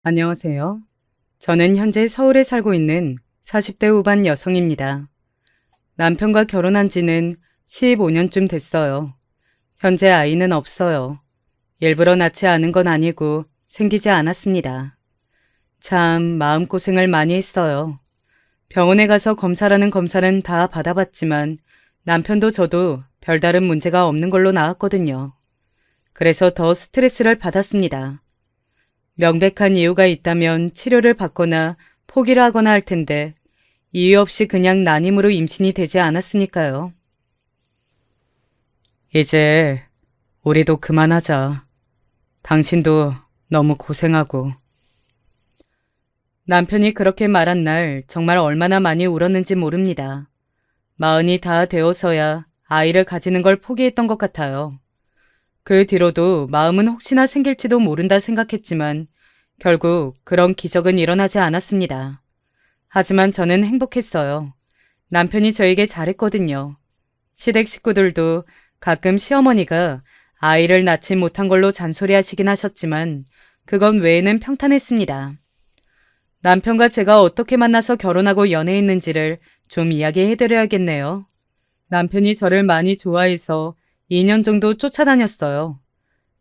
안녕하세요. 저는 현재 서울에 살고 있는 40대 후반 여성입니다. 남편과 결혼한 지는 15년쯤 됐어요. 현재 아이는 없어요. 일부러 낳지 않은 건 아니고 생기지 않았습니다. 참 마음고생을 많이 했어요. 병원에 가서 검사라는 검사는 다 받아봤지만 남편도 저도 별다른 문제가 없는 걸로 나왔거든요. 그래서 더 스트레스를 받았습니다. 명백한 이유가 있다면 치료를 받거나 포기를 하거나 할 텐데 이유 없이 그냥 난임으로 임신이 되지 않았으니까요. 이제 우리도 그만하자. 당신도 너무 고생하고. 남편이 그렇게 말한 날 정말 얼마나 많이 울었는지 모릅니다. 마흔이 다 되어서야 아이를 가지는 걸 포기했던 것 같아요. 그 뒤로도 마음은 혹시나 생길지도 모른다 생각했지만 결국 그런 기적은 일어나지 않았습니다. 하지만 저는 행복했어요. 남편이 저에게 잘했거든요. 시댁 식구들도 가끔 시어머니가 아이를 낳지 못한 걸로 잔소리하시긴 하셨지만 그건 외에는 평탄했습니다. 남편과 제가 어떻게 만나서 결혼하고 연애했는지를 좀 이야기해드려야겠네요. 남편이 저를 많이 좋아해서 2년 정도 쫓아다녔어요.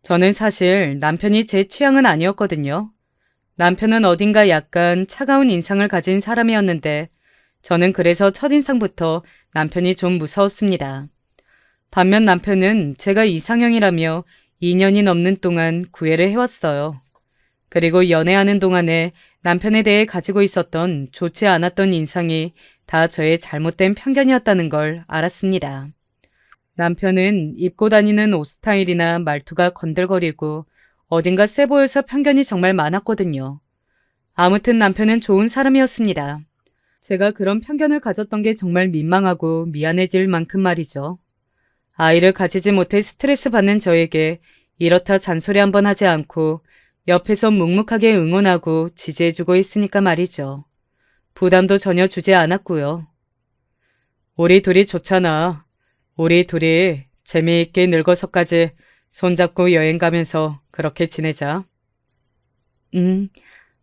저는 사실 남편이 제 취향은 아니었거든요. 남편은 어딘가 약간 차가운 인상을 가진 사람이었는데 저는 그래서 첫인상부터 남편이 좀 무서웠습니다. 반면 남편은 제가 이상형이라며 2년이 넘는 동안 구애를 해왔어요. 그리고 연애하는 동안에 남편에 대해 가지고 있었던 좋지 않았던 인상이 다 저의 잘못된 편견이었다는 걸 알았습니다. 남편은 입고 다니는 옷 스타일이나 말투가 건들거리고 어딘가 세 보여서 편견이 정말 많았거든요. 아무튼 남편은 좋은 사람이었습니다. 제가 그런 편견을 가졌던 게 정말 민망하고 미안해질 만큼 말이죠. 아이를 가지지 못해 스트레스 받는 저에게 이렇다 잔소리 한번 하지 않고 옆에서 묵묵하게 응원하고 지지해주고 있으니까 말이죠. 부담도 전혀 주지 않았고요. 우리 둘이 좋잖아. 우리 둘이 재미있게 늙어서까지 손잡고 여행 가면서 그렇게 지내자.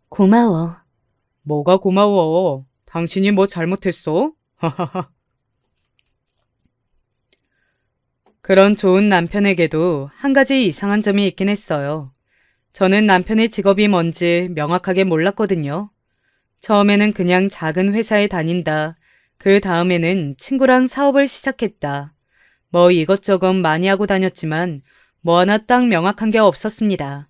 고마워. 뭐가 고마워. 당신이 뭐 잘못했어? 그런 좋은 남편에게도 한 가지 이상한 점이 있긴 했어요. 저는 남편의 직업이 뭔지 명확하게 몰랐거든요. 처음에는 그냥 작은 회사에 다닌다. 그 다음에는 친구랑 사업을 시작했다. 뭐 이것저것 많이 하고 다녔지만 뭐 하나 딱 명확한 게 없었습니다.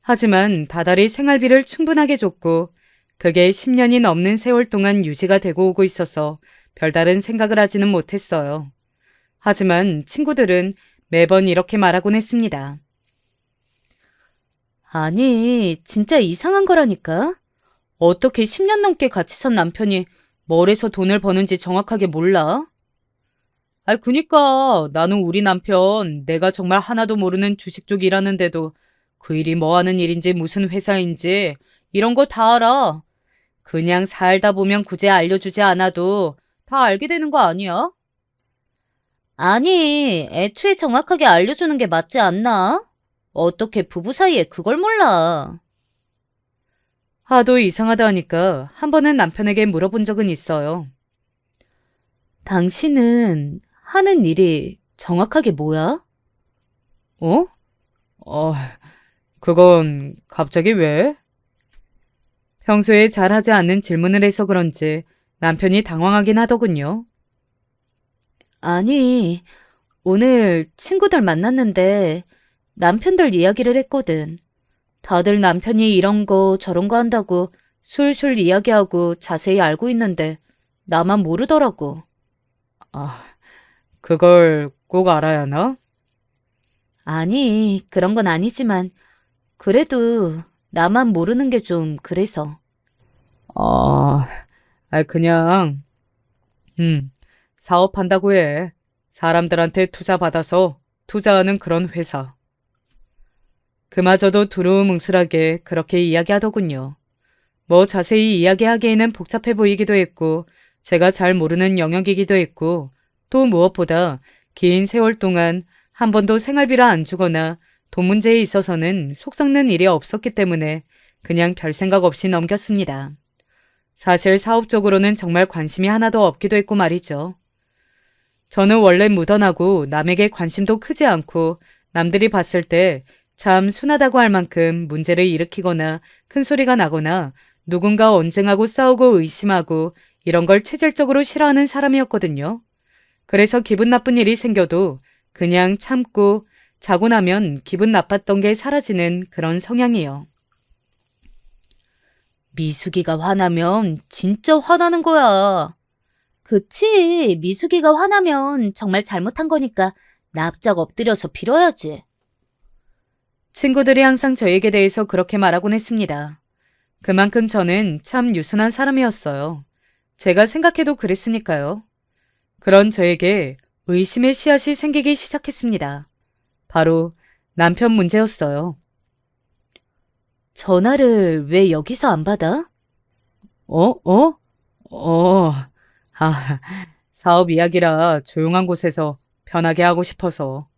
하지만 다달이 생활비를 충분하게 줬고 그게 10년이 넘는 세월 동안 유지가 되고 오고 있어서 별다른 생각을 하지는 못했어요. 하지만 친구들은 매번 이렇게 말하곤 했습니다. 아니, 진짜 이상한 거라니까? 어떻게 10년 넘게 같이 산 남편이 뭘 해서 돈을 버는지 정확하게 몰라? 그니까 나는 우리 남편 내가 정말 하나도 모르는 주식 쪽 일하는데도 그 일이 뭐 하는 일인지 무슨 회사인지 이런 거 다 알아. 그냥 살다 보면 굳이 알려주지 않아도 다 알게 되는 거 아니야? 아니, 애초에 정확하게 알려주는 게 맞지 않나? 어떻게 부부 사이에 그걸 몰라? 하도 이상하다 하니까 한 번은 남편에게 물어본 적은 있어요. 당신은 하는 일이 정확하게 뭐야? 어? 어, 그건 갑자기 왜? 평소에 잘하지 않는 질문을 해서 그런지 남편이 당황하긴 하더군요. 아니, 오늘 친구들 만났는데 남편들 이야기를 했거든. 다들 남편이 이런 거 저런 거 한다고 술술 이야기하고 자세히 알고 있는데 나만 모르더라고. 아, 그걸 꼭 알아야 하나? 아니, 그런 건 아니지만 그래도 나만 모르는 게 좀 그래서. 아, 그냥, 음, 사업한다고 해. 사람들한테 투자 받아서 투자하는 그런 회사. 그마저도 두루뭉술하게 그렇게 이야기하더군요. 뭐 자세히 이야기하기에는 복잡해 보이기도 했고, 제가 잘 모르는 영역이기도 했고, 또 무엇보다 긴 세월 동안 한 번도 생활비를 안 주거나 돈 문제에 있어서는 속 썩는 일이 없었기 때문에 그냥 별 생각 없이 넘겼습니다. 사실 사업적으로는 정말 관심이 하나도 없기도 했고 말이죠. 저는 원래 무던하고 남에게 관심도 크지 않고 남들이 봤을 때 참 순하다고 할 만큼 문제를 일으키거나 큰 소리가 나거나 누군가 언쟁하고 싸우고 의심하고 이런 걸 체질적으로 싫어하는 사람이었거든요. 그래서 기분 나쁜 일이 생겨도 그냥 참고 자고 나면 기분 나빴던 게 사라지는 그런 성향이요. 미숙이가 화나면 진짜 화나는 거야. 그치. 미숙이가 화나면 정말 잘못한 거니까 납작 엎드려서 빌어야지. 친구들이 항상 저에게 대해서 그렇게 말하곤 했습니다. 그만큼 저는 참 유순한 사람이었어요. 제가 생각해도 그랬으니까요. 그런 저에게 의심의 씨앗이 생기기 시작했습니다. 바로 남편 문제였어요. 전화를 왜 여기서 안 받아? 어? 아, 사업 이야기라 조용한 곳에서 편하게 하고 싶어서.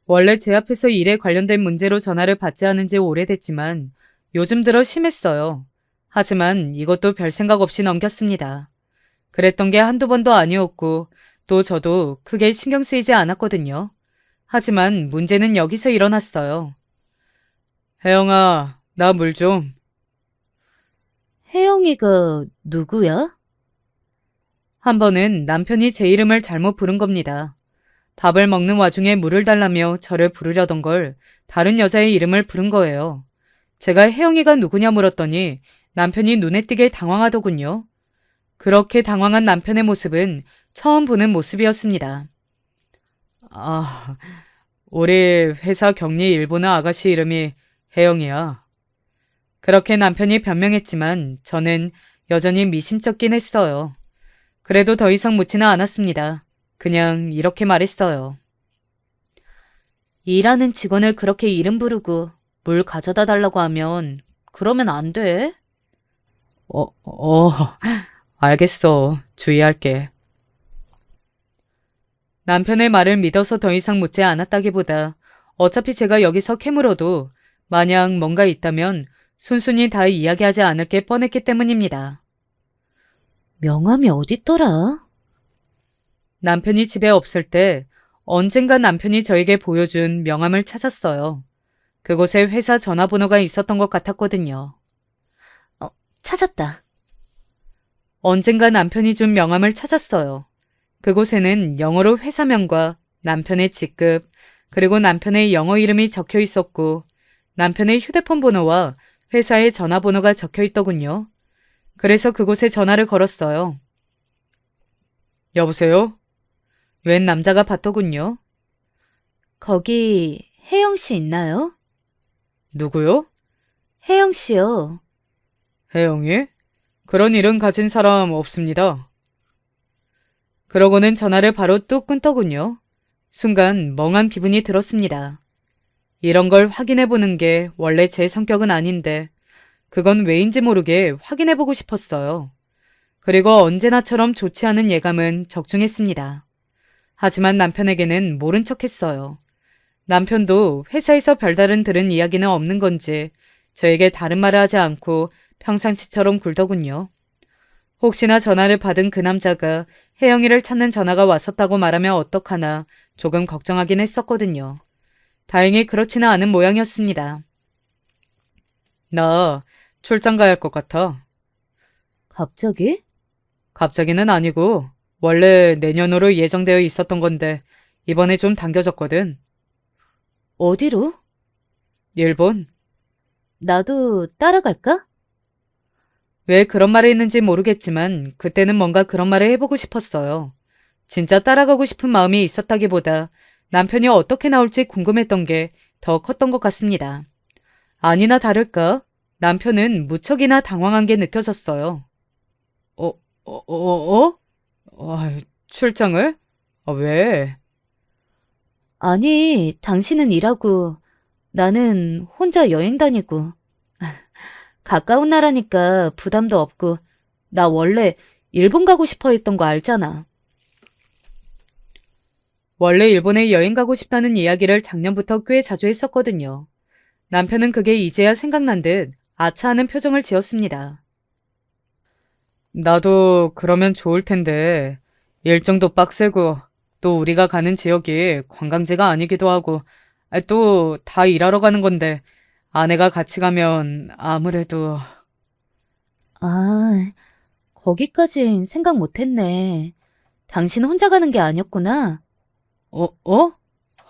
원래 제 앞에서 일에 관련된 문제로 전화를 받지 않은 지 오래됐지만 요즘 들어 심했어요. 하지만 이것도 별 생각 없이 넘겼습니다. 그랬던 게 한두 번도 아니었고 또 저도 크게 신경 쓰이지 않았거든요. 하지만 문제는 여기서 일어났어요. 혜영아, 나 물 좀. 혜영이가 누구야? 한 번은 남편이 제 이름을 잘못 부른 겁니다. 밥을 먹는 와중에 물을 달라며 저를 부르려던 걸 다른 여자의 이름을 부른 거예요. 제가 혜영이가 누구냐 물었더니 남편이 눈에 띄게 당황하더군요. 그렇게 당황한 남편의 모습은 처음 보는 모습이었습니다. 아, 우리 회사 격리 일본어 아가씨 이름이 혜영이야. 그렇게 남편이 변명했지만 저는 여전히 미심쩍긴 했어요. 그래도 더 이상 묻지는 않았습니다. 그냥 이렇게 말했어요. 일하는 직원을 그렇게 이름 부르고 물 가져다 달라고 하면 그러면 안 돼. 알겠어. 주의할게. 남편의 말을 믿어서 더 이상 묻지 않았다기보다 어차피 제가 여기서 캐물어도 만약 뭔가 있다면 순순히 다 이야기하지 않을 게 뻔했기 때문입니다. 명함이 어딨더라? 남편이 집에 없을 때 언젠가 남편이 저에게 보여준 명함을 찾았어요. 그곳에 회사 전화번호가 있었던 것 같았거든요. 찾았다. 언젠가 남편이 준 명함을 찾았어요. 그곳에는 영어로 회사명과 남편의 직급, 그리고 남편의 영어 이름이 적혀 있었고 남편의 휴대폰 번호와 회사의 전화번호가 적혀 있더군요. 그래서 그곳에 전화를 걸었어요. 여보세요? 웬 남자가 받더군요. 거기 혜영 씨 있나요? 누구요? 혜영 씨요. 혜영이? 그런 이름 가진 사람 없습니다. 그러고는 전화를 바로 뚝 끊더군요. 순간 멍한 기분이 들었습니다. 이런 걸 확인해보는 게 원래 제 성격은 아닌데 그건 왜인지 모르게 확인해보고 싶었어요. 그리고 언제나처럼 좋지 않은 예감은 적중했습니다. 하지만 남편에게는 모른 척했어요. 남편도 회사에서 별다른 들은 이야기는 없는 건지 저에게 다른 말을 하지 않고 평상시처럼 굴더군요. 혹시나 전화를 받은 그 남자가 혜영이를 찾는 전화가 왔었다고 말하면 어떡하나 조금 걱정하긴 했었거든요. 다행히 그렇지는 않은 모양이었습니다. 나 출장 가야 할 것 같아. 갑자기? 갑자기는 아니고 원래 내년으로 예정되어 있었던 건데 이번에 좀 당겨졌거든. 어디로? 일본? 나도 따라갈까? 왜 그런 말을 했는지 모르겠지만 그때는 뭔가 그런 말을 해보고 싶었어요. 진짜 따라가고 싶은 마음이 있었다기보다 남편이 어떻게 나올지 궁금했던 게 더 컸던 것 같습니다. 아니나 다를까 남편은 무척이나 당황한 게 느껴졌어요. 어, 출장을? 왜? 아니, 당신은 일하고 나는 혼자 여행 다니고. 가까운 나라니까 부담도 없고 나 원래 일본 가고 싶어 했던 거 알잖아. 원래 일본에 여행 가고 싶다는 이야기를 작년부터 꽤 자주 했었거든요. 남편은 그게 이제야 생각난 듯 아차하는 표정을 지었습니다. 나도 그러면 좋을 텐데 일정도 빡세고 또 우리가 가는 지역이 관광지가 아니기도 하고 또 다 일하러 가는 건데 아내가 같이 가면 아무래도 아, 거기까진 생각 못했네. 당신 혼자 가는 게 아니었구나. 어?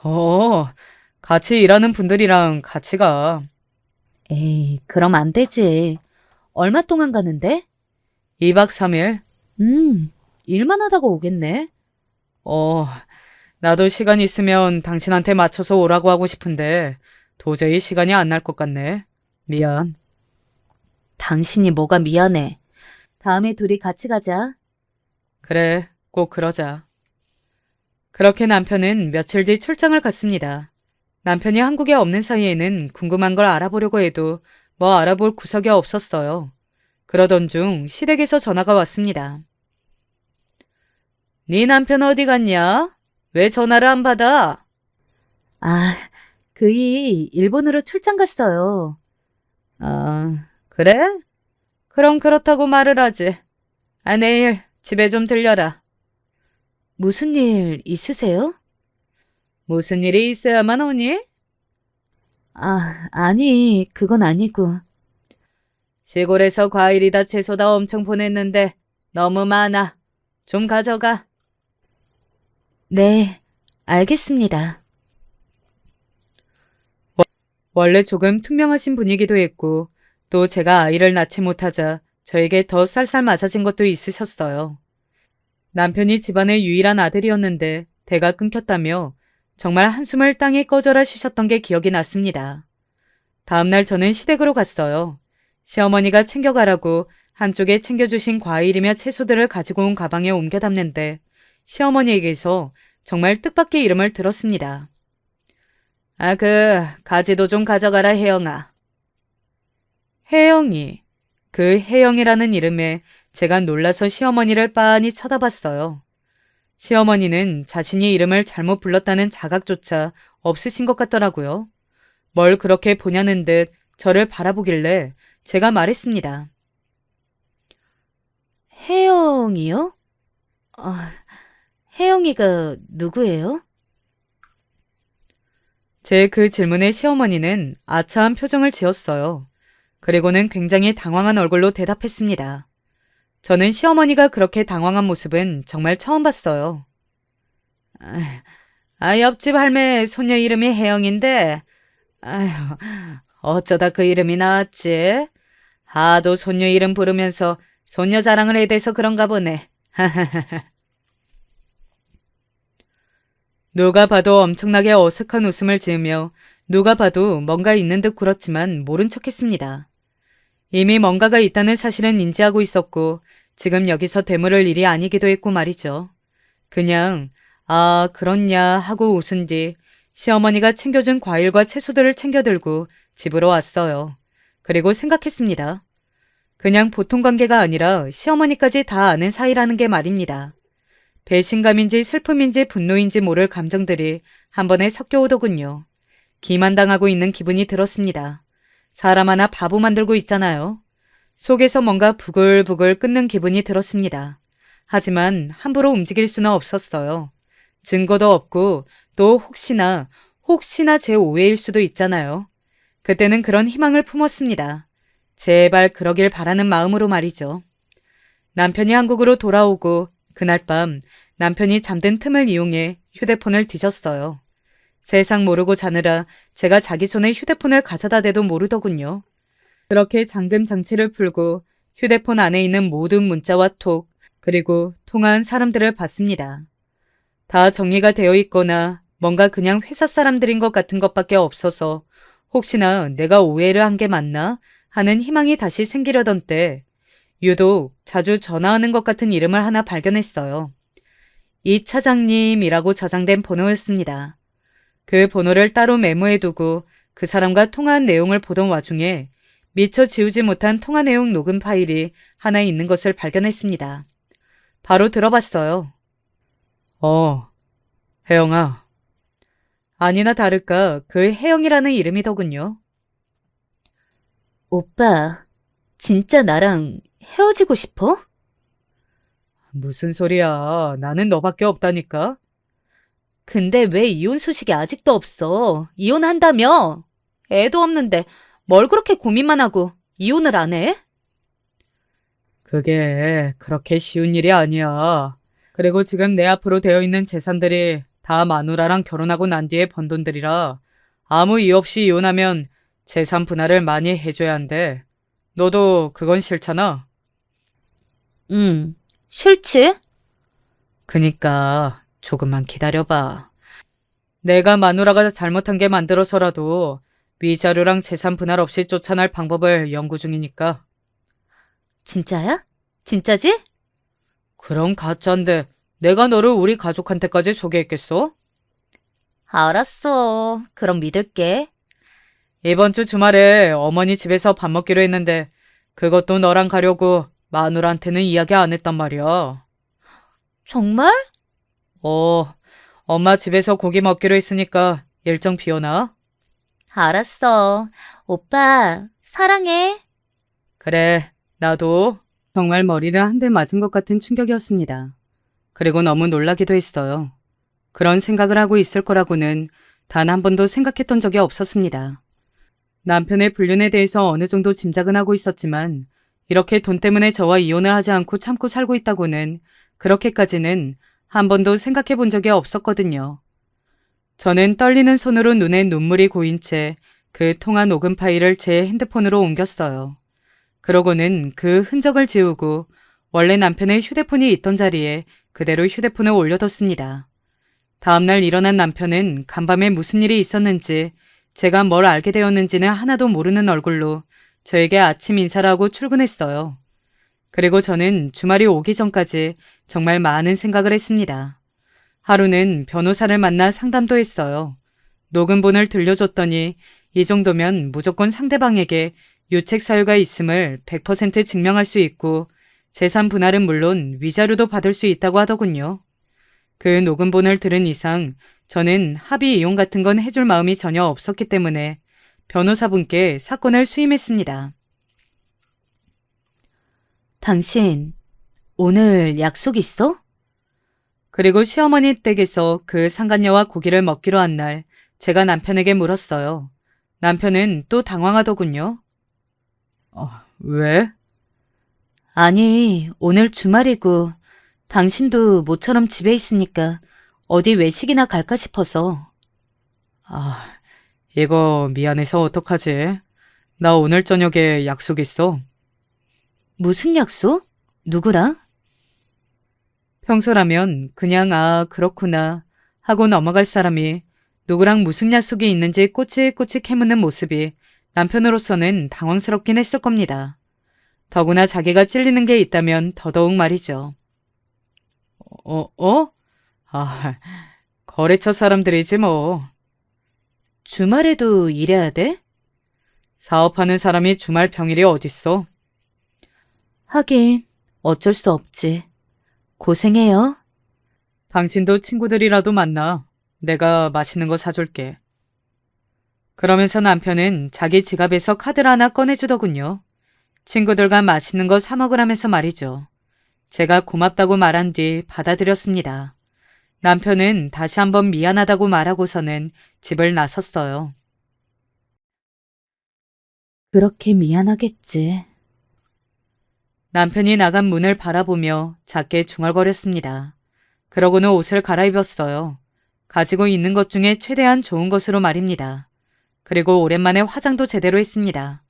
어? 같이 일하는 분들이랑 같이 가. 에이, 그럼 안 되지. 얼마 동안 가는데? 2박 3일? 일만 하다가 오겠네. 어, 나도 시간 있으면 당신한테 맞춰서 오라고 하고 싶은데 도저히 시간이 안 날 것 같네. 미안. 당신이 뭐가 미안해. 다음에 둘이 같이 가자. 그래, 꼭 그러자. 그렇게 남편은 며칠 뒤 출장을 갔습니다. 남편이 한국에 없는 사이에는 궁금한 걸 알아보려고 해도 뭐 알아볼 구석이 없었어요. 그러던 중 시댁에서 전화가 왔습니다. 네 남편 어디 갔냐? 왜 전화를 안 받아? 아, 그이 일본으로 출장 갔어요. 아, 그래? 그럼 그렇다고 말을 하지. 내일 집에 좀 들려라. 무슨 일 있으세요? 무슨 일이 있어야만 오니? 아니, 그건 아니고. 시골에서 과일이다 채소다 엄청 보냈는데 너무 많아. 좀 가져가. 네, 알겠습니다. 원래 조금 투명하신 분이기도 했고 또 제가 아이를 낳지 못하자 저에게 더 쌀쌀 맞아진 것도 있으셨어요. 남편이 집안의 유일한 아들이었는데 대가 끊겼다며 정말 한숨을 땅에 꺼져라 쉬셨던 게 기억이 났습니다. 다음날 저는 시댁으로 갔어요. 시어머니가 챙겨가라고 한쪽에 챙겨주신 과일이며 채소들을 가지고 온 가방에 옮겨 담는데 시어머니에게서 정말 뜻밖의 이름을 들었습니다. 가지도 좀 가져가라, 혜영아. 혜영이. 그 혜영이라는 이름에 제가 놀라서 시어머니를 빤히 쳐다봤어요. 시어머니는 자신이 이름을 잘못 불렀다는 자각조차 없으신 것 같더라고요. 뭘 그렇게 보냐는 듯 저를 바라보길래 제가 말했습니다. 혜영이요? 혜영이가 누구예요? 제 그 질문에 시어머니는 아차한 표정을 지었어요. 그리고는 굉장히 당황한 얼굴로 대답했습니다. 저는 시어머니가 그렇게 당황한 모습은 정말 처음 봤어요. 옆집 할매 손녀 이름이 혜영인데, 아휴, 어쩌다 그 이름이 나왔지? 하도 손녀 이름 부르면서 손녀 자랑을 해야 돼서 그런가 보네. 누가 봐도 엄청나게 어색한 웃음을 지으며 누가 봐도 뭔가 있는 듯 굴었지만 모른 척했습니다. 이미 뭔가가 있다는 사실은 인지하고 있었고 지금 여기서 되물을 일이 아니기도 했고 말이죠. 그냥 그렇냐 하고 웃은 뒤 시어머니가 챙겨준 과일과 채소들을 챙겨 들고 집으로 왔어요. 그리고 생각했습니다. 그냥 보통 관계가 아니라 시어머니까지 다 아는 사이라는 게 말입니다. 배신감인지 슬픔인지 분노인지 모를 감정들이 한 번에 섞여오더군요. 기만당하고 있는 기분이 들었습니다. 사람 하나 바보 만들고 있잖아요. 속에서 뭔가 부글부글 끓는 기분이 들었습니다. 하지만 함부로 움직일 수는 없었어요. 증거도 없고 또 혹시나 제 오해일 수도 있잖아요. 그때는 그런 희망을 품었습니다. 제발 그러길 바라는 마음으로 말이죠. 남편이 한국으로 돌아오고 그날 밤 남편이 잠든 틈을 이용해 휴대폰을 뒤졌어요. 세상 모르고 자느라 제가 자기 손에 휴대폰을 가져다 대도 모르더군요. 그렇게 잠금 장치를 풀고 휴대폰 안에 있는 모든 문자와 톡, 그리고 통화한 사람들을 봤습니다. 다 정리가 되어 있거나 뭔가 그냥 회사 사람들인 것 같은 것밖에 없어서 혹시나 내가 오해를 한 게 맞나 하는 희망이 다시 생기려던 때 유독 자주 전화하는 것 같은 이름을 하나 발견했어요. 이 차장님이라고 저장된 번호였습니다. 그 번호를 따로 메모해두고 그 사람과 통화한 내용을 보던 와중에 미처 지우지 못한 통화 내용 녹음 파일이 하나 있는 것을 발견했습니다. 바로 들어봤어요. 혜영아. 아니나 다를까 그 혜영이라는 이름이더군요. 오빠, 진짜 나랑 헤어지고 싶어? 무슨 소리야. 나는 너밖에 없다니까. 근데 왜 이혼 소식이 아직도 없어? 이혼한다며? 애도 없는데 뭘 그렇게 고민만 하고 이혼을 안 해? 그게 그렇게 쉬운 일이 아니야. 그리고 지금 내 앞으로 되어 있는 재산들이 다 마누라랑 결혼하고 난 뒤에 번 돈들이라 아무 이유 없이 이혼하면 재산 분할을 많이 해줘야 한대. 너도 그건 싫잖아. 싫지? 그니까 조금만 기다려봐. 내가 마누라가 잘못한 게 만들어서라도 위자료랑 재산 분할 없이 쫓아날 방법을 연구 중이니까. 진짜야? 진짜지? 그럼 가짜인데 내가 너를 우리 가족한테까지 소개했겠어? 알았어. 그럼 믿을게. 이번 주 주말에 어머니 집에서 밥 먹기로 했는데 그것도 너랑 가려고 마누라한테는 이야기 안 했단 말이야. 정말? 엄마 집에서 고기 먹기로 했으니까 일정 비워놔. 알았어. 오빠, 사랑해. 그래, 나도. 정말 머리를 한 대 맞은 것 같은 충격이었습니다. 그리고 너무 놀라기도 했어요. 그런 생각을 하고 있을 거라고는 단 한 번도 생각했던 적이 없었습니다. 남편의 불륜에 대해서 어느 정도 짐작은 하고 있었지만 이렇게 돈 때문에 저와 이혼을 하지 않고 참고 살고 있다고는 그렇게까지는 한 번도 생각해 본 적이 없었거든요. 저는 떨리는 손으로 눈에 눈물이 고인 채 그 통화 녹음 파일을 제 핸드폰으로 옮겼어요. 그러고는 그 흔적을 지우고 원래 남편의 휴대폰이 있던 자리에 그대로 휴대폰을 올려뒀습니다. 다음날 일어난 남편은 간밤에 무슨 일이 있었는지 제가 뭘 알게 되었는지는 하나도 모르는 얼굴로 저에게 아침 인사를 하고 출근했어요. 그리고 저는 주말이 오기 전까지 정말 많은 생각을 했습니다. 하루는 변호사를 만나 상담도 했어요. 녹음본을 들려줬더니 이 정도면 무조건 상대방에게 유책 사유가 있음을 100% 증명할 수 있고 재산 분할은 물론 위자료도 받을 수 있다고 하더군요. 그 녹음본을 들은 이상 저는 합의 이혼 같은 건 해줄 마음이 전혀 없었기 때문에 변호사분께 사건을 수임했습니다. 당신, 오늘 약속 있어? 그리고 시어머니 댁에서 그 상간녀와 고기를 먹기로 한 날 제가 남편에게 물었어요. 남편은 또 당황하더군요. 왜? 아니, 오늘 주말이고 당신도 모처럼 집에 있으니까 어디 외식이나 갈까 싶어서. 이거 미안해서 어떡하지? 나 오늘 저녁에 약속 있어. 무슨 약속? 누구랑? 평소라면 그냥 그렇구나 하고 넘어갈 사람이 누구랑 무슨 약속이 있는지 꼬치꼬치 캐묻는 모습이 남편으로서는 당황스럽긴 했을 겁니다. 더구나 자기가 찔리는 게 있다면 더더욱 말이죠. 아, 거래처 사람들이지 뭐. 주말에도 일해야 돼? 사업하는 사람이 주말 평일이 어딨어? 하긴 어쩔 수 없지. 고생해요. 당신도 친구들이라도 만나. 내가 맛있는 거 사줄게. 그러면서 남편은 자기 지갑에서 카드를 하나 꺼내주더군요. 친구들과 맛있는 거 사 먹으라면서 말이죠. 제가 고맙다고 말한 뒤 받아들였습니다. 남편은 다시 한번 미안하다고 말하고서는 집을 나섰어요. 그렇게 미안하겠지. 남편이 나간 문을 바라보며 작게 중얼거렸습니다. 그러고는 옷을 갈아입었어요. 가지고 있는 것 중에 최대한 좋은 것으로 말입니다. 그리고 오랜만에 화장도 제대로 했습니다.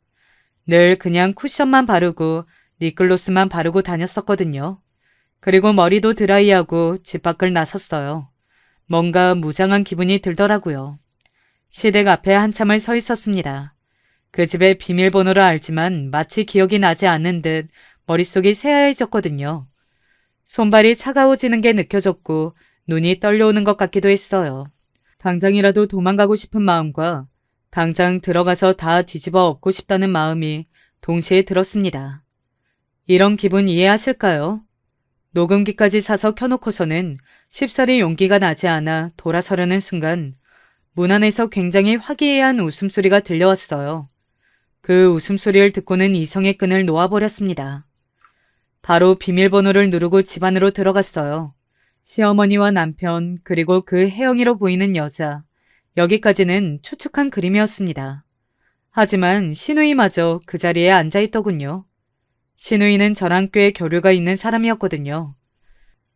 늘 그냥 쿠션만 바르고 립글로스만 바르고 다녔었거든요. 그리고 머리도 드라이하고 집 밖을 나섰어요. 뭔가 무장한 기분이 들더라고요. 시댁 앞에 한참을 서 있었습니다. 그 집의 비밀번호를 알지만 마치 기억이 나지 않는 듯 머릿속이 새하얘졌거든요. 손발이 차가워지는 게 느껴졌고 눈이 떨려오는 것 같기도 했어요. 당장이라도 도망가고 싶은 마음과 당장 들어가서 다 뒤집어 엎고 싶다는 마음이 동시에 들었습니다. 이런 기분 이해하실까요? 녹음기까지 사서 켜놓고서는 쉽사리 용기가 나지 않아 돌아서려는 순간 문 안에서 굉장히 화기애애한 웃음소리가 들려왔어요. 그 웃음소리를 듣고는 이성의 끈을 놓아버렸습니다. 바로 비밀번호를 누르고 집 안으로 들어갔어요. 시어머니와 남편, 그리고 그 혜영이로 보이는 여자. 여기까지는 추측한 그림이었습니다. 하지만 신우이마저 그 자리에 앉아있더군요. 신우이는 저랑 꽤 교류가 있는 사람이었거든요.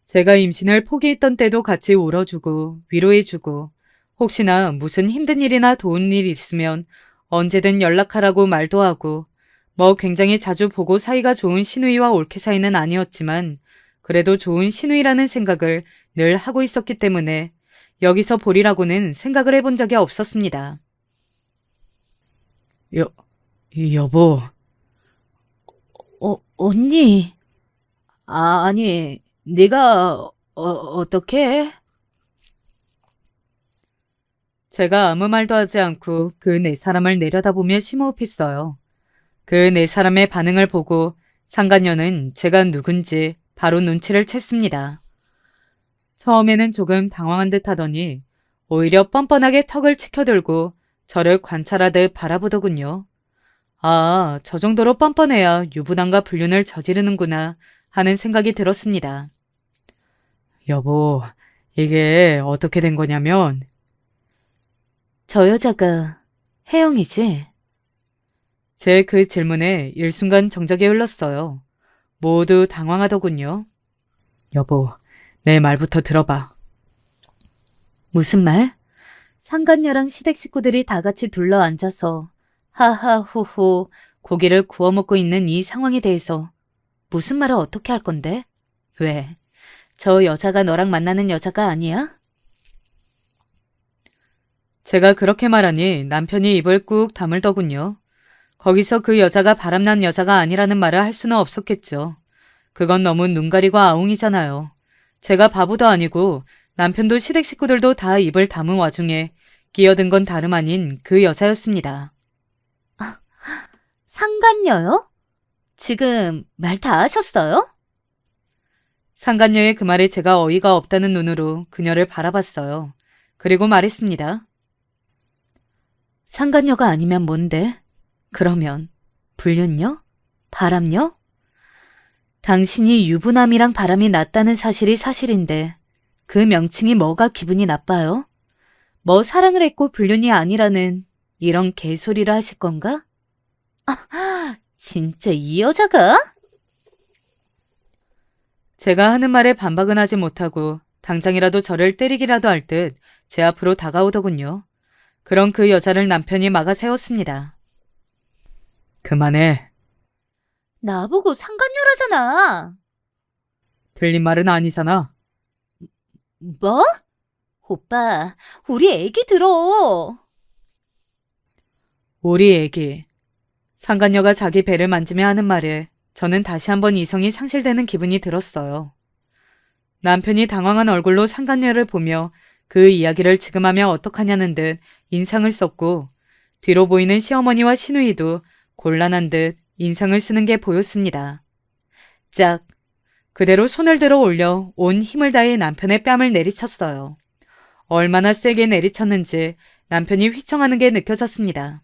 제가 임신을 포기했던 때도 같이 울어주고 위로해주고 혹시나 무슨 힘든 일이나 도운 일 있으면 언제든 연락하라고 말도 하고 뭐 굉장히 자주 보고 사이가 좋은 신우이와 올케 사이는 아니었지만 그래도 좋은 신우이라는 생각을 늘 하고 있었기 때문에 여기서 보리라고는 생각을 해본 적이 없었습니다. 여보. 언니. 아니, 네가 어떻게? 제가 아무 말도 하지 않고 그 네 사람을 내려다보며 심호흡했어요. 그 네 사람의 반응을 보고 상간녀는 제가 누군지 바로 눈치를 챘습니다. 처음에는 조금 당황한 듯 하더니 오히려 뻔뻔하게 턱을 치켜들고 저를 관찰하듯 바라보더군요. 아, 저 정도로 뻔뻔해야 유부남과 불륜을 저지르는구나 하는 생각이 들었습니다. 여보, 이게 어떻게 된 거냐면 저 여자가 혜영이지? 제 그 질문에 일순간 정적이 흘렀어요. 모두 당황하더군요. 여보, 내 말부터 들어봐. 무슨 말? 상간녀랑 시댁 식구들이 다 같이 둘러앉아서 하하호호 고기를 구워 먹고 있는 이 상황에 대해서 무슨 말을 어떻게 할 건데? 왜? 저 여자가 너랑 만나는 여자가 아니야? 제가 그렇게 말하니 남편이 입을 꾹 다물더군요. 거기서 그 여자가 바람난 여자가 아니라는 말을 할 수는 없었겠죠. 그건 너무 눈 가리고 아웅이잖아요. 제가 바보도 아니고 남편도 시댁 식구들도 다 입을 다문 와중에 끼어든 건 다름 아닌 그 여자였습니다. 상간녀요? 지금 말 다 하셨어요? 상간녀의 그 말에 제가 어이가 없다는 눈으로 그녀를 바라봤어요. 그리고 말했습니다. 상간녀가 아니면 뭔데? 그러면 불륜녀? 바람녀? 당신이 유부남이랑 바람이 났다는 사실이 사실인데 그 명칭이 뭐가 기분이 나빠요? 뭐 사랑을 했고 불륜이 아니라는 이런 개소리를 하실 건가? 아, 진짜 이 여자가? 제가 하는 말에 반박은 하지 못하고 당장이라도 저를 때리기라도 할 듯 제 앞으로 다가오더군요. 그런 그 여자를 남편이 막아 세웠습니다. 그만해. 나보고 상간녀라잖아. 들린 말은 아니잖아. 뭐? 오빠, 우리 애기 들어. 우리 애기. 상간녀가 자기 배를 만지며 하는 말에 저는 다시 한번 이성이 상실되는 기분이 들었어요. 남편이 당황한 얼굴로 상간녀를 보며 그 이야기를 지금 하면 어떡하냐는 듯 인상을 썼고 뒤로 보이는 시어머니와 시누이도 곤란한 듯 인상을 쓰는 게 보였습니다. 짝! 그대로 손을 들어 올려 온 힘을 다해 남편의 뺨을 내리쳤어요. 얼마나 세게 내리쳤는지 남편이 휘청하는 게 느껴졌습니다.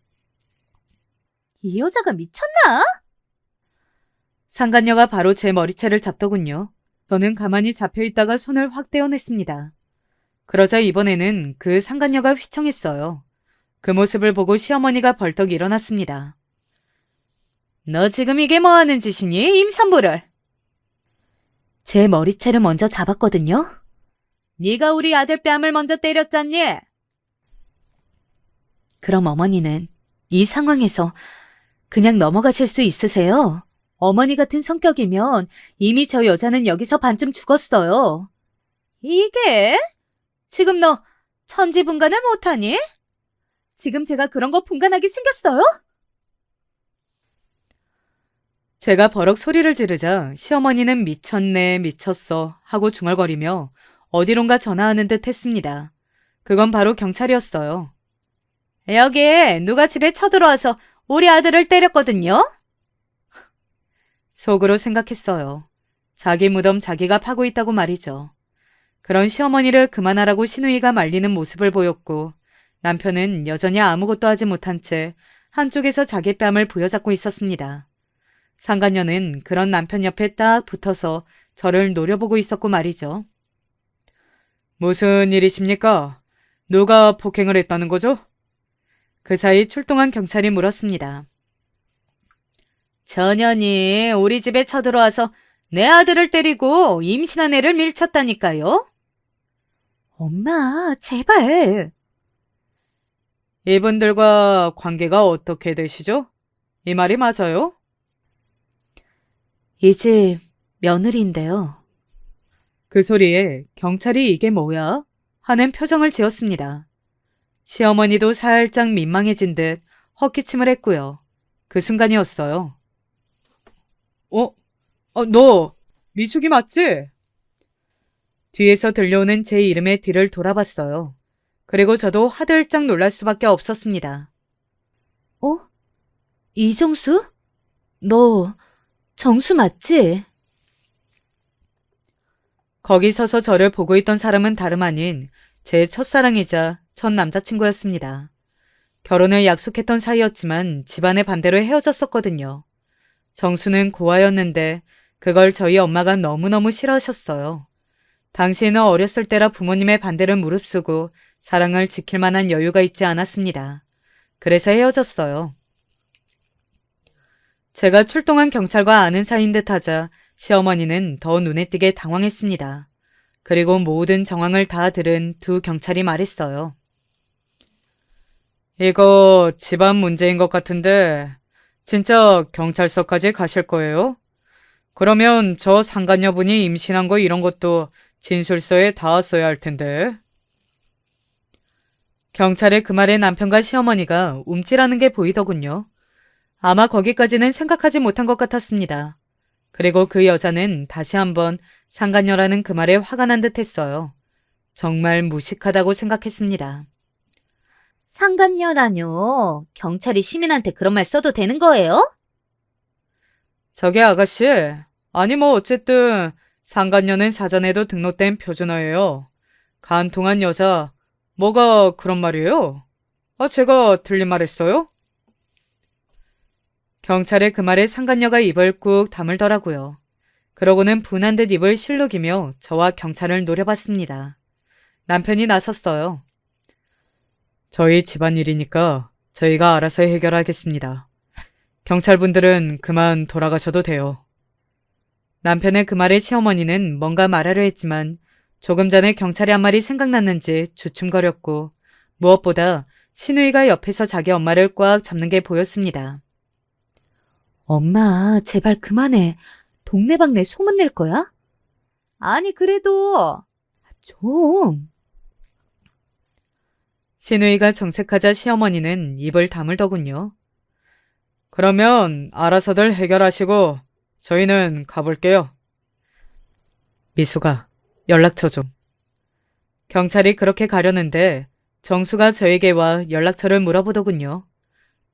이 여자가 미쳤나? 상간녀가 바로 제 머리채를 잡더군요. 저는 가만히 잡혀있다가 손을 확 떼어냈습니다. 그러자 이번에는 그 상간녀가 휘청했어요. 그 모습을 보고 시어머니가 벌떡 일어났습니다. 너 지금 이게 뭐하는 짓이니, 임산부를? 제 머리채를 먼저 잡았거든요. 네가 우리 아들 뺨을 먼저 때렸잖니? 그럼 어머니는 이 상황에서 그냥 넘어가실 수 있으세요? 어머니 같은 성격이면 이미 저 여자는 여기서 반쯤 죽었어요. 이게? 지금 너 천지분간을 못하니? 지금 제가 그런 거 분간하게 생겼어요? 제가 버럭 소리를 지르자 시어머니는 미쳤네, 미쳤어 하고 중얼거리며 어디론가 전화하는 듯 했습니다. 그건 바로 경찰이었어요. 여기 누가 집에 쳐들어와서 우리 아들을 때렸거든요? 속으로 생각했어요. 자기 무덤 자기가 파고 있다고 말이죠. 그런 시어머니를 그만하라고 시누이가 말리는 모습을 보였고 남편은 여전히 아무것도 하지 못한 채 한쪽에서 자기 뺨을 부여잡고 있었습니다. 상간녀는 그런 남편 옆에 딱 붙어서 저를 노려보고 있었고 말이죠. 무슨 일이십니까? 누가 폭행을 했다는 거죠? 그 사이 출동한 경찰이 물었습니다. 전현이 우리 집에 쳐들어와서 내 아들을 때리고 임신한 애를 밀쳤다니까요? 엄마, 제발. 이분들과 관계가 어떻게 되시죠? 이 말이 맞아요? 이 집 며느리인데요. 그 소리에 경찰이 이게 뭐야? 하는 표정을 지었습니다. 시어머니도 살짝 민망해진 듯 헛기침을 했고요. 그 순간이었어요. 너 미숙이 맞지? 뒤에서 들려오는 제 이름의 뒤를 돌아봤어요. 그리고 저도 화들짝 놀랄 수밖에 없었습니다. 이정수? 너 정수 맞지? 거기 서서 저를 보고 있던 사람은 다름 아닌 제 첫사랑이자 첫 남자친구였습니다. 결혼을 약속했던 사이였지만 집안의 반대로 헤어졌었거든요. 정수는 고아였는데 그걸 저희 엄마가 너무너무 싫어하셨어요. 당시에는 어렸을 때라 부모님의 반대를 무릅쓰고 사랑을 지킬 만한 여유가 있지 않았습니다. 그래서 헤어졌어요. 제가 출동한 경찰과 아는 사이인 듯 하자 시어머니는 더 눈에 띄게 당황했습니다. 그리고 모든 정황을 다 들은 두 경찰이 말했어요. 이거 집안 문제인 것 같은데 진짜 경찰서까지 가실 거예요? 그러면 저 상간녀분이 임신한 거 이런 것도 진술서에 다 써야 할 텐데. 경찰의 그 말에 남편과 시어머니가 움찔하는 게 보이더군요. 아마 거기까지는 생각하지 못한 것 같았습니다. 그리고 그 여자는 다시 한번 상간녀라는 그 말에 화가 난 듯 했어요. 정말 무식하다고 생각했습니다. 상간녀라뇨. 경찰이 시민한테 그런 말 써도 되는 거예요? 저기 아가씨, 아니 뭐 어쨌든 상간녀는 사전에도 등록된 표준어예요. 간통한 여자, 뭐가 그런 말이에요? 제가 틀린 말 했어요? 경찰의 그 말에 상간녀가 입을 꾹 다물더라고요. 그러고는 분한 듯 입을 실룩이며 저와 경찰을 노려봤습니다. 남편이 나섰어요. 저희 집안일이니까 저희가 알아서 해결하겠습니다. 경찰분들은 그만 돌아가셔도 돼요. 남편의 그 말에 시어머니는 뭔가 말하려 했지만 조금 전에 경찰이 한 말이 생각났는지 주춤거렸고 무엇보다 신우이가 옆에서 자기 엄마를 꽉 잡는 게 보였습니다. 엄마, 제발 그만해. 동네방네 소문낼 거야? 아니, 그래도 좀. 신우이가 정색하자 시어머니는 입을 다물더군요. 그러면 알아서들 해결하시고 저희는 가볼게요. 미수가 연락처 좀. 경찰이 그렇게 가려는데 정수가 저에게 와 연락처를 물어보더군요.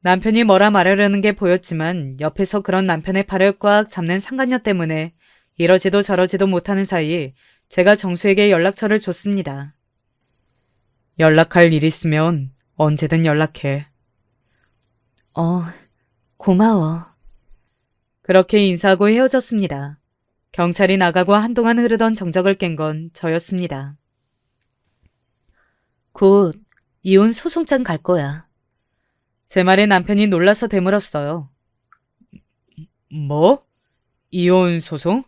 남편이 뭐라 말하려는 게 보였지만 옆에서 그런 남편의 팔을 꽉 잡는 상간녀 때문에 이러지도 저러지도 못하는 사이 제가 정수에게 연락처를 줬습니다. 연락할 일 있으면 언제든 연락해. 고마워. 그렇게 인사하고 헤어졌습니다. 경찰이 나가고 한동안 흐르던 정적을 깬 건 저였습니다. 곧 이혼 소송장 갈 거야. 제 말에 남편이 놀라서 되물었어요. 뭐? 이혼 소송?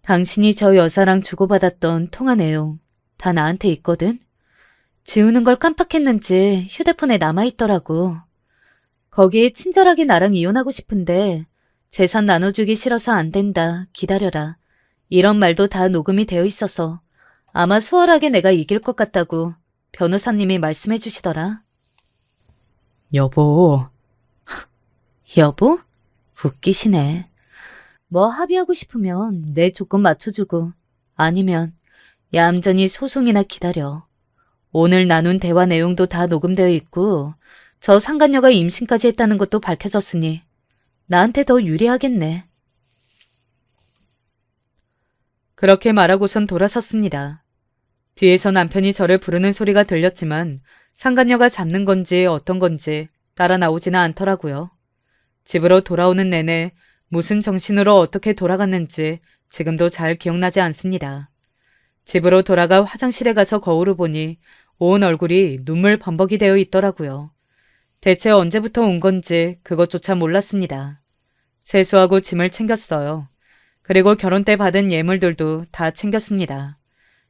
당신이 저 여자랑 주고받았던 통화 내용 다 나한테 있거든. 지우는 걸 깜빡했는지 휴대폰에 남아있더라고. 거기에 친절하게 나랑 이혼하고 싶은데 재산 나눠주기 싫어서 안 된다. 기다려라. 이런 말도 다 녹음이 되어 있어서 아마 수월하게 내가 이길 것 같다고 변호사님이 말씀해 주시더라. 여보. 여보? 웃기시네. 뭐 합의하고 싶으면 내 조건 맞춰주고 아니면 얌전히 소송이나 기다려. 오늘 나눈 대화 내용도 다 녹음되어 있고 저 상간녀가 임신까지 했다는 것도 밝혀졌으니 나한테 더 유리하겠네. 그렇게 말하고선 돌아섰습니다. 뒤에서 남편이 저를 부르는 소리가 들렸지만 상간녀가 잡는 건지 어떤 건지 따라 나오지는 않더라고요. 집으로 돌아오는 내내 무슨 정신으로 어떻게 돌아갔는지 지금도 잘 기억나지 않습니다. 집으로 돌아가 화장실에 가서 거울을 보니 온 얼굴이 눈물 범벅이 되어 있더라고요. 대체 언제부터 온 건지 그것조차 몰랐습니다. 세수하고 짐을 챙겼어요. 그리고 결혼 때 받은 예물들도 다 챙겼습니다.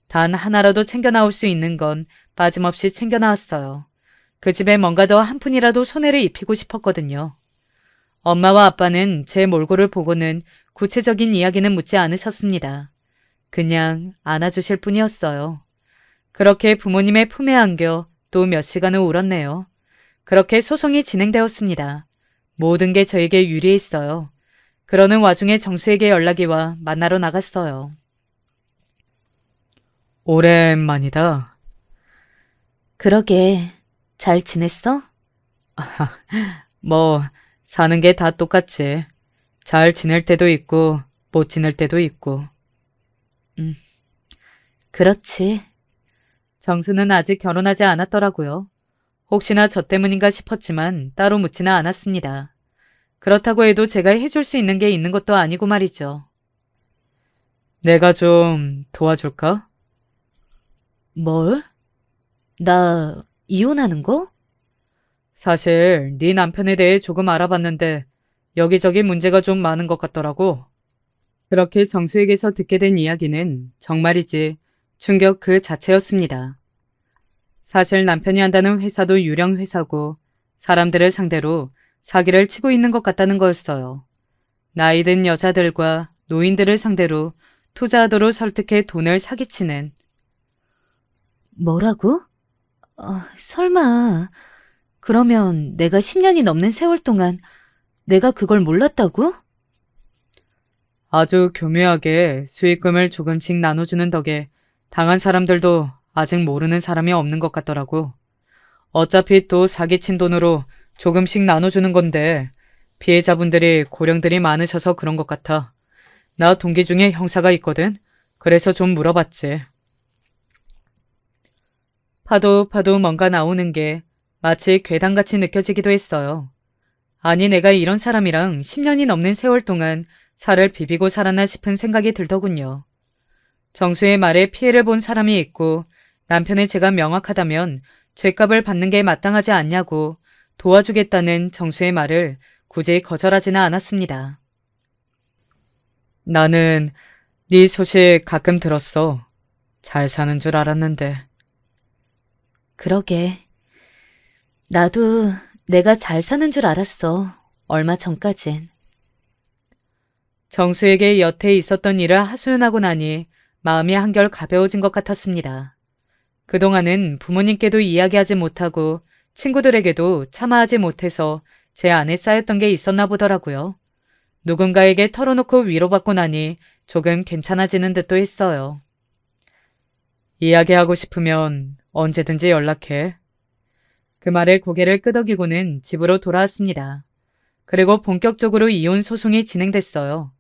단 하나라도 챙겨 나올 수 있는 건 빠짐없이 챙겨 나왔어요. 그 집에 뭔가 더 한 푼이라도 손해를 입히고 싶었거든요. 엄마와 아빠는 제 몰골을 보고는 구체적인 이야기는 묻지 않으셨습니다. 그냥 안아주실 뿐이었어요. 그렇게 부모님의 품에 안겨 또 몇 시간을 울었네요. 그렇게 소송이 진행되었습니다. 모든 게 저에게 유리했어요. 그러는 와중에 정수에게 연락이 와 만나러 나갔어요. 오랜만이다. 그러게, 잘 지냈어? 뭐 사는 게 다 똑같지. 잘 지낼 때도 있고 못 지낼 때도 있고. 그렇지. 정수는 아직 결혼하지 않았더라고요. 혹시나 저 때문인가 싶었지만 따로 묻지는 않았습니다. 그렇다고 해도 제가 해줄 수 있는 게 있는 것도 아니고 말이죠. 내가 좀 도와줄까? 뭘? 나 이혼하는 거? 사실 네 남편에 대해 조금 알아봤는데 여기저기 문제가 좀 많은 것 같더라고. 그렇게 정수에게서 듣게 된 이야기는 정말이지 충격 그 자체였습니다. 사실 남편이 한다는 회사도 유령 회사고 사람들을 상대로 사기를 치고 있는 것 같다는 거였어요. 나이 든 여자들과 노인들을 상대로 투자하도록 설득해 돈을 사기치는. 뭐라고? 설마. 그러면 내가 10년이 넘는 세월 동안 내가 그걸 몰랐다고? 아주 교묘하게 수익금을 조금씩 나눠주는 덕에 당한 사람들도 아직 모르는 사람이 없는 것 같더라고. 어차피 또 사기친 돈으로 조금씩 나눠주는 건데 피해자분들이 고령들이 많으셔서 그런 것 같아. 나 동기 중에 형사가 있거든. 그래서 좀 물어봤지. 파도 뭔가 나오는 게 마치 괴담같이 느껴지기도 했어요. 아니 내가 이런 사람이랑 10년이 넘는 세월 동안 살을 비비고 살았나 싶은 생각이 들더군요. 정수의 말에 피해를 본 사람이 있고 남편의 죄가 명확하다면 죄값을 받는 게 마땅하지 않냐고 도와주겠다는 정수의 말을 굳이 거절하지는 않았습니다. 나는 네 소식 가끔 들었어. 잘 사는 줄 알았는데. 그러게. 나도 내가 잘 사는 줄 알았어. 얼마 전까진. 정수에게 여태 있었던 일을 하소연하고 나니 마음이 한결 가벼워진 것 같았습니다. 그동안은 부모님께도 이야기하지 못하고 친구들에게도 참아하지 못해서 제 안에 쌓였던 게 있었나 보더라고요. 누군가에게 털어놓고 위로받고 나니 조금 괜찮아지는 듯도 했어요. 이야기하고 싶으면 언제든지 연락해. 그 말에 고개를 끄덕이고는 집으로 돌아왔습니다. 그리고 본격적으로 이혼 소송이 진행됐어요.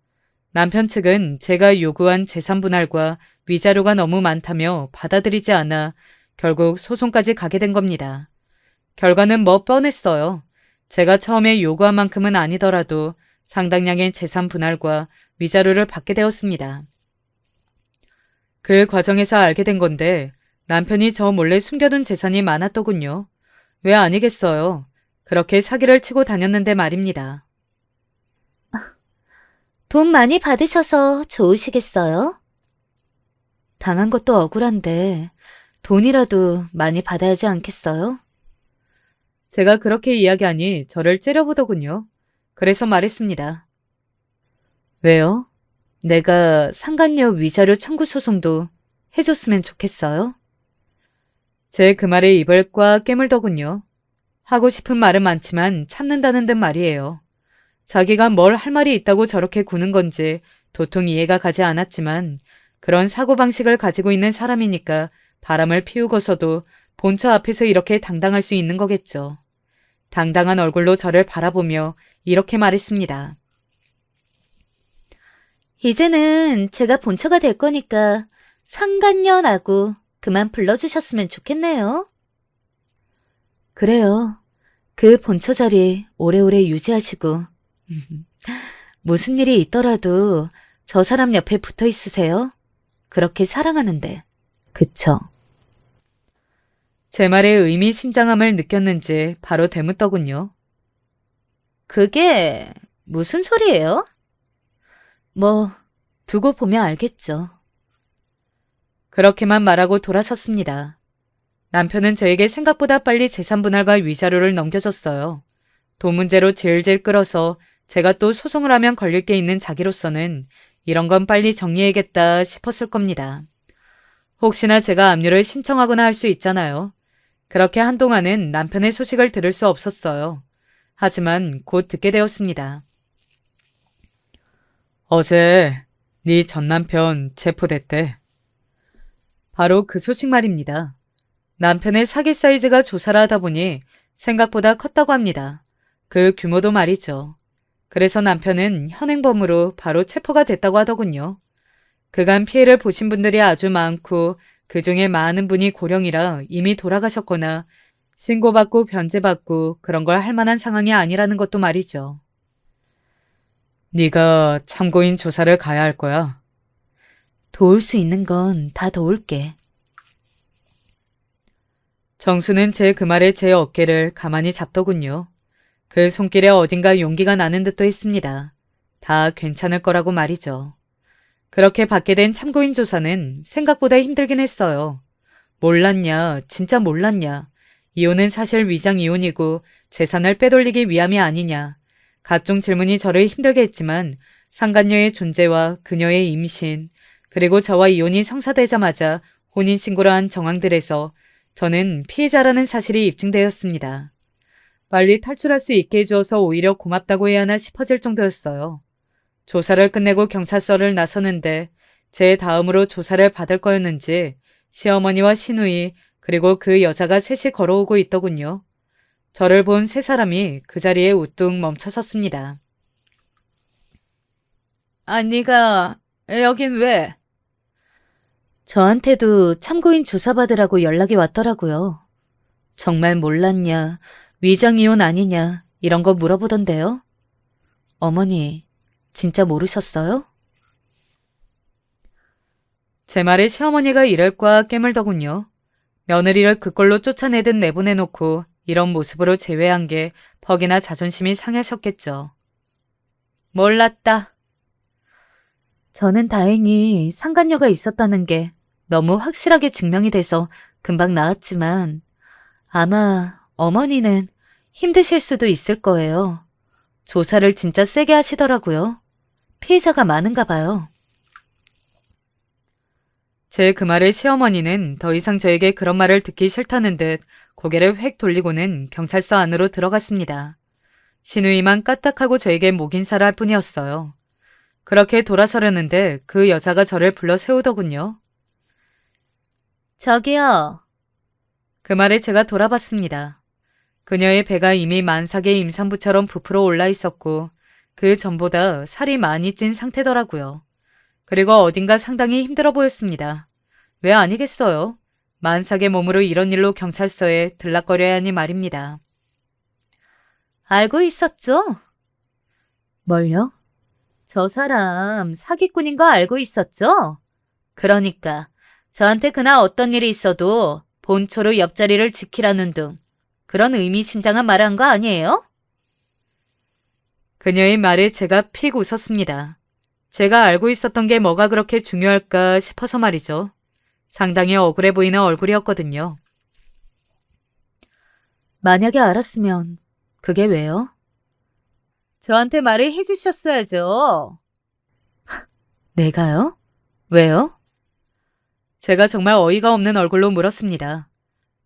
남편 측은 제가 요구한 재산 분할과 위자료가 너무 많다며 받아들이지 않아 결국 소송까지 가게 된 겁니다. 결과는 뭐 뻔했어요. 제가 처음에 요구한 만큼은 아니더라도 상당량의 재산 분할과 위자료를 받게 되었습니다. 그 과정에서 알게 된 건데 남편이 저 몰래 숨겨둔 재산이 많았더군요. 왜 아니겠어요. 그렇게 사기를 치고 다녔는데 말입니다. 돈 많이 받으셔서 좋으시겠어요? 당한 것도 억울한데 돈이라도 많이 받아야지 않겠어요? 제가 그렇게 이야기하니 저를 째려보더군요. 그래서 말했습니다. 왜요? 내가 상간녀 위자료 청구 소송도 해줬으면 좋겠어요? 제 그 말에 입을 꽉 깨물더군요. 하고 싶은 말은 많지만 참는다는 듯 말이에요. 자기가 뭘 할 말이 있다고 저렇게 구는 건지 도통 이해가 가지 않았지만 그런 사고방식을 가지고 있는 사람이니까 바람을 피우고서도 본처 앞에서 이렇게 당당할 수 있는 거겠죠. 당당한 얼굴로 저를 바라보며 이렇게 말했습니다. 이제는 제가 본처가 될 거니까 상간녀라고 그만 불러주셨으면 좋겠네요. 그래요. 그 본처 자리 오래오래 유지하시고 무슨 일이 있더라도 저 사람 옆에 붙어 있으세요. 그렇게 사랑하는데. 그쵸? 제 말에 의미심장함을 느꼈는지 바로 대묻더군요. 그게 무슨 소리예요? 뭐 두고 보면 알겠죠. 그렇게만 말하고 돌아섰습니다. 남편은 저에게 생각보다 빨리 재산분할과 위자료를 넘겨줬어요. 돈 문제로 질질 끌어서 제가 또 소송을 하면 걸릴 게 있는 자기로서는 이런 건 빨리 정리해야겠다 싶었을 겁니다. 혹시나 제가 압류를 신청하거나 할 수 있잖아요. 그렇게 한동안은 남편의 소식을 들을 수 없었어요. 하지만 곧 듣게 되었습니다. 어제 네 전남편 체포됐대. 바로 그 소식 말입니다. 남편의 사기 사이즈가 조사를 하다 보니 생각보다 컸다고 합니다. 그 규모도 말이죠. 그래서 남편은 현행범으로 바로 체포가 됐다고 하더군요. 그간 피해를 보신 분들이 아주 많고 그중에 많은 분이 고령이라 이미 돌아가셨거나 신고받고 변제받고 그런 걸 할 만한 상황이 아니라는 것도 말이죠. 네가 참고인 조사를 가야 할 거야. 도울 수 있는 건 다 도울게. 정수는 그 말에 제 어깨를 가만히 잡더군요. 그 손길에 어딘가 용기가 나는 듯도 했습니다. 다 괜찮을 거라고 말이죠. 그렇게 받게 된 참고인 조사는 생각보다 힘들긴 했어요. 몰랐냐, 진짜 몰랐냐. 이혼은 사실 위장 이혼이고 재산을 빼돌리기 위함이 아니냐. 각종 질문이 저를 힘들게 했지만 상간녀의 존재와 그녀의 임신, 그리고 저와 이혼이 성사되자마자 혼인신고를 한 정황들에서 저는 피해자라는 사실이 입증되었습니다. 빨리 탈출할 수 있게 해주어서 오히려 고맙다고 해야 하나 싶어질 정도였어요. 조사를 끝내고 경찰서를 나서는데 제 다음으로 조사를 받을 거였는지 시어머니와 시누이 그리고 그 여자가 셋이 걸어오고 있더군요. 저를 본 세 사람이 그 자리에 우뚝 멈춰섰습니다. 네가 여긴 왜? 저한테도 참고인 조사받으라고 연락이 왔더라고요. 정말 몰랐냐, 위장이혼 아니냐 이런 거 물어보던데요. 어머니, 진짜 모르셨어요? 제 말에 시어머니가 이럴 까 깨물더군요. 며느리를 그꼴로 쫓아내듯 내보내놓고 이런 모습으로 제외한 게 퍽이나 자존심이 상하셨겠죠. 몰랐다. 저는 다행히 상간녀가 있었다는 게 너무 확실하게 증명이 돼서 금방 나았지만 아마 어머니는 힘드실 수도 있을 거예요. 조사를 진짜 세게 하시더라고요. 피해자가 많은가 봐요. 제 그 말에 시어머니는 더 이상 저에게 그런 말을 듣기 싫다는 듯 고개를 획 돌리고는 경찰서 안으로 들어갔습니다. 시누이만 까딱하고 저에게 목인사를 할 뿐이었어요. 그렇게 돌아서려는데 그 여자가 저를 불러 세우더군요. 저기요. 그 말에 제가 돌아봤습니다. 그녀의 배가 이미 만삭의 임산부처럼 부풀어 올라 있었고 그 전보다 살이 많이 찐 상태더라고요. 그리고 어딘가 상당히 힘들어 보였습니다. 왜 아니겠어요? 만삭의 몸으로 이런 일로 경찰서에 들락거려야 하니 말입니다. 알고 있었죠? 뭘요? 저 사람 사기꾼인 거 알고 있었죠? 그러니까 저한테 그날 어떤 일이 있어도 본초로 옆자리를 지키라는 등 그런 의미심장한 말을 한 거 아니에요? 그녀의 말에 제가 픽 웃었습니다. 제가 알고 있었던 게 뭐가 그렇게 중요할까 싶어서 말이죠. 상당히 억울해 보이는 얼굴이었거든요. 만약에 알았으면 그게 왜요? 저한테 말을 해주셨어야죠. 내가요? 왜요? 제가 정말 어이가 없는 얼굴로 물었습니다.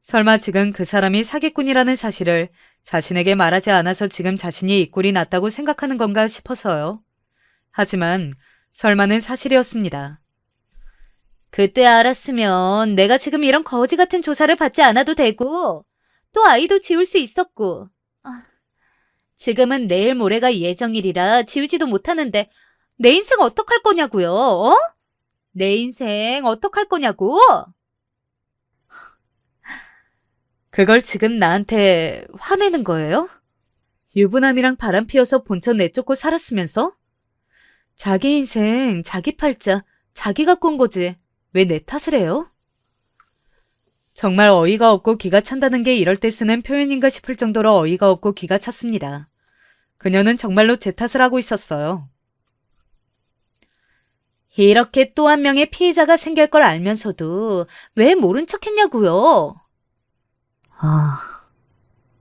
설마 지금 그 사람이 사기꾼이라는 사실을 자신에게 말하지 않아서 지금 자신이 이 꼴이 났다고 생각하는 건가 싶어서요. 하지만 설마는 사실이었습니다. 그때 알았으면 내가 지금 이런 거지 같은 조사를 받지 않아도 되고 또 아이도 지울 수 있었고 지금은 내일 모레가 예정일이라 지우지도 못하는데 내 인생 어떡할 거냐고요? 어? 내 인생 어떡할 거냐고? 그걸 지금 나한테 화내는 거예요? 유부남이랑 바람 피워서 본전 내쫓고 살았으면서? 자기 인생, 자기 팔자, 자기가 꾼 거지. 왜 내 탓을 해요? 정말 어이가 없고 기가 찬다는 게 이럴 때 쓰는 표현인가 싶을 정도로 어이가 없고 기가 찼습니다. 그녀는 정말로 제 탓을 하고 있었어요. 이렇게 또 한 명의 피해자가 생길 걸 알면서도 왜 모른 척 했냐고요?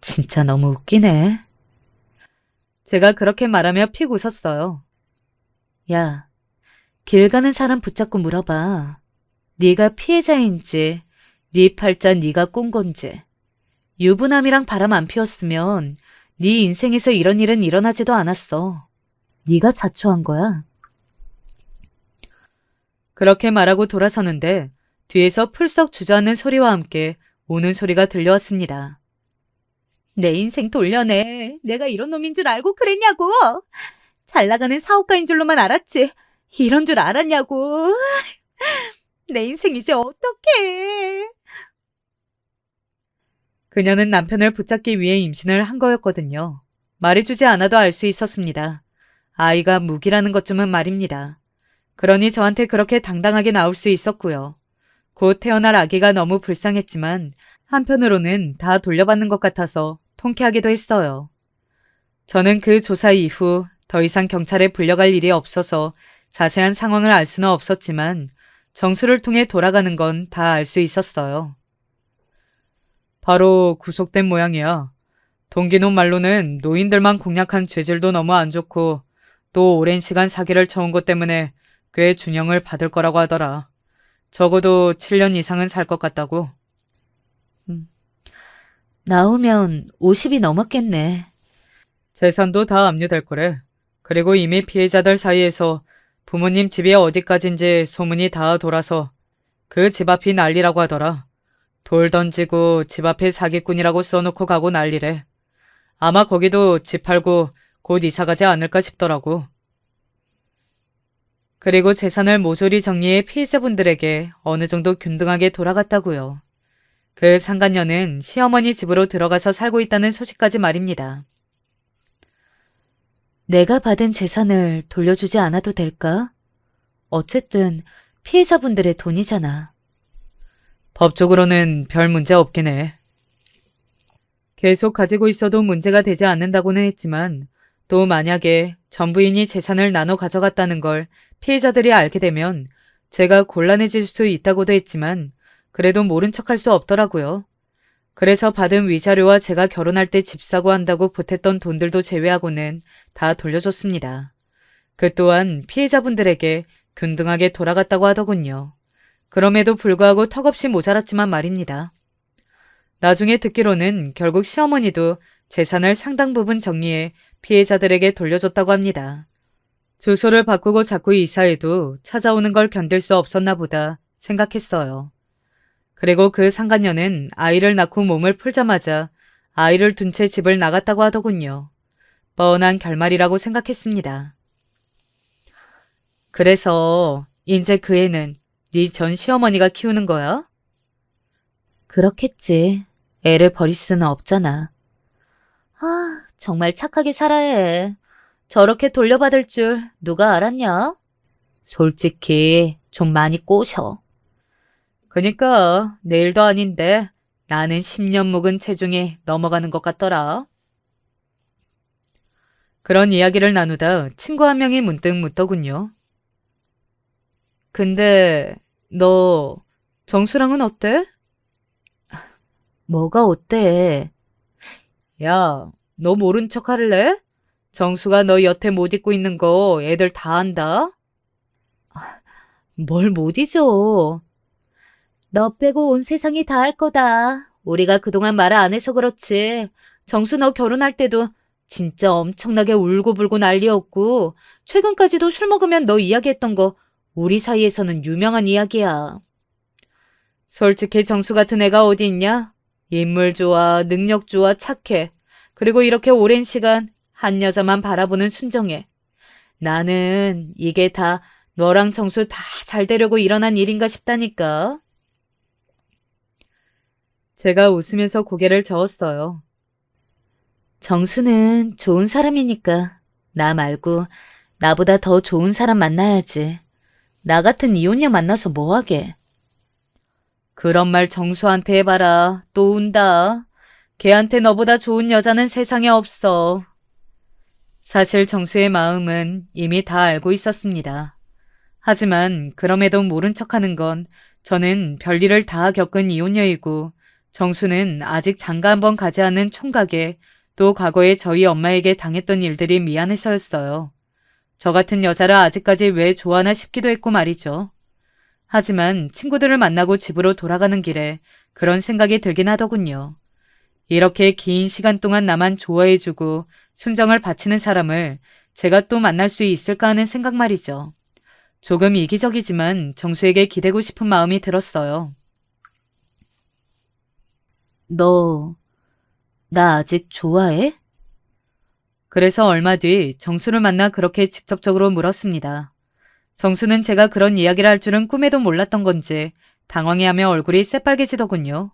진짜 너무 웃기네. 제가 그렇게 말하며 픽 웃었어요. 야, 길 가는 사람 붙잡고 물어봐. 네가 피해자인지, 네 팔자 네가 꾼 건지. 유부남이랑 바람 안 피웠으면 네 인생에서 이런 일은 일어나지도 않았어. 네가 자초한 거야. 그렇게 말하고 돌아서는데 뒤에서 풀썩 주저앉는 소리와 함께 우는 소리가 들려왔습니다. 내 인생 돌려내. 내가 이런 놈인 줄 알고 그랬냐고. 잘 나가는 사업가인 줄로만 알았지. 이런 줄 알았냐고. 내 인생 이제 어떡해. 그녀는 남편을 붙잡기 위해 임신을 한 거였거든요. 말해주지 않아도 알 수 있었습니다. 아이가 무기라는 것쯤은 말입니다. 그러니 저한테 그렇게 당당하게 나올 수 있었고요. 곧 태어날 아기가 너무 불쌍했지만 한편으로는 다 돌려받는 것 같아서 통쾌하기도 했어요. 저는 그 조사 이후 더 이상 경찰에 불려갈 일이 없어서 자세한 상황을 알 수는 없었지만 정수를 통해 돌아가는 건 다 알 수 있었어요. 바로 구속된 모양이야. 동기놈 말로는 노인들만 공략한 죄질도 너무 안 좋고 또 오랜 시간 사기를 쳐온 것 때문에 꽤 준형을 받을 거라고 하더라. 적어도 7년 이상은 살 것 같다고. 나오면 50이 넘었겠네. 재산도 다 압류될 거래. 그리고 이미 피해자들 사이에서 부모님 집이 어디까지인지 소문이 다 돌아서 그 집 앞이 난리라고 하더라. 돌 던지고 집 앞에 사기꾼이라고 써놓고 가고 난리래. 아마 거기도 집 팔고 곧 이사가지 않을까 싶더라고. 그리고 재산을 모조리 정리해 피해자분들에게 어느 정도 균등하게 돌아갔다고요. 그 상간녀는 시어머니 집으로 들어가서 살고 있다는 소식까지 말입니다. 내가 받은 재산을 돌려주지 않아도 될까? 어쨌든 피해자분들의 돈이잖아. 법적으로는 별 문제 없긴 해. 계속 가지고 있어도 문제가 되지 않는다고는 했지만 또 만약에 전 부인이 재산을 나눠 가져갔다는 걸 피해자들이 알게 되면 제가 곤란해질 수 있다고도 했지만 그래도 모른 척할 수 없더라고요. 그래서 받은 위자료와 제가 결혼할 때 집 사고 한다고 보탰던 돈들도 제외하고는 다 돌려줬습니다. 그 또한 피해자분들에게 균등하게 돌아갔다고 하더군요. 그럼에도 불구하고 턱없이 모자랐지만 말입니다. 나중에 듣기로는 결국 시어머니도 재산을 상당 부분 정리해 피해자들에게 돌려줬다고 합니다. 주소를 바꾸고 자꾸 이사해도 찾아오는 걸 견딜 수 없었나 보다 생각했어요. 그리고 그 상간녀는 아이를 낳고 몸을 풀자마자 아이를 둔 채 집을 나갔다고 하더군요. 뻔한 결말이라고 생각했습니다. 그래서 이제 그 애는 네 전 시어머니가 키우는 거야? 그렇겠지. 애를 버릴 수는 없잖아. 정말 착하게 살아야 해. 저렇게 돌려받을 줄 누가 알았냐? 솔직히 좀 많이 꼬셔. 그니까 내일도 아닌데 나는 10년 묵은 체중이 넘어가는 것 같더라. 그런 이야기를 나누다 친구 한 명이 문득 묻더군요. 근데 너 정수랑은 어때? 뭐가 어때? 야, 너 모른 척 할래? 정수가 너 여태 못 잊고 있는 거 애들 다 안다? 뭘 못 잊어. 너 빼고 온 세상이 다 알 거다. 우리가 그동안 말을 안 해서 그렇지. 정수 너 결혼할 때도 진짜 엄청나게 울고불고 난리였고 최근까지도 술 먹으면 너 이야기했던 거 우리 사이에서는 유명한 이야기야. 솔직히 정수 같은 애가 어디 있냐? 인물 좋아, 능력 좋아, 착해. 그리고 이렇게 오랜 시간 한 여자만 바라보는 순정해. 나는 이게 다 너랑 정수 다 잘 되려고 일어난 일인가 싶다니까. 제가 웃으면서 고개를 저었어요. 정수는 좋은 사람이니까 나 말고 나보다 더 좋은 사람 만나야지. 나 같은 이혼녀 만나서 뭐하게. 그런 말 정수한테 해봐라. 또 운다. 걔한테 너보다 좋은 여자는 세상에 없어. 사실 정수의 마음은 이미 다 알고 있었습니다. 하지만 그럼에도 모른 척하는 건 저는 별일을 다 겪은 이혼녀이고 정수는 아직 장가 한 번 가지 않은 총각에 또 과거에 저희 엄마에게 당했던 일들이 미안해서였어요. 저 같은 여자를 아직까지 왜 좋아하나 싶기도 했고 말이죠. 하지만 친구들을 만나고 집으로 돌아가는 길에 그런 생각이 들긴 하더군요. 이렇게 긴 시간 동안 나만 좋아해주고 순정을 바치는 사람을 제가 또 만날 수 있을까 하는 생각 말이죠. 조금 이기적이지만 정수에게 기대고 싶은 마음이 들었어요. 너, 나 아직 좋아해? 그래서 얼마 뒤 정수를 만나 그렇게 직접적으로 물었습니다. 정수는 제가 그런 이야기를 할 줄은 꿈에도 몰랐던 건지 당황해하며 얼굴이 새빨개지더군요.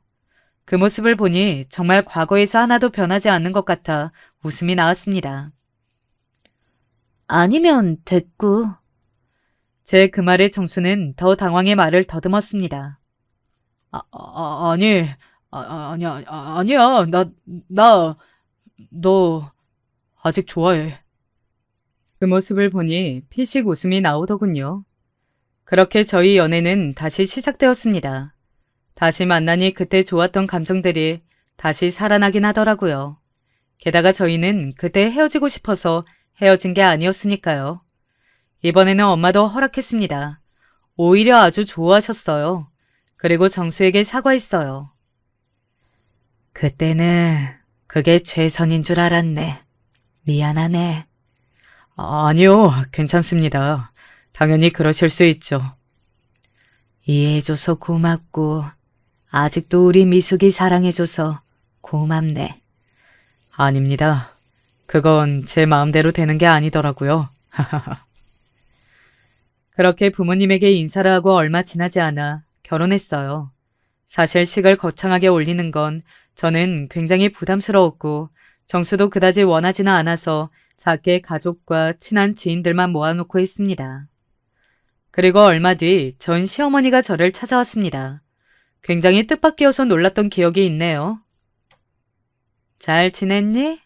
그 모습을 보니 정말 과거에서 하나도 변하지 않는 것 같아 웃음이 나왔습니다. 아니면 됐고. 제 그 말에 정수는 더 당황해 말을 더듬었습니다. 아니야. 너 아직 좋아해. 그 모습을 보니 피식 웃음이 나오더군요. 그렇게 저희 연애는 다시 시작되었습니다. 다시 만나니 그때 좋았던 감정들이 다시 살아나긴 하더라고요. 게다가 저희는 그때 헤어지고 싶어서 헤어진 게 아니었으니까요. 이번에는 엄마도 허락했습니다. 오히려 아주 좋아하셨어요. 그리고 정수에게 사과했어요. 그때는 그게 최선인 줄 알았네. 미안하네. 아니요, 괜찮습니다. 당연히 그러실 수 있죠. 이해해줘서 고맙고 아직도 우리 미숙이 사랑해줘서 고맙네. 아닙니다. 그건 제 마음대로 되는 게 아니더라고요. 그렇게 부모님에게 인사를 하고 얼마 지나지 않아 결혼했어요. 사실 식을 거창하게 올리는 건 저는 굉장히 부담스러웠고 정수도 그다지 원하지는 않아서 작게 가족과 친한 지인들만 모아놓고 했습니다. 그리고 얼마 뒤 전 시어머니가 저를 찾아왔습니다. 굉장히 뜻밖이어서 놀랐던 기억이 있네요. 잘 지냈니?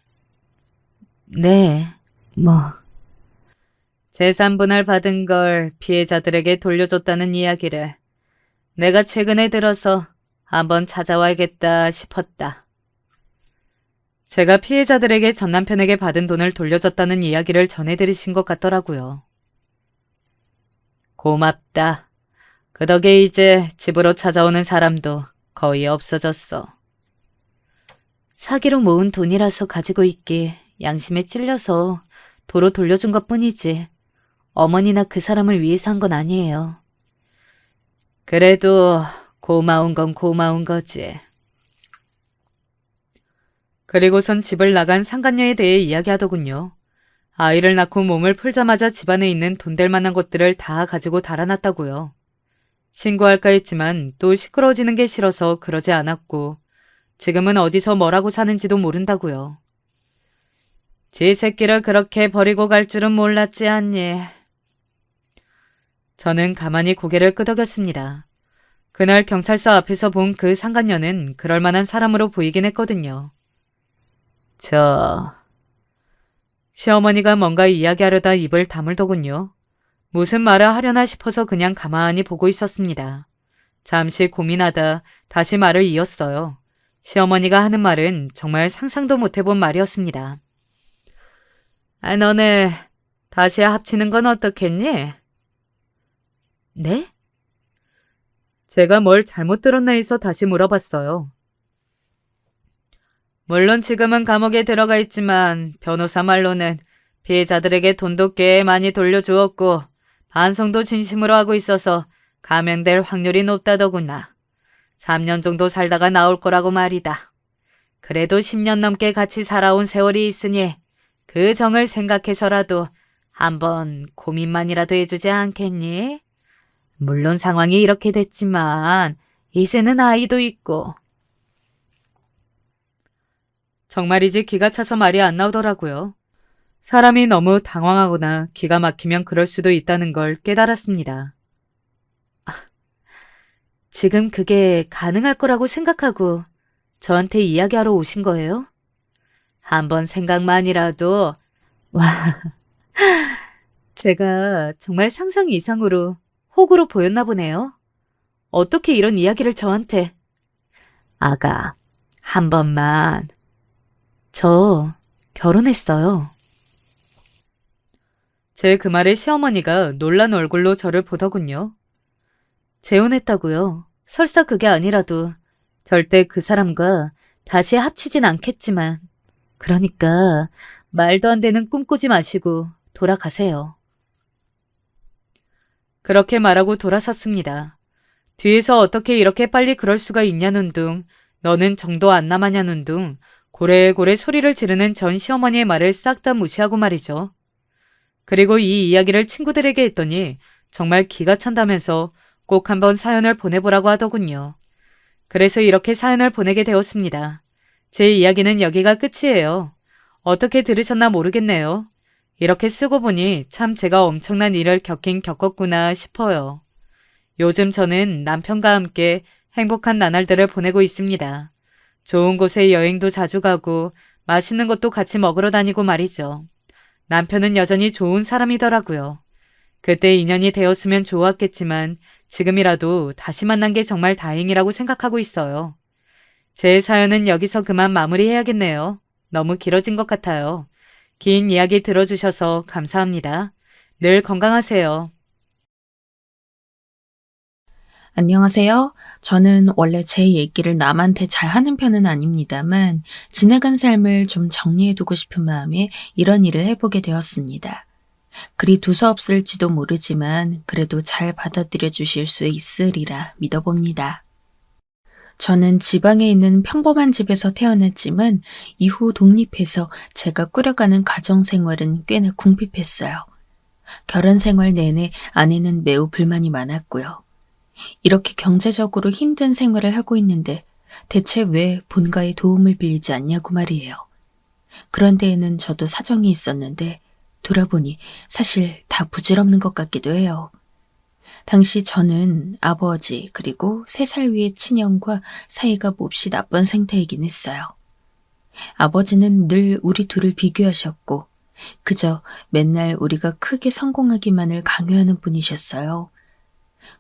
네, 뭐. 재산 분할 받은 걸 피해자들에게 돌려줬다는 이야기를 내가 최근에 들어서 한번 찾아와야겠다 싶었다. 제가 피해자들에게 전 남편에게 받은 돈을 돌려줬다는 이야기를 전해드리신 것 같더라고요. 고맙다. 그 덕에 이제 집으로 찾아오는 사람도 거의 없어졌어. 사기로 모은 돈이라서 가지고 있기 양심에 찔려서 도로 돌려준 것뿐이지. 어머니나 그 사람을 위해서 한 건 아니에요. 그래도 고마운 건 고마운 거지. 그리고선 집을 나간 상간녀에 대해 이야기하더군요. 아이를 낳고 몸을 풀자마자 집안에 있는 돈 될 만한 것들을 다 가지고 달아났다고요. 신고할까 했지만 또 시끄러워지는 게 싫어서 그러지 않았고 지금은 어디서 뭐라고 사는지도 모른다고요. 지 새끼를 그렇게 버리고 갈 줄은 몰랐지 않니? 저는 가만히 고개를 끄덕였습니다. 그날 경찰서 앞에서 본 그 상간녀는 그럴 만한 사람으로 보이긴 했거든요. 시어머니가 뭔가 이야기하려다 입을 다물더군요. 무슨 말을 하려나 싶어서 그냥 가만히 보고 있었습니다. 잠시 고민하다 다시 말을 이었어요. 시어머니가 하는 말은 정말 상상도 못 해본 말이었습니다. 너네 다시 합치는 건 어떻겠니? 네? 제가 뭘 잘못 들었나 해서 다시 물어봤어요. 물론 지금은 감옥에 들어가 있지만 변호사 말로는 피해자들에게 돈도 꽤 많이 돌려주었고 반성도 진심으로 하고 있어서 감형될 확률이 높다더구나. 3년 정도 살다가 나올 거라고 말이다. 그래도 10년 넘게 같이 살아온 세월이 있으니 그 정을 생각해서라도 한번 고민만이라도 해주지 않겠니? 물론 상황이 이렇게 됐지만 이제는 아이도 있고. 정말이지 기가 차서 말이 안 나오더라고요. 사람이 너무 당황하거나 기가 막히면 그럴 수도 있다는 걸 깨달았습니다. 지금 그게 가능할 거라고 생각하고 저한테 이야기하러 오신 거예요? 한번 생각만이라도, 와, 제가 정말 상상 이상으로 호구로 보였나 보네요. 어떻게 이런 이야기를 저한테. 아가, 한 번만. 저 결혼했어요. 제 그 말에 시어머니가 놀란 얼굴로 저를 보더군요. 재혼했다고요. 설사 그게 아니라도 절대 그 사람과 다시 합치진 않겠지만, 그러니까 말도 안 되는 꿈 꾸지 마시고 돌아가세요. 그렇게 말하고 돌아섰습니다. 뒤에서 어떻게 이렇게 빨리 그럴 수가 있냐는 둥, 너는 정도 안 남았냐는 둥, 고래고래 소리를 지르는 전 시어머니의 말을 싹 다 무시하고 말이죠. 그리고 이 이야기를 친구들에게 했더니 정말 기가 찬다면서 꼭 한번 사연을 보내보라고 하더군요. 그래서 이렇게 사연을 보내게 되었습니다. 제 이야기는 여기가 끝이에요. 어떻게 들으셨나 모르겠네요. 이렇게 쓰고 보니 참 제가 엄청난 일을 겪긴 겪었구나 싶어요. 요즘 저는 남편과 함께 행복한 나날들을 보내고 있습니다. 좋은 곳에 여행도 자주 가고 맛있는 것도 같이 먹으러 다니고 말이죠. 남편은 여전히 좋은 사람이더라고요. 그때 인연이 되었으면 좋았겠지만 지금이라도 다시 만난 게 정말 다행이라고 생각하고 있어요. 제 사연은 여기서 그만 마무리해야겠네요. 너무 길어진 것 같아요. 긴 이야기 들어주셔서 감사합니다. 늘 건강하세요. 안녕하세요. 저는 원래 제 얘기를 남한테 잘하는 편은 아닙니다만 지나간 삶을 좀 정리해두고 싶은 마음에 이런 일을 해보게 되었습니다. 그리 두서없을지도 모르지만 그래도 잘 받아들여 주실 수 있으리라 믿어봅니다. 저는 지방에 있는 평범한 집에서 태어났지만 이후 독립해서 제가 꾸려가는 가정생활은 꽤나 궁핍했어요. 결혼 생활 내내 아내는 매우 불만이 많았고요. 이렇게 경제적으로 힘든 생활을 하고 있는데 대체 왜 본가의 도움을 빌리지 않냐고 말이에요. 그런 데에는 저도 사정이 있었는데 돌아보니 사실 다 부질없는 것 같기도 해요. 당시 저는 아버지 그리고 3살 위의 친형과 사이가 몹시 나쁜 상태이긴 했어요. 아버지는 늘 우리 둘을 비교하셨고 그저 맨날 우리가 크게 성공하기만을 강요하는 분이셨어요.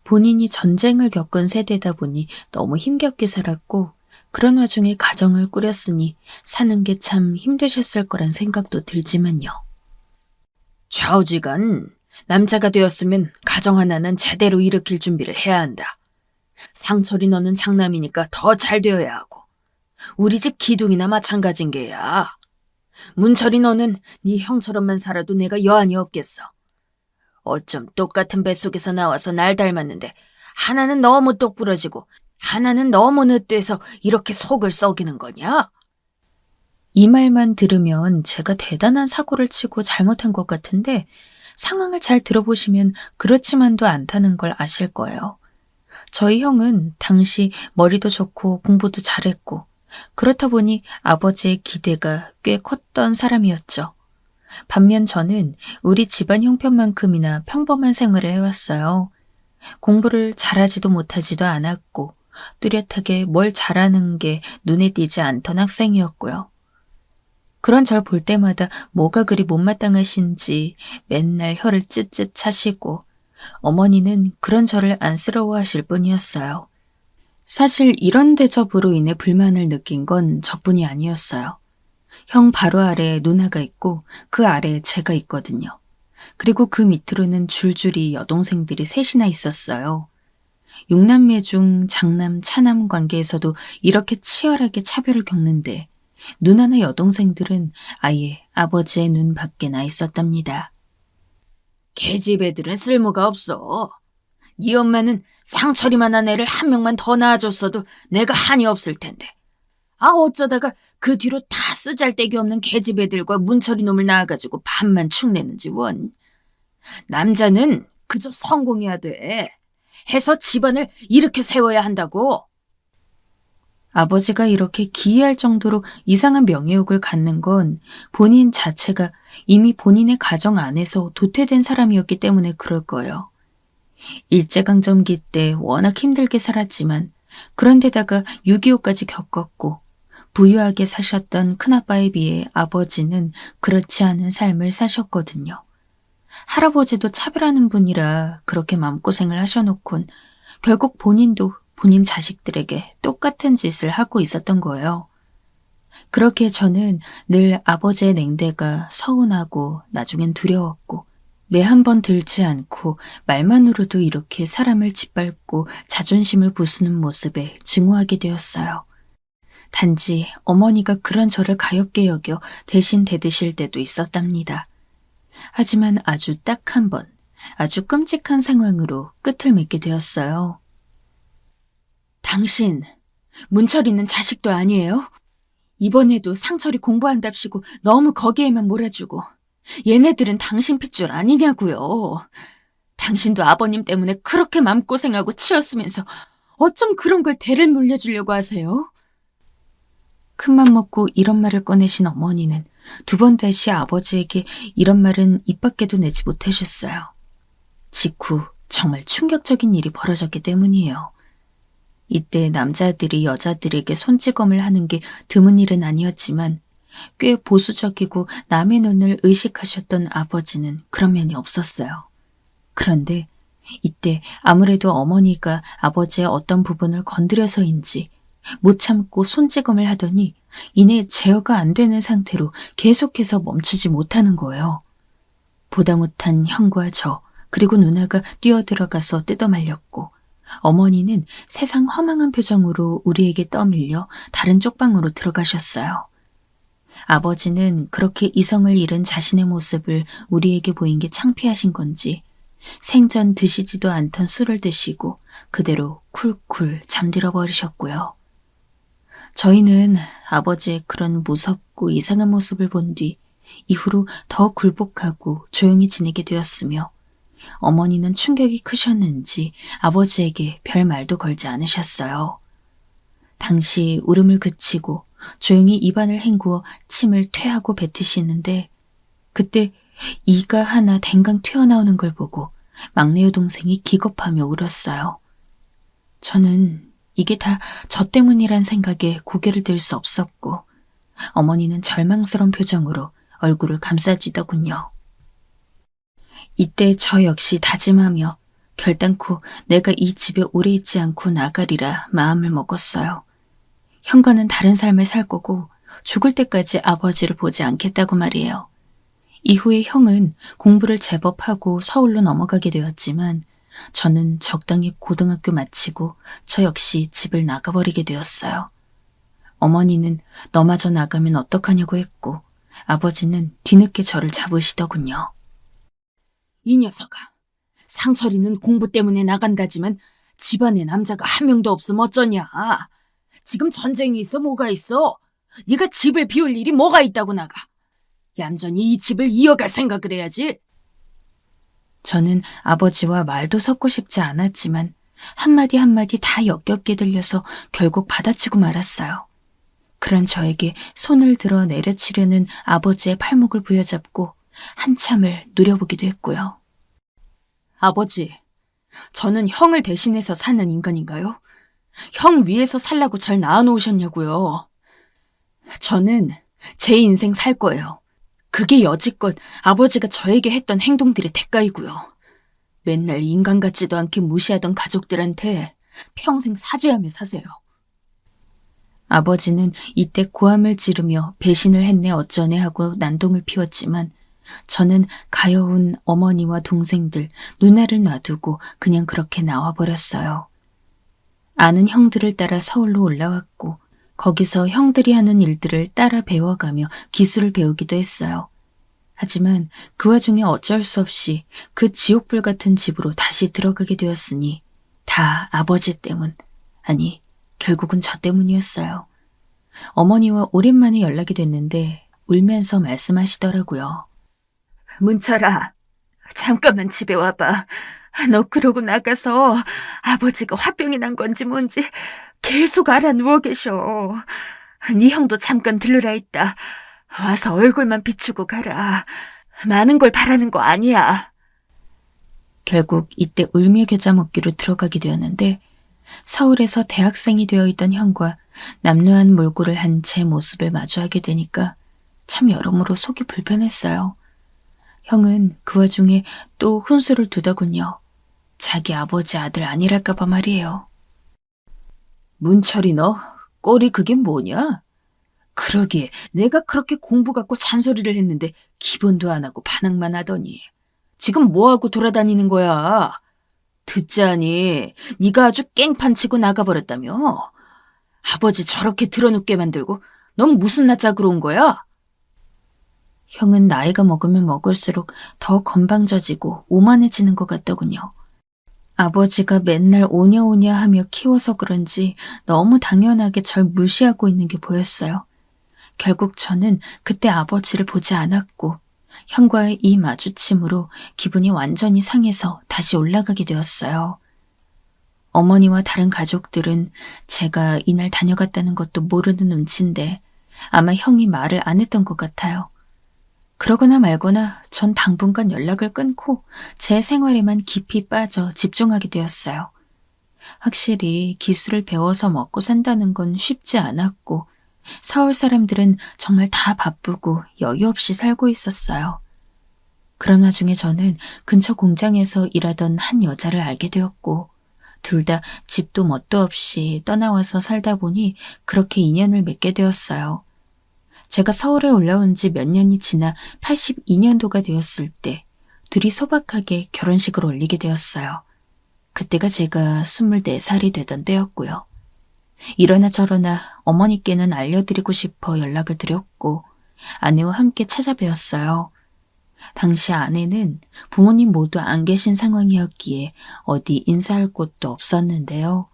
본인이 전쟁을 겪은 세대다 보니 너무 힘겹게 살았고 그런 와중에 가정을 꾸렸으니 사는 게 참 힘드셨을 거란 생각도 들지만요. 좌우지간 남자가 되었으면 가정 하나는 제대로 일으킬 준비를 해야 한다. 상철이 너는 장남이니까 더 잘 되어야 하고 우리 집 기둥이나 마찬가지인 게야. 문철이 너는 네 형처럼만 살아도 내가 여한이 없겠어. 어쩜 똑같은 뱃속에서 나와서 날 닮았는데 하나는 너무 똑부러지고 하나는 너무 늦돼서 이렇게 속을 썩이는 거냐? 이 말만 들으면 제가 대단한 사고를 치고 잘못한 것 같은데 상황을 잘 들어보시면 그렇지만도 않다는 걸 아실 거예요. 저희 형은 당시 머리도 좋고 공부도 잘했고 그렇다 보니 아버지의 기대가 꽤 컸던 사람이었죠. 반면 저는 우리 집안 형편만큼이나 평범한 생활을 해왔어요. 공부를 잘하지도 못하지도 않았고 뚜렷하게 뭘 잘하는 게 눈에 띄지 않던 학생이었고요. 그런 절 볼 때마다 뭐가 그리 못마땅하신지 맨날 혀를 찢찢 차시고 어머니는 그런 저를 안쓰러워하실 뿐이었어요. 사실 이런 대접으로 인해 불만을 느낀 건 저뿐이 아니었어요. 형 바로 아래에 누나가 있고 그 아래에 제가 있거든요. 그리고 그 밑으로는 줄줄이 여동생들이 셋이나 있었어요. 6남매 중 장남, 차남 관계에서도 이렇게 치열하게 차별을 겪는데 누나나 여동생들은 아예 아버지의 눈 밖에 나 있었답니다. 걔집 애들은 쓸모가 없어. 네 엄마는 상철이만한 애를 한 명만 더 낳아줬어도 내가 한이 없을 텐데. 어쩌다가 그 뒤로 다 쓰잘데기 없는 걔집 애들과 문철이 놈을 낳아가지고 반만 축내는지 원. 남자는 그저 성공해야 돼. 해서 집안을 이렇게 세워야 한다고. 아버지가 이렇게 기이할 정도로 이상한 명예욕을 갖는 건 본인 자체가 이미 본인의 가정 안에서 도태된 사람이었기 때문에 그럴 거예요. 일제강점기 때 워낙 힘들게 살았지만 그런데다가 6.25까지 겪었고 부유하게 사셨던 큰아빠에 비해 아버지는 그렇지 않은 삶을 사셨거든요. 할아버지도 차별하는 분이라 그렇게 마음고생을 하셔놓곤 결국 본인도 본인 자식들에게 똑같은 짓을 하고 있었던 거예요. 그렇게 저는 늘 아버지의 냉대가 서운하고 나중엔 두려웠고 매 한 번 들지 않고 말만으로도 이렇게 사람을 짓밟고 자존심을 부수는 모습에 증오하게 되었어요. 단지 어머니가 그런 저를 가엾게 여겨 대신 대드실 때도 있었답니다. 하지만 아주 딱 한 번, 아주 끔찍한 상황으로 끝을 맺게 되었어요. 당신, 문철이는 자식도 아니에요? 이번에도 상철이 공부한답시고 너무 거기에만 몰아주고 얘네들은 당신 핏줄 아니냐고요. 당신도 아버님 때문에 그렇게 마음고생하고 치였으면서 어쩜 그런 걸 대를 물려주려고 하세요? 큰맘 먹고 이런 말을 꺼내신 어머니는 두 번 다시 아버지에게 이런 말은 입 밖에도 내지 못하셨어요. 직후 정말 충격적인 일이 벌어졌기 때문이에요. 이때 남자들이 여자들에게 손찌검을 하는 게 드문 일은 아니었지만 꽤 보수적이고 남의 눈을 의식하셨던 아버지는 그런 면이 없었어요. 그런데 이때 아무래도 어머니가 아버지의 어떤 부분을 건드려서인지 못 참고 손찌검을 하더니 이내 제어가 안 되는 상태로 계속해서 멈추지 못하는 거예요. 보다 못한 형과 저 그리고 누나가 뛰어들어가서 뜯어말렸고 어머니는 세상 허망한 표정으로 우리에게 떠밀려 다른 쪽방으로 들어가셨어요. 아버지는 그렇게 이성을 잃은 자신의 모습을 우리에게 보인 게 창피하신 건지 생전 드시지도 않던 술을 드시고 그대로 쿨쿨 잠들어 버리셨고요. 저희는 아버지의 그런 무섭고 이상한 모습을 본 뒤 이후로 더 굴복하고 조용히 지내게 되었으며 어머니는 충격이 크셨는지 아버지에게 별 말도 걸지 않으셨어요. 당시 울음을 그치고 조용히 입안을 헹구어 침을 퇴하고 뱉으시는데 그때 이가 하나 댕강 튀어나오는 걸 보고 막내 여동생이 기겁하며 울었어요. 저는 이게 다 저 때문이란 생각에 고개를 들 수 없었고 어머니는 절망스러운 표정으로 얼굴을 감싸쥐더군요. 이때 저 역시 다짐하며 결단코 내가 이 집에 오래 있지 않고 나가리라 마음을 먹었어요. 형과는 다른 삶을 살 거고 죽을 때까지 아버지를 보지 않겠다고 말이에요. 이후에 형은 공부를 제법 하고 서울로 넘어가게 되었지만 저는 적당히 고등학교 마치고 저 역시 집을 나가버리게 되었어요. 어머니는 너마저 나가면 어떡하냐고 했고 아버지는 뒤늦게 저를 잡으시더군요. 이 녀석아, 상철이는 공부 때문에 나간다지만 집안에 남자가 한 명도 없으면 어쩌냐. 지금 전쟁이 있어 뭐가 있어. 네가 집을 비울 일이 뭐가 있다고 나가. 얌전히 이 집을 이어갈 생각을 해야지. 저는 아버지와 말도 섞고 싶지 않았지만 한마디 한마디 다 역겹게 들려서 결국 받아치고 말았어요. 그런 저에게 손을 들어 내려치려는 아버지의 팔목을 부여잡고 한참을 노려보기도 했고요. 아버지, 저는 형을 대신해서 사는 인간인가요? 형 위에서 살라고 절 낳아놓으셨냐고요. 저는 제 인생 살 거예요. 그게 여지껏 아버지가 저에게 했던 행동들의 대가이고요. 맨날 인간 같지도 않게 무시하던 가족들한테 평생 사죄하며 사세요. 아버지는 이때 고함을 지르며 배신을 했네 어쩌네 하고 난동을 피웠지만 저는 가여운 어머니와 동생들, 누나를 놔두고 그냥 그렇게 나와버렸어요. 아는 형들을 따라 서울로 올라왔고 거기서 형들이 하는 일들을 따라 배워가며 기술을 배우기도 했어요. 하지만 그 와중에 어쩔 수 없이 그 지옥불 같은 집으로 다시 들어가게 되었으니 다 아버지 때문, 아니 결국은 저 때문이었어요. 어머니와 오랜만에 연락이 됐는데 울면서 말씀하시더라고요. 문철아, 잠깐만 집에 와봐. 너 그러고 나가서 아버지가 화병이 난 건지 뭔지 계속 알아 누워 계셔. 네 형도 잠깐 들르라 했다. 와서 얼굴만 비추고 가라. 많은 걸 바라는 거 아니야. 결국 이때 울며 겨자 먹기로 들어가게 되었는데 서울에서 대학생이 되어 있던 형과 남루한 몰골을 한 제 모습을 마주하게 되니까 참 여러모로 속이 불편했어요. 형은 그 와중에 또 훈수를 두더군요. 자기 아버지 아들 아니랄까봐 말이에요. 문철이 너 꼴이 그게 뭐냐? 그러기에 내가 그렇게 공부 갖고 잔소리를 했는데 기본도 안 하고 반항만 하더니 지금 뭐하고 돌아다니는 거야? 듣자니 네가 아주 깽판 치고 나가버렸다며? 아버지 저렇게 드러눕게 만들고 넌 무슨 낯짝으로 온 거야? 형은 나이가 먹으면 먹을수록 더 건방져지고 오만해지는 것 같더군요. 아버지가 맨날 오냐오냐 하며 키워서 그런지 너무 당연하게 절 무시하고 있는 게 보였어요. 결국 저는 그때 아버지를 보지 않았고 형과의 이 마주침으로 기분이 완전히 상해서 다시 올라가게 되었어요. 어머니와 다른 가족들은 제가 이날 다녀갔다는 것도 모르는 눈치인데 아마 형이 말을 안 했던 것 같아요. 그러거나 말거나 전 당분간 연락을 끊고 제 생활에만 깊이 빠져 집중하게 되었어요. 확실히 기술을 배워서 먹고 산다는 건 쉽지 않았고 서울 사람들은 정말 다 바쁘고 여유 없이 살고 있었어요. 그런 와중에 저는 근처 공장에서 일하던 한 여자를 알게 되었고 둘 다 집도 뭣도 없이 떠나와서 살다 보니 그렇게 인연을 맺게 되었어요. 제가 서울에 올라온 지 몇 년이 지나 82년도가 되었을 때 둘이 소박하게 결혼식을 올리게 되었어요. 그때가 제가 24살이 되던 때였고요. 이러나 저러나 어머니께는 알려드리고 싶어 연락을 드렸고 아내와 함께 찾아뵈었어요. 당시 아내는 부모님 모두 안 계신 상황이었기에 어디 인사할 곳도 없었는데요.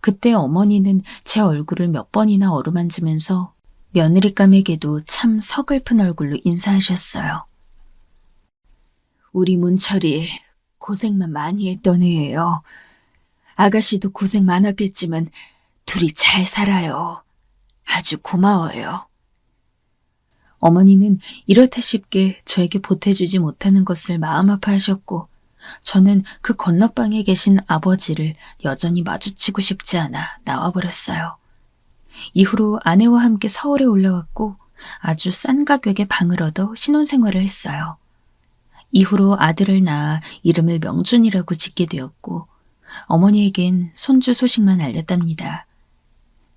그때 어머니는 제 얼굴을 몇 번이나 어루만지면서 며느리감에게도 참 서글픈 얼굴로 인사하셨어요. 우리 문철이 고생만 많이 했던 애예요. 아가씨도 고생 많았겠지만 둘이 잘 살아요. 아주 고마워요. 어머니는 이렇다 싶게 저에게 보태주지 못하는 것을 마음 아파하셨고 저는 그 건너방에 계신 아버지를 여전히 마주치고 싶지 않아 나와버렸어요. 이후로 아내와 함께 서울에 올라왔고 아주 싼 가격에 방을 얻어 신혼생활을 했어요. 이후로 아들을 낳아 이름을 명준이라고 짓게 되었고 어머니에겐 손주 소식만 알렸답니다.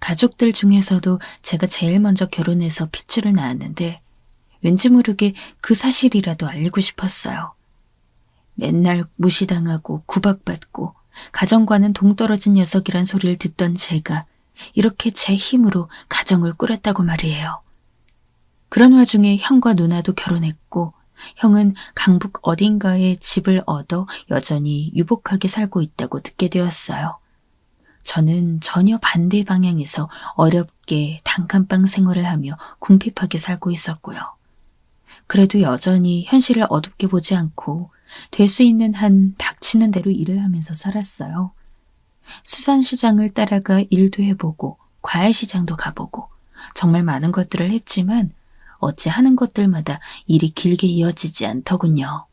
가족들 중에서도 제가 제일 먼저 결혼해서 핏줄을 낳았는데 왠지 모르게 그 사실이라도 알리고 싶었어요. 맨날 무시당하고 구박받고 가정과는 동떨어진 녀석이란 소리를 듣던 제가 이렇게 제 힘으로 가정을 꾸렸다고 말이에요. 그런 와중에 형과 누나도 결혼했고 형은 강북 어딘가에 집을 얻어 여전히 유복하게 살고 있다고 듣게 되었어요. 저는 전혀 반대 방향에서 어렵게 단칸방 생활을 하며 궁핍하게 살고 있었고요. 그래도 여전히 현실을 어둡게 보지 않고 될 수 있는 한 닥치는 대로 일을 하면서 살았어요. 수산시장을 따라가 일도 해보고 과일시장도 가보고 정말 많은 것들을 했지만 어찌 하는 것들마다 일이 길게 이어지지 않더군요.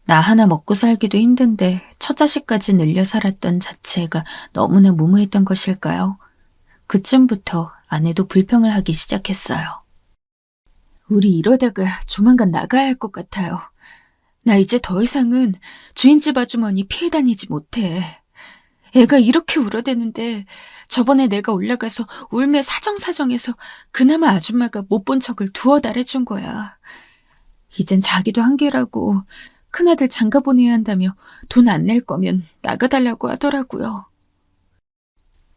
나 하나 먹고 살기도 힘든데 첫 자식까지 늘려 살았던 자체가 너무나 무모했던 것일까요? 그쯤부터 아내도 불평을 하기 시작했어요. 우리 이러다가 조만간 나가야 할 것 같아요. 나 이제 더 이상은 주인집 아주머니 피해 다니지 못해. 애가 이렇게 울어대는데 저번에 내가 올라가서 울며 사정사정해서 그나마 아줌마가 못 본 척을 두어 달 해준 거야. 이젠 자기도 한계라고 큰아들 장가 보내야 한다며 돈 안 낼 거면 나가달라고 하더라고요.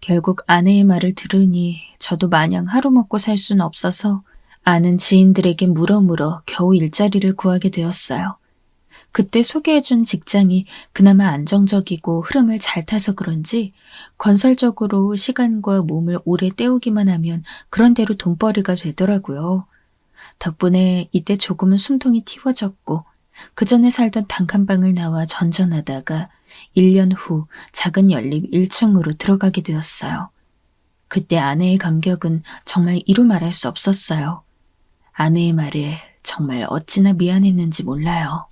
결국 아내의 말을 들으니 저도 마냥 하루 먹고 살 수는 없어서 아는 지인들에게 물어 겨우 일자리를 구하게 되었어요. 그때 소개해준 직장이 그나마 안정적이고 흐름을 잘 타서 그런지 건설적으로 시간과 몸을 오래 때우기만 하면 그런 대로 돈벌이가 되더라고요. 덕분에 이때 조금은 숨통이 틔워졌고 그 전에 살던 단칸방을 나와 전전하다가 1년 후 작은 연립 1층으로 들어가게 되었어요. 그때 아내의 감격은 정말 이루 말할 수 없었어요. 아내의 말에 정말 어찌나 미안했는지 몰라요.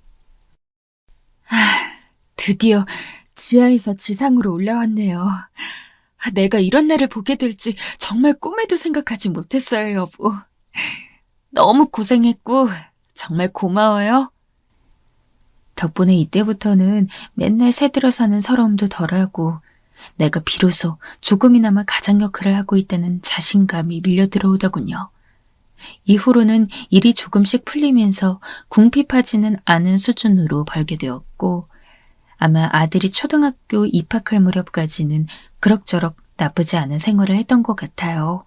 드디어 지하에서 지상으로 올라왔네요. 내가 이런 날을 보게 될지 정말 꿈에도 생각하지 못했어요, 여보. 너무 고생했고 정말 고마워요. 덕분에 이때부터는 맨날 새들어 사는 서러움도 덜하고 내가 비로소 조금이나마 가장 역할을 하고 있다는 자신감이 밀려 들어오더군요. 이후로는 일이 조금씩 풀리면서 궁핍하지는 않은 수준으로 벌게 되었고 아마 아들이 초등학교 입학할 무렵까지는 그럭저럭 나쁘지 않은 생활을 했던 것 같아요.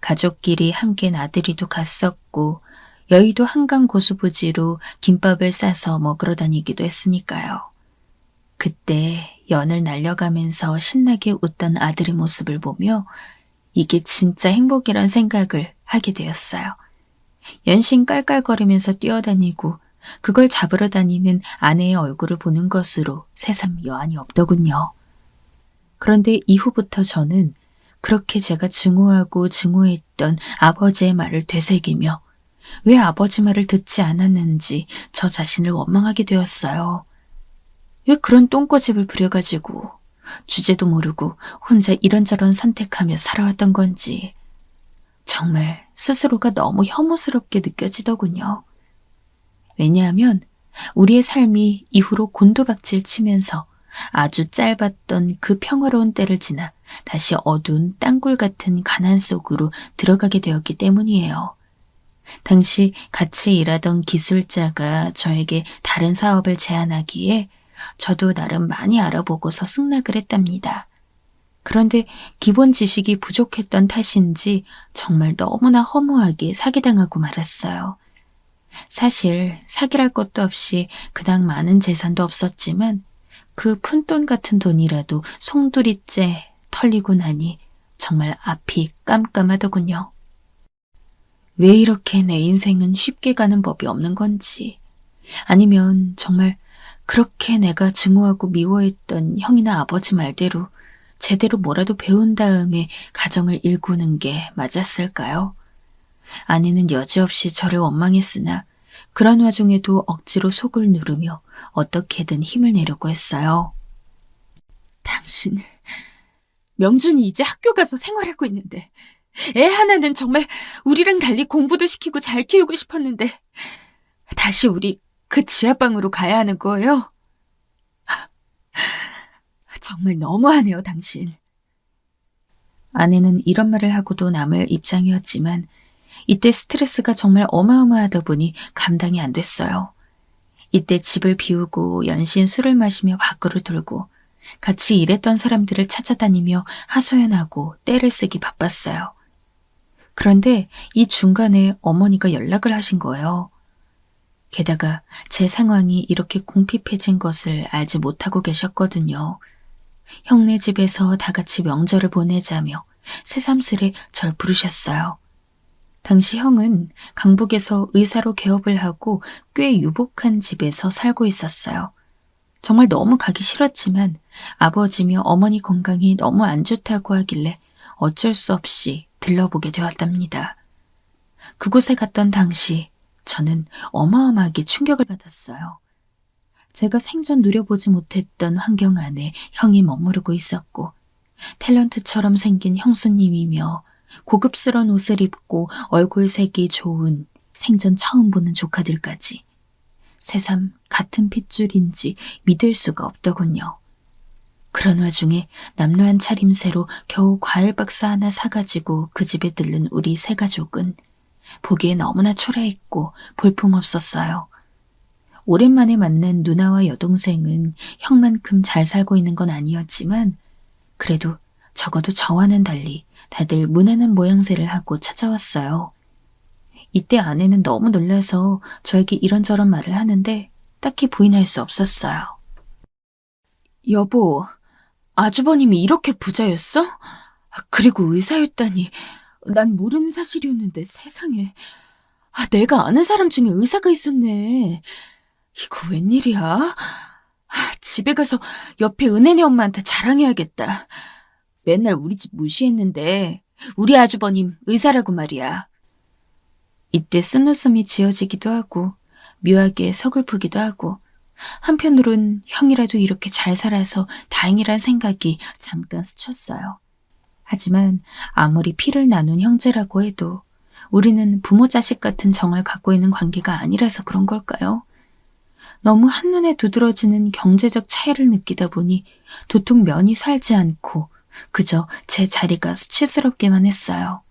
가족끼리 함께 나들이도 갔었고 여의도 한강 고수부지로 김밥을 싸서 먹으러 다니기도 했으니까요. 그때 연을 날려가면서 신나게 웃던 아들의 모습을 보며 이게 진짜 행복이란 생각을 하게 되었어요. 연신 깔깔거리면서 뛰어다니고 그걸 잡으러 다니는 아내의 얼굴을 보는 것으로 새삼 여한이 없더군요. 그런데 이후부터 저는 그렇게 제가 증오하고 증오했던 아버지의 말을 되새기며 왜 아버지 말을 듣지 않았는지 저 자신을 원망하게 되었어요. 왜 그런 똥꼬집을 부려가지고 주제도 모르고 혼자 이런저런 선택하며 살아왔던 건지 정말 스스로가 너무 혐오스럽게 느껴지더군요. 왜냐하면 우리의 삶이 이후로 곤두박질 치면서 아주 짧았던 그 평화로운 때를 지나 다시 어두운 땅굴 같은 가난 속으로 들어가게 되었기 때문이에요. 당시 같이 일하던 기술자가 저에게 다른 사업을 제안하기에 저도 나름 많이 알아보고서 승낙을 했답니다. 그런데 기본 지식이 부족했던 탓인지 정말 너무나 허무하게 사기당하고 말았어요. 사실 사기랄 것도 없이 그닥 많은 재산도 없었지만 그 푼돈 같은 돈이라도 송두리째 털리고 나니 정말 앞이 깜깜하더군요. 왜 이렇게 내 인생은 쉽게 가는 법이 없는 건지, 아니면 정말 그렇게 내가 증오하고 미워했던 형이나 아버지 말대로 제대로 뭐라도 배운 다음에 가정을 일구는 게 맞았을까요? 아내는 여지없이 저를 원망했으나 그런 와중에도 억지로 속을 누르며 어떻게든 힘을 내려고 했어요. 당신, 명준이 이제 학교 가서 생활하고 있는데 애 하나는 정말 우리랑 달리 공부도 시키고 잘 키우고 싶었는데 다시 우리 그 지하방으로 가야 하는 거예요? 정말 너무하네요, 당신. 아내는 이런 말을 하고도 남을 입장이었지만 이때 스트레스가 정말 어마어마하다 보니 감당이 안 됐어요. 이때 집을 비우고 연신 술을 마시며 밖으로 돌고 같이 일했던 사람들을 찾아다니며 하소연하고 떼를 쓰기 바빴어요. 그런데 이 중간에 어머니가 연락을 하신 거예요. 게다가 제 상황이 이렇게 궁핍해진 것을 알지 못하고 계셨거든요. 형네 집에서 다 같이 명절을 보내자며 새삼스레 절 부르셨어요. 당시 형은 강북에서 의사로 개업을 하고 꽤 유복한 집에서 살고 있었어요. 정말 너무 가기 싫었지만 아버지며 어머니 건강이 너무 안 좋다고 하길래 어쩔 수 없이 들러보게 되었답니다. 그곳에 갔던 당시 저는 어마어마하게 충격을 받았어요. 제가 생전 누려보지 못했던 환경 안에 형이 머무르고 있었고 탤런트처럼 생긴 형수님이며 고급스러운 옷을 입고 얼굴색이 좋은 생전 처음 보는 조카들까지 새삼 같은 핏줄인지 믿을 수가 없더군요. 그런 와중에 남루한 차림새로 겨우 과일 박스 하나 사가지고 그 집에 들른 우리 세 가족은 보기에 너무나 초라했고 볼품없었어요. 오랜만에 만난 누나와 여동생은 형만큼 잘 살고 있는 건 아니었지만 그래도 적어도 저와는 달리 다들 무난한 모양새를 하고 찾아왔어요. 이때 아내는 너무 놀라서 저에게 이런저런 말을 하는데 딱히 부인할 수 없었어요. 여보, 아주버님이 이렇게 부자였어? 그리고 의사였다니. 난 모르는 사실이었는데 세상에. 내가 아는 사람 중에 의사가 있었네. 이거 웬일이야? 집에 가서 옆에 은혜네 엄마한테 자랑해야겠다. 맨날 우리 집 무시했는데 우리 아주버님 의사라고 말이야. 이때 쓴웃음이 지어지기도 하고 묘하게 서글프기도 하고 한편으론 형이라도 이렇게 잘 살아서 다행이란 생각이 잠깐 스쳤어요. 하지만 아무리 피를 나눈 형제라고 해도 우리는 부모 자식 같은 정을 갖고 있는 관계가 아니라서 그런 걸까요? 너무 한눈에 두드러지는 경제적 차이를 느끼다 보니 도통 면이 살지 않고 그저 제 자리가 수치스럽게만 했어요.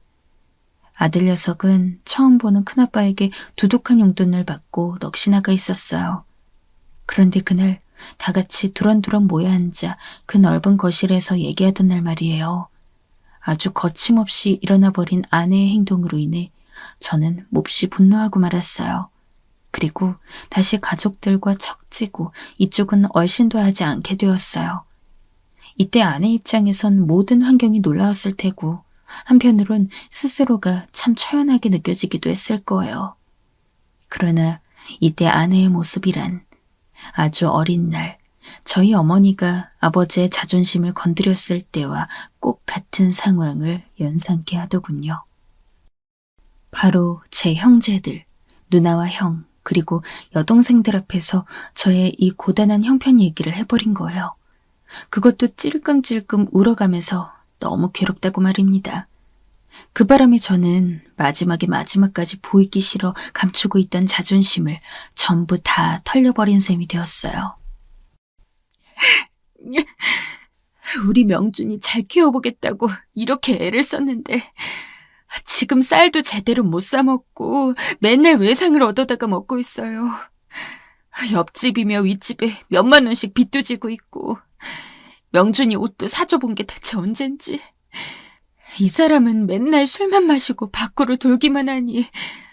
아들 녀석은 처음 보는 큰아빠에게 두둑한 용돈을 받고 넋이 나가 있었어요. 그런데 그날 다 같이 두런두런 모여 앉아 그 넓은 거실에서 얘기하던 날 말이에요. 아주 거침없이 일어나 버린 아내의 행동으로 인해 저는 몹시 분노하고 말았어요. 그리고 다시 가족들과 척지고 이쪽은 얼씬도 하지 않게 되었어요. 이때 아내 입장에선 모든 환경이 놀라웠을 테고 한편으론 스스로가 참 처연하게 느껴지기도 했을 거예요. 그러나 이때 아내의 모습이란 아주 어린 날 저희 어머니가 아버지의 자존심을 건드렸을 때와 꼭 같은 상황을 연상케 하더군요. 바로 제 형제들, 누나와 형, 그리고 여동생들 앞에서 저의 이 고단한 형편 얘기를 해버린 거예요. 그것도 찔끔찔끔 울어가면서 너무 괴롭다고 말입니다. 그 바람에 저는 마지막까지 보이기 싫어 감추고 있던 자존심을 전부 다 털려버린 셈이 되었어요. 우리 명준이 잘 키워보겠다고 이렇게 애를 썼는데 지금 쌀도 제대로 못 사 먹고 맨날 외상을 얻어다가 먹고 있어요. 옆집이며 윗집에 몇만 원씩 빚도 지고 있고 명준이 옷도 사줘본 게 대체 언젠지. 이 사람은 맨날 술만 마시고 밖으로 돌기만 하니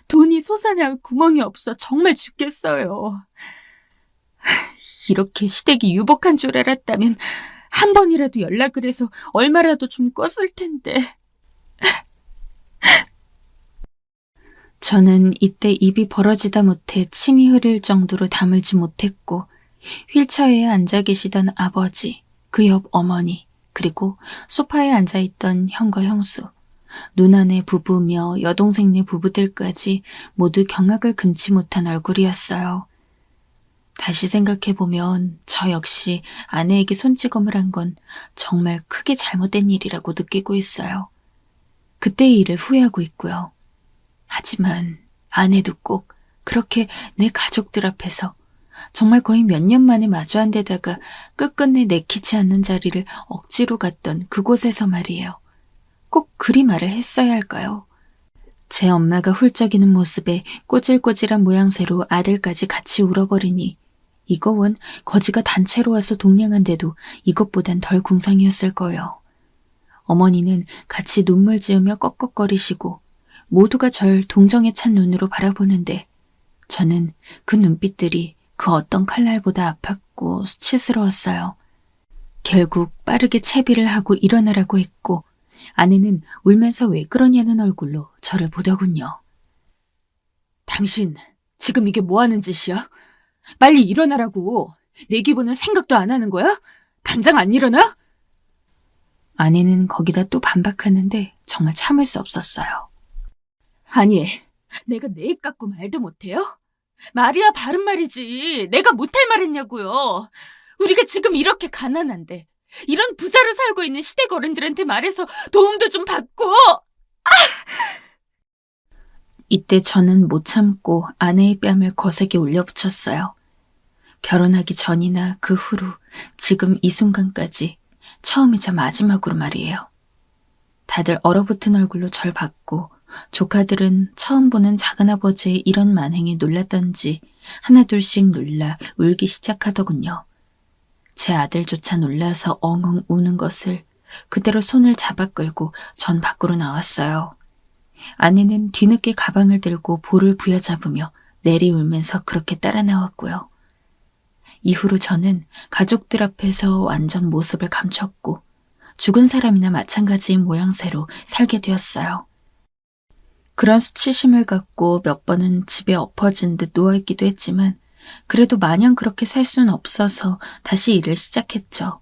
돈이 솟아날 구멍이 없어 정말 죽겠어요. 이렇게 시댁이 유복한 줄 알았다면 한 번이라도 연락을 해서 얼마라도 좀 껐을 텐데. 저는 이때 입이 벌어지다 못해 침이 흐를 정도로 다물지 못했고 휠체어에 앉아 계시던 아버지, 그 옆 어머니, 그리고 소파에 앉아있던 형과 형수, 누나네 부부며 여동생네 부부들까지 모두 경악을 금치 못한 얼굴이었어요. 다시 생각해보면 저 역시 아내에게 손찌검을 한 건 정말 크게 잘못된 일이라고 느끼고 있어요. 그때의 일을 후회하고 있고요. 하지만 아내도 꼭 그렇게 내 가족들 앞에서 정말 거의 몇 년 만에 마주한 데다가 끝끝내 내키지 않는 자리를 억지로 갔던 그곳에서 말이에요. 꼭 그리 말을 했어야 할까요? 제 엄마가 훌쩍이는 모습에 꼬질꼬질한 모양새로 아들까지 같이 울어버리니 이거 원 거지가 단체로 와서 동냥한데도 이것보단 덜 궁상이었을 거예요. 어머니는 같이 눈물 지으며 꺽꺽거리시고 모두가 절 동정에 찬 눈으로 바라보는데 저는 그 눈빛들이 그 어떤 칼날보다 아팠고 수치스러웠어요. 결국 빠르게 채비를 하고 일어나라고 했고 아내는 울면서 왜 그러냐는 얼굴로 저를 보더군요. 당신 지금 이게 뭐 하는 짓이야? 빨리 일어나라고. 내 기분은 생각도 안 하는 거야? 당장 안 일어나? 아내는 거기다 또 반박하는데 정말 참을 수 없었어요. 아니, 내가 내 입 갖고 말도 못해요? 말이야 바른 말이지. 내가 못할 말 했냐고요. 우리가 지금 이렇게 가난한데 이런 부자로 살고 있는 시댁 어른들한테 말해서 도움도 좀 받고. 이때 저는 못 참고 아내의 뺨을 거세게 올려붙였어요. 결혼하기 전이나 그 후로 지금 이 순간까지 처음이자 마지막으로 말이에요. 다들 얼어붙은 얼굴로 절 봤고 조카들은 처음 보는 작은아버지의 이런 만행에 놀랐던지 하나둘씩 놀라 울기 시작하더군요. 제 아들조차 놀라서 엉엉 우는 것을 그대로 손을 잡아 끌고 전 밖으로 나왔어요. 아내는 뒤늦게 가방을 들고 볼을 부여잡으며 내리울면서 그렇게 따라 나왔고요. 이후로 저는 가족들 앞에서 완전 모습을 감췄고 죽은 사람이나 마찬가지인 모양새로 살게 되었어요. 그런 수치심을 갖고 몇 번은 집에 엎어진 듯 누워있기도 했지만 그래도 마냥 그렇게 살 수는 없어서 다시 일을 시작했죠.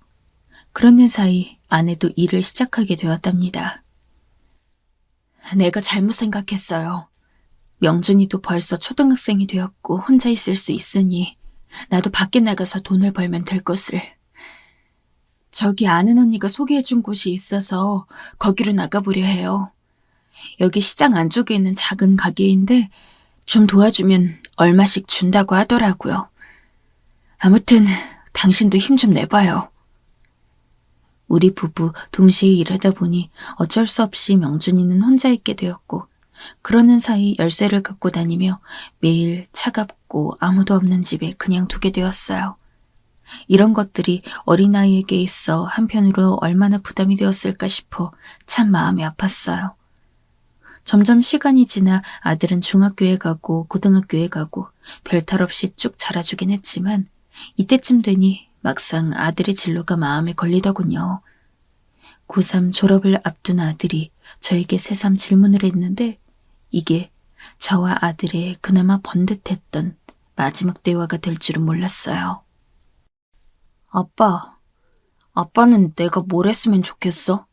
그러는 사이 아내도 일을 시작하게 되었답니다. 내가 잘못 생각했어요. 명준이도 벌써 초등학생이 되었고 혼자 있을 수 있으니 나도 밖에 나가서 돈을 벌면 될 것을. 저기 아는 언니가 소개해준 곳이 있어서 거기로 나가보려 해요. 여기 시장 안쪽에 있는 작은 가게인데 좀 도와주면 얼마씩 준다고 하더라고요. 아무튼 당신도 힘 좀 내봐요. 우리 부부 동시에 일하다 보니 어쩔 수 없이 명준이는 혼자 있게 되었고 그러는 사이 열쇠를 갖고 다니며 매일 차갑고 아무도 없는 집에 그냥 두게 되었어요. 이런 것들이 어린아이에게 있어 한편으로 얼마나 부담이 되었을까 싶어 참 마음이 아팠어요. 점점 시간이 지나 아들은 중학교에 가고 고등학교에 가고 별탈 없이 쭉 자라주긴 했지만 이때쯤 되니 막상 아들의 진로가 마음에 걸리더군요. 고3 졸업을 앞둔 아들이 저에게 새삼 질문을 했는데 이게 저와 아들의 그나마 번듯했던 마지막 대화가 될 줄은 몰랐어요. 아빠는 내가 뭘 했으면 좋겠어?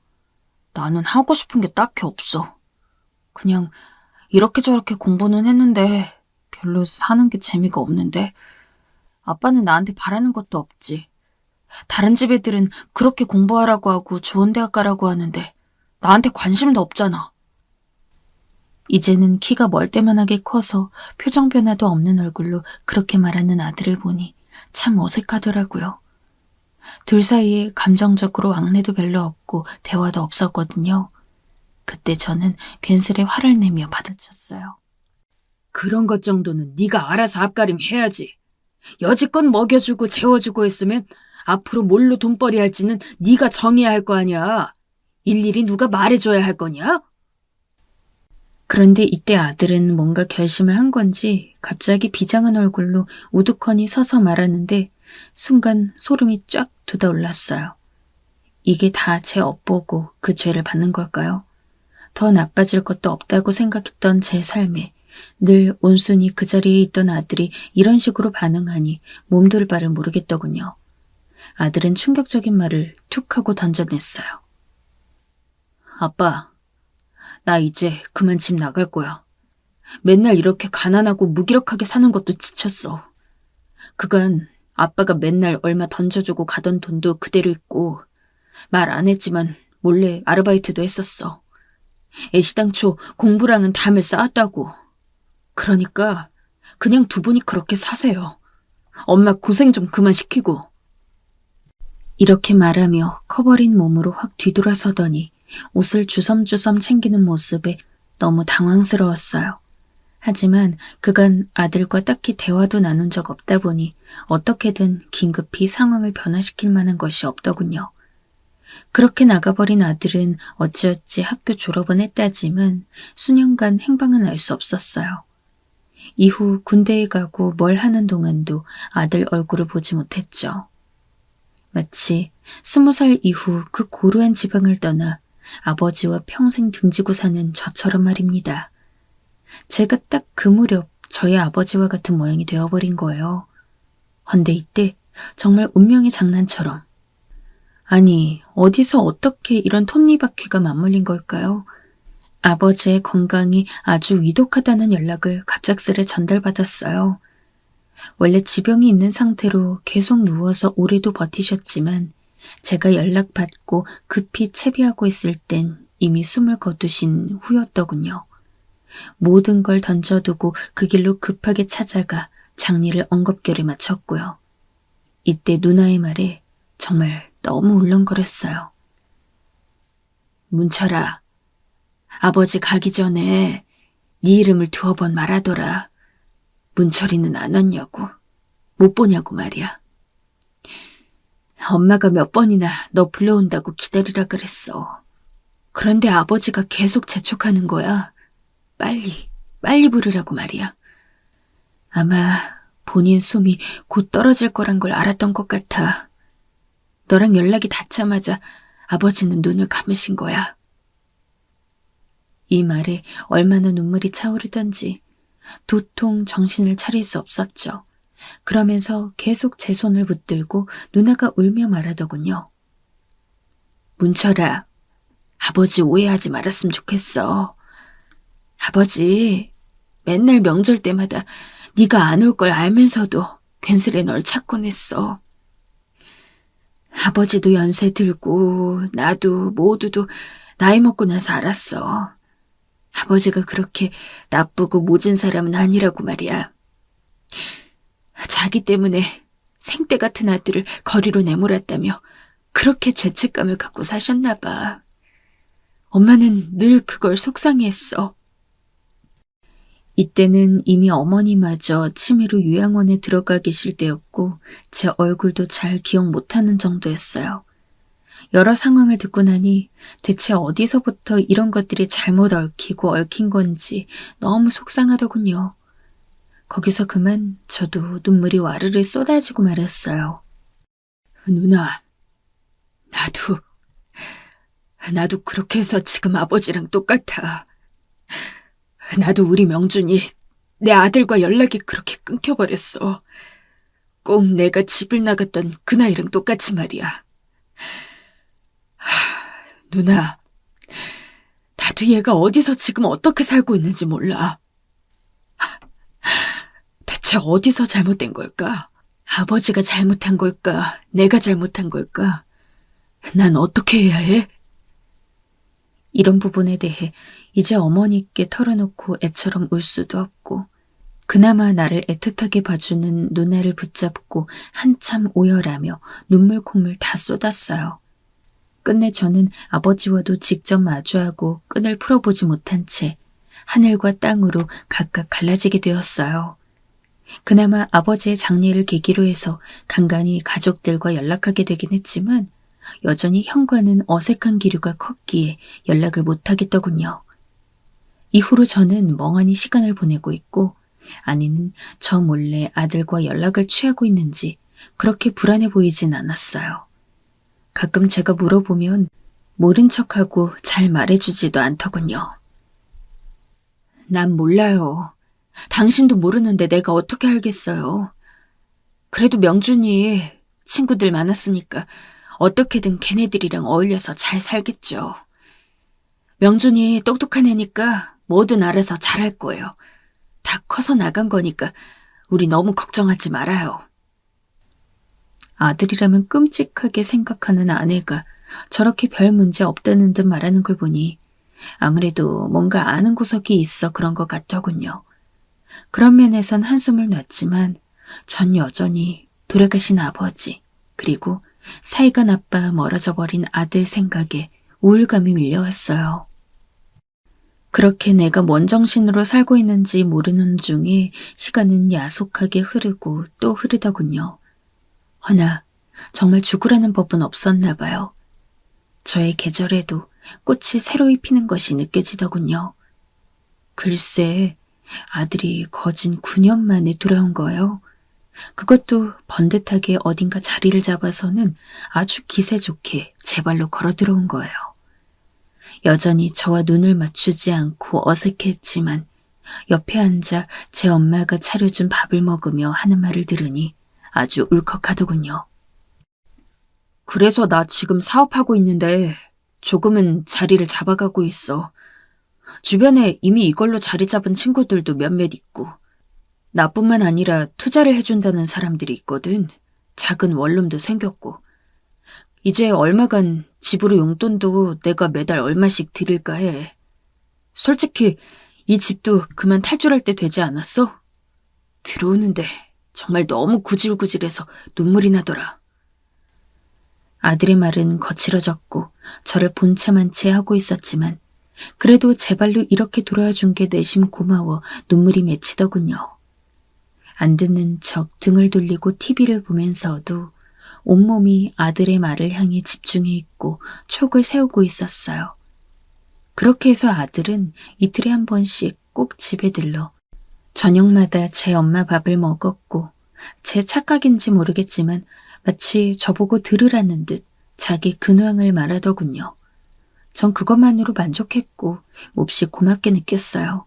나는 하고 싶은 게 딱히 없어. 그냥 이렇게 저렇게 공부는 했는데 별로 사는 게 재미가 없는데 아빠는 나한테 바라는 것도 없지. 다른 집 애들은 그렇게 공부하라고 하고 좋은 대학 가라고 하는데 나한테 관심도 없잖아. 이제는 키가 멀때만하게 커서 표정 변화도 없는 얼굴로 그렇게 말하는 아들을 보니 참 어색하더라고요. 둘 사이에 감정적으로 앙내도 별로 없고 대화도 없었거든요. 그때 저는 괜스레 화를 내며 받아쳤어요. 그런 것 정도는 네가 알아서 앞가림 해야지. 여지껏 먹여주고 재워주고 했으면 앞으로 뭘로 돈벌이 할지는 네가 정해야 할 거 아니야. 일일이 누가 말해줘야 할 거냐? 그런데 이때 아들은 뭔가 결심을 한 건지 갑자기 비장한 얼굴로 우두커니 서서 말하는데 순간 소름이 쫙 돋아올랐어요. 이게 다 제 업보고 그 죄를 받는 걸까요? 더 나빠질 것도 없다고 생각했던 제 삶에 늘 온순히 그 자리에 있던 아들이 이런 식으로 반응하니 몸둘 바를 모르겠더군요. 아들은 충격적인 말을 툭 하고 던져냈어요. 아빠, 나 이제 그만 집 나갈 거야. 맨날 이렇게 가난하고 무기력하게 사는 것도 지쳤어. 그간 아빠가 맨날 얼마 던져주고 가던 돈도 그대로 있고 말 안 했지만 몰래 아르바이트도 했었어. 애시당초 공부랑은 담을 쌓았다고. 그러니까 그냥 두 분이 그렇게 사세요. 엄마 고생 좀 그만 시키고. 이렇게 말하며 커버린 몸으로 확 뒤돌아서더니 옷을 주섬주섬 챙기는 모습에 너무 당황스러웠어요. 하지만 그간 아들과 딱히 대화도 나눈 적 없다 보니 어떻게든 긴급히 상황을 변화시킬 만한 것이 없더군요. 그렇게 나가버린 아들은 어찌어찌 학교 졸업은 했다지만 수년간 행방은 알 수 없었어요. 이후 군대에 가고 뭘 하는 동안도 아들 얼굴을 보지 못했죠. 마치 20살 이후 그 고루한 지방을 떠나 아버지와 평생 등지고 사는 저처럼 말입니다. 제가 딱 그 무렵 저희 아버지와 같은 모양이 되어버린 거예요. 헌데 이때 정말 운명의 장난처럼. 아니, 어디서 어떻게 이런 톱니바퀴가 맞물린 걸까요? 아버지의 건강이 아주 위독하다는 연락을 갑작스레 전달받았어요. 원래 지병이 있는 상태로 계속 누워서 오래도 버티셨지만 제가 연락받고 급히 채비하고 있을 땐 이미 숨을 거두신 후였더군요. 모든 걸 던져두고 그 길로 급하게 찾아가 장례를 엉겁결에 마쳤고요. 이때 누나의 말에 정말 너무 울렁거렸어요. 문철아, 아버지 가기 전에 네 이름을 두어 번 말하더라. 문철이는 안 왔냐고, 못 보냐고 말이야. 엄마가 몇 번이나 너 불러온다고 기다리라 그랬어. 그런데 아버지가 계속 재촉하는 거야. 빨리 부르라고 말이야. 아마 본인 숨이 곧 떨어질 거란 걸 알았던 것 같아. 너랑 연락이 닿자마자 아버지는 눈을 감으신 거야. 이 말에 얼마나 눈물이 차오르던지 도통 정신을 차릴 수 없었죠. 그러면서 계속 제 손을 붙들고 누나가 울며 말하더군요. 문철아, 아버지 오해하지 말았으면 좋겠어. 아버지, 맨날 명절 때마다 네가 안 올 걸 알면서도 괜스레 널 찾곤 했어. 아버지도 연세 들고 나도 모두도 나이 먹고 나서 알았어. 아버지가 그렇게 나쁘고 모진 사람은 아니라고 말이야. 자기 때문에 생떼 같은 아들을 거리로 내몰았다며 그렇게 죄책감을 갖고 사셨나 봐. 엄마는 늘 그걸 속상해했어. 이때는 이미 어머니마저 치매로 요양원에 들어가 계실 때였고 제 얼굴도 잘 기억 못하는 정도였어요. 여러 상황을 듣고 나니 대체 어디서부터 이런 것들이 잘못 얽히고 얽힌 건지 너무 속상하더군요. 거기서 그만 저도 눈물이 와르르 쏟아지고 말았어요. 누나, 나도 그렇게 해서 지금 아버지랑 똑같아. 나도 우리 명준이 내 아들과 연락이 그렇게 끊겨버렸어. 꼭 내가 집을 나갔던 그 나이랑 똑같이 말이야. 누나, 나도 얘가 어디서 지금 어떻게 살고 있는지 몰라. 대체 어디서 잘못된 걸까? 아버지가 잘못한 걸까? 내가 잘못한 걸까? 난 어떻게 해야 해? 이런 부분에 대해 이제 어머니께 털어놓고 애처럼 울 수도 없고 그나마 나를 애틋하게 봐주는 누나를 붙잡고 한참 오열하며 눈물 콧물 다 쏟았어요. 끝내 저는 아버지와도 직접 마주하고 끈을 풀어보지 못한 채 하늘과 땅으로 각각 갈라지게 되었어요. 그나마 아버지의 장례를 계기로 해서 간간히 가족들과 연락하게 되긴 했지만 여전히 형과는 어색한 기류가 컸기에 연락을 못하겠더군요. 이후로 저는 멍하니 시간을 보내고 있고 아내는 저 몰래 아들과 연락을 취하고 있는지 그렇게 불안해 보이진 않았어요. 가끔 제가 물어보면 모른 척하고 잘 말해주지도 않더군요. 난 몰라요. 당신도 모르는데 내가 어떻게 알겠어요. 그래도 명준이 친구들 많았으니까 어떻게든 걔네들이랑 어울려서 잘 살겠죠. 명준이 똑똑한 애니까 뭐든 알아서 잘할 거예요. 다 커서 나간 거니까 우리 너무 걱정하지 말아요. 아들이라면 끔찍하게 생각하는 아내가 저렇게 별 문제 없다는 듯 말하는 걸 보니 아무래도 뭔가 아는 구석이 있어 그런 것 같더군요. 그런 면에선 한숨을 놨지만 전 여전히 돌아가신 아버지 그리고 사이가 나빠 멀어져 버린 아들 생각에 우울감이 밀려왔어요. 그렇게 내가 뭔 정신으로 살고 있는지 모르는 중에 시간은 야속하게 흐르고 또 흐르더군요. 허나 정말 죽으라는 법은 없었나 봐요. 저의 계절에도 꽃이 새로이 피는 것이 느껴지더군요. 글쎄, 아들이 거진 9년 만에 돌아온 거예요. 그것도 번듯하게 어딘가 자리를 잡아서는 아주 기세 좋게 제 발로 걸어 들어온 거예요. 여전히 저와 눈을 맞추지 않고 어색했지만 옆에 앉아 제 엄마가 차려준 밥을 먹으며 하는 말을 들으니 아주 울컥하더군요. 그래서 나 지금 사업하고 있는데 조금은 자리를 잡아가고 있어. 주변에 이미 이걸로 자리 잡은 친구들도 몇몇 있고 나뿐만 아니라 투자를 해준다는 사람들이 있거든. 작은 원룸도 생겼고. 이제 얼마간 집으로 용돈도 내가 매달 얼마씩 드릴까 해. 솔직히 이 집도 그만 탈출할 때 되지 않았어? 들어오는데 정말 너무 구질구질해서 눈물이 나더라. 아들의 말은 거칠어졌고 저를 본체만 채 하고 있었지만 그래도 제 발로 이렇게 돌아와 준 게 내심 고마워 눈물이 맺히더군요. 안 듣는 척 등을 돌리고 TV를 보면서도 온몸이 아들의 말을 향해 집중해 있고 촉을 세우고 있었어요. 그렇게 해서 아들은 이틀에 한 번씩 꼭 집에 들러 저녁마다 제 엄마 밥을 먹었고 제 착각인지 모르겠지만 마치 저보고 들으라는 듯 자기 근황을 말하더군요. 전 그것만으로 만족했고 몹시 고맙게 느꼈어요.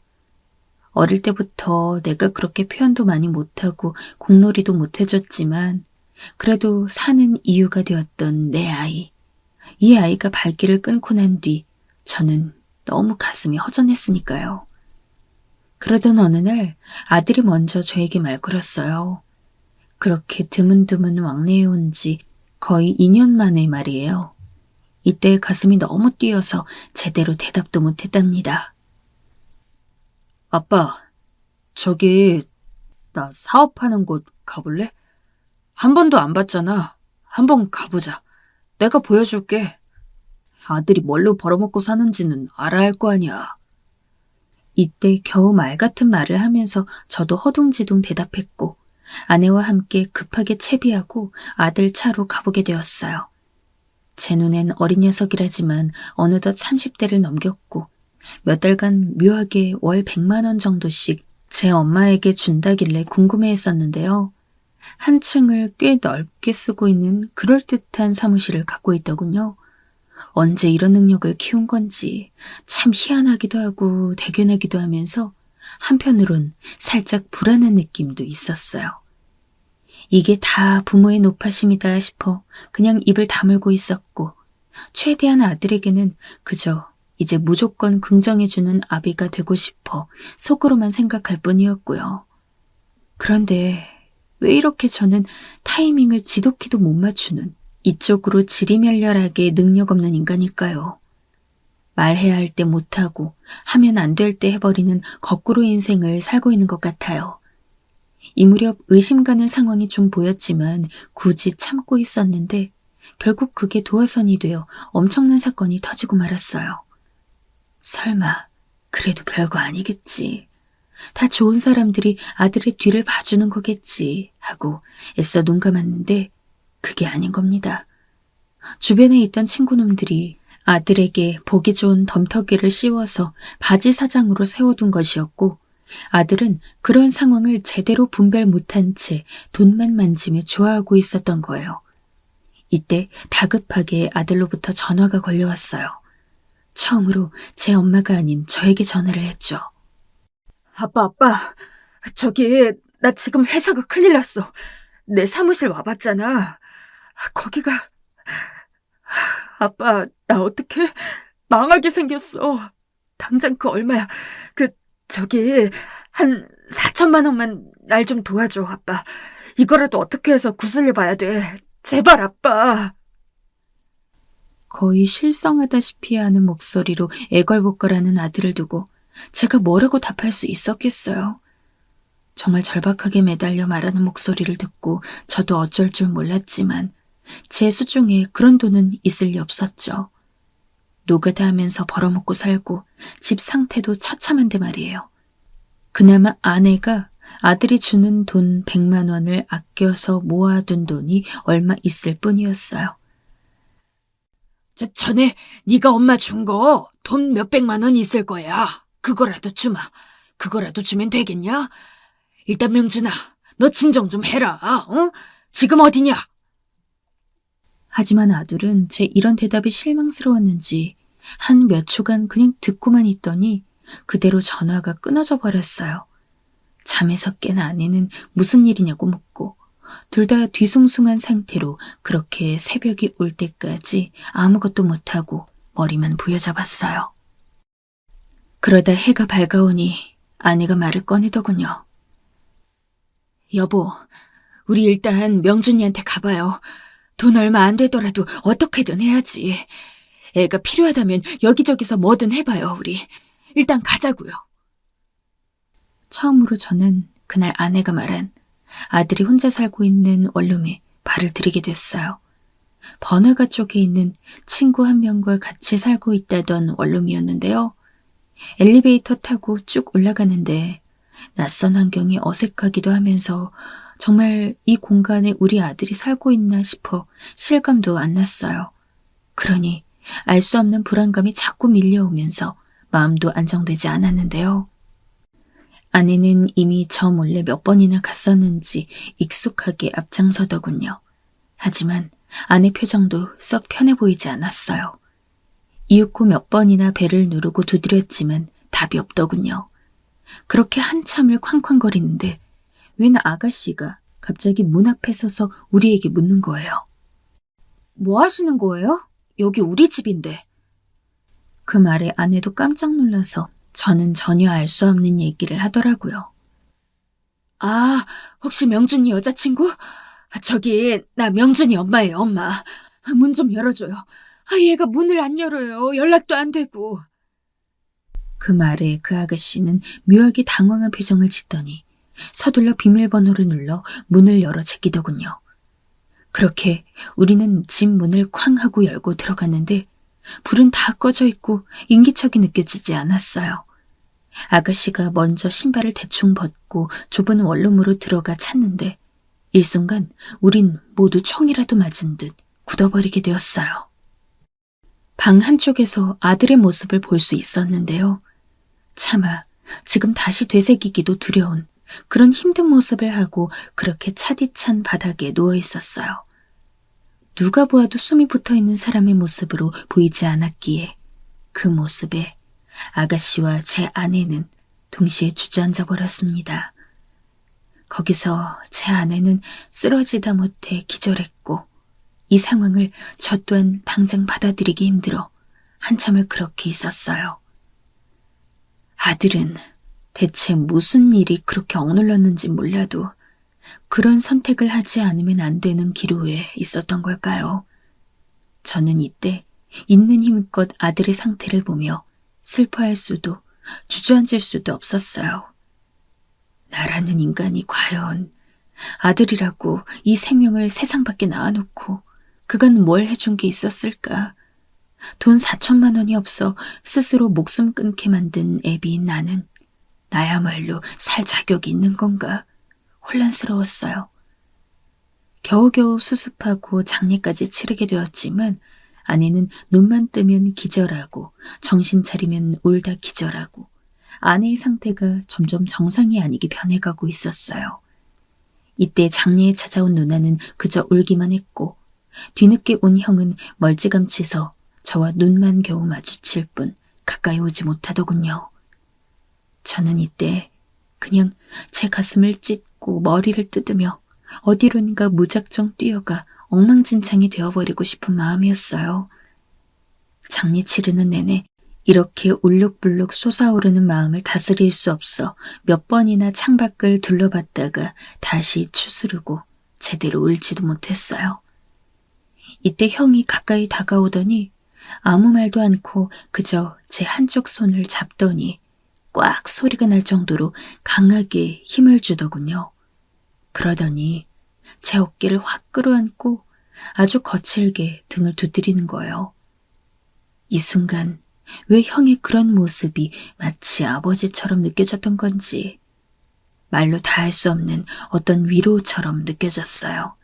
어릴 때부터 내가 그렇게 표현도 많이 못하고 공놀이도 못해줬지만 그래도 사는 이유가 되었던 내 아이. 이 아이가 발길을 끊고 난 뒤 저는 너무 가슴이 허전했으니까요. 그러던 어느 날 아들이 먼저 저에게 말 걸었어요. 그렇게 드문드문 왕래해 온 지 거의 2년 만의 말이에요. 이때 가슴이 너무 뛰어서 제대로 대답도 못했답니다. 아빠, 저기 나 사업하는 곳 가볼래? 한 번도 안 봤잖아. 한번 가보자. 내가 보여줄게. 아들이 뭘로 벌어먹고 사는지는 알아야 할 거 아니야. 이때 겨우 말 같은 말을 하면서 저도 허둥지둥 대답했고 아내와 함께 급하게 채비하고 아들 차로 가보게 되었어요. 제 눈엔 어린 녀석이라지만 어느덧 30대를 넘겼고 몇 달간 묘하게 월 100만 원 정도씩 제 엄마에게 준다길래 궁금해했었는데요. 한 층을 꽤 넓게 쓰고 있는 그럴듯한 사무실을 갖고 있더군요. 언제 이런 능력을 키운 건지 참 희한하기도 하고 대견하기도 하면서 한편으론 살짝 불안한 느낌도 있었어요. 이게 다 부모의 노파심이다 싶어 그냥 입을 다물고 있었고 최대한 아들에게는 그저 이제 무조건 긍정해주는 아비가 되고 싶어 속으로만 생각할 뿐이었고요. 그런데 왜 이렇게 저는 타이밍을 지독히도 못 맞추는 이쪽으로 지리멸렬하게 능력 없는 인간일까요? 말해야 할 때 못하고 하면 안 될 때 해버리는 거꾸로 인생을 살고 있는 것 같아요. 이 무렵 의심 가는 상황이 좀 보였지만 굳이 참고 있었는데 결국 그게 도화선이 되어 엄청난 사건이 터지고 말았어요. 설마 그래도 별거 아니겠지. 다 좋은 사람들이 아들의 뒤를 봐주는 거겠지 하고 애써 눈 감았는데 그게 아닌 겁니다. 주변에 있던 친구놈들이 아들에게 보기 좋은 덤터기를 씌워서 바지 사장으로 세워둔 것이었고 아들은 그런 상황을 제대로 분별 못한 채 돈만 만지며 좋아하고 있었던 거예요. 이때 다급하게 아들로부터 전화가 걸려왔어요. 처음으로 제 엄마가 아닌 저에게 전화를 했죠. 아빠, 저기 나 지금 회사가 큰일 났어. 내 사무실 와봤잖아. 거기가... 아빠, 나 어떡해? 망하게 생겼어. 당장 그 얼마야? 저기 한 4천만 원만 날 좀 도와줘, 아빠. 이거라도 어떻게 해서 구슬려 봐야 돼. 제발, 아빠. 거의 실성하다시피 하는 목소리로 애걸복걸하는 아들을 두고 제가 뭐라고 답할 수 있었겠어요. 정말 절박하게 매달려 말하는 목소리를 듣고 저도 어쩔 줄 몰랐지만 제 수중에 그런 돈은 있을 리 없었죠. 노가다 하면서 벌어먹고 살고 집 상태도 처참한데 말이에요. 그나마 아내가 아들이 주는 돈 100만 원을 아껴서 모아둔 돈이 얼마 있을 뿐이었어요. 전에 네가 엄마 준 거 돈 몇백만 원 있을 거야. 그거라도 주마. 그거라도 주면 되겠냐? 일단 명준아, 너 진정 좀 해라. 어? 지금 어디냐? 하지만 아들은 제 이런 대답이 실망스러웠는지 한 몇 초간 그냥 듣고만 있더니 그대로 전화가 끊어져 버렸어요. 잠에서 깬 아내는 무슨 일이냐고 묻고 둘 다 뒤숭숭한 상태로 그렇게 새벽이 올 때까지 아무것도 못하고 머리만 부여잡았어요. 그러다 해가 밝아오니 아내가 말을 꺼내더군요. 여보, 우리 일단 명준이한테 가봐요. 돈 얼마 안 되더라도 어떻게든 해야지. 애가 필요하다면 여기저기서 뭐든 해봐요, 우리. 일단 가자고요. 처음으로 저는 그날 아내가 말한 아들이 혼자 살고 있는 원룸에 발을 들이게 됐어요. 번화가 쪽에 있는 친구 한 명과 같이 살고 있다던 원룸이었는데요. 엘리베이터 타고 쭉 올라가는데 낯선 환경이 어색하기도 하면서 정말 이 공간에 우리 아들이 살고 있나 싶어 실감도 안 났어요. 그러니 알 수 없는 불안감이 자꾸 밀려오면서 마음도 안정되지 않았는데요. 아내는 이미 저 몰래 몇 번이나 갔었는지 익숙하게 앞장서더군요. 하지만 아내 표정도 썩 편해 보이지 않았어요. 이윽고 몇 번이나 배를 누르고 두드렸지만 답이 없더군요. 그렇게 한참을 쾅쾅거리는데 웬 아가씨가 갑자기 문 앞에 서서 우리에게 묻는 거예요. 뭐 하시는 거예요? 여기 우리 집인데. 그 말에 아내도 깜짝 놀라서 저는 전혀 알 수 없는 얘기를 하더라고요. 아, 혹시 명준이 여자친구? 저기, 나 명준이 엄마예요, 엄마. 문 좀 열어줘요. 얘가 문을 안 열어요. 연락도 안 되고. 그 말에 그 아가씨는 묘하게 당황한 표정을 짓더니 서둘러 비밀번호를 눌러 문을 열어 제끼더군요. 그렇게 우리는 집 문을 쾅 하고 열고 들어갔는데 불은 다 꺼져 있고 인기척이 느껴지지 않았어요. 아가씨가 먼저 신발을 대충 벗고 좁은 원룸으로 들어가 찾는데 일순간 우린 모두 총이라도 맞은 듯 굳어버리게 되었어요. 방 한쪽에서 아들의 모습을 볼 수 있었는데요. 차마 지금 다시 되새기기도 두려운 그런 힘든 모습을 하고 그렇게 차디찬 바닥에 누워 있었어요. 누가 보아도 숨이 붙어있는 사람의 모습으로 보이지 않았기에 그 모습에 아가씨와 제 아내는 동시에 주저앉아 버렸습니다. 거기서 제 아내는 쓰러지다 못해 기절했고 이 상황을 저 또한 당장 받아들이기 힘들어 한참을 그렇게 있었어요. 아들은 대체 무슨 일이 그렇게 억눌렀는지 몰라도 그런 선택을 하지 않으면 안 되는 기로에 있었던 걸까요? 저는 이때 있는 힘껏 아들의 상태를 보며 슬퍼할 수도 주저앉을 수도 없었어요. 나라는 인간이 과연 아들이라고 이 생명을 세상 밖에 낳아놓고 그간 뭘 해준 게 있었을까? 돈 4천만 원이 없어 스스로 목숨 끊게 만든 애비인 나는 나야말로 살 자격이 있는 건가? 혼란스러웠어요. 겨우겨우 수습하고 장례까지 치르게 되었지만 아내는 눈만 뜨면 기절하고 정신 차리면 울다 기절하고 아내의 상태가 점점 정상이 아니게 변해가고 있었어요. 이때 장례에 찾아온 누나는 그저 울기만 했고 뒤늦게 온 형은 멀찌감치서 저와 눈만 겨우 마주칠 뿐 가까이 오지 못하더군요. 저는 이때 그냥 제 가슴을 찢고 머리를 뜯으며 어디론가 무작정 뛰어가 엉망진창이 되어버리고 싶은 마음이었어요. 장례 치르는 내내 이렇게 울룩불룩 솟아오르는 마음을 다스릴 수 없어 몇 번이나 창밖을 둘러봤다가 다시 추스르고 제대로 울지도 못했어요. 이때 형이 가까이 다가오더니 아무 말도 않고 그저 제 한쪽 손을 잡더니 꽉 소리가 날 정도로 강하게 힘을 주더군요. 그러더니 제 어깨를 확 끌어안고 아주 거칠게 등을 두드리는 거예요. 이 순간 왜 형의 그런 모습이 마치 아버지처럼 느껴졌던 건지 말로 다 할 수 없는 어떤 위로처럼 느껴졌어요.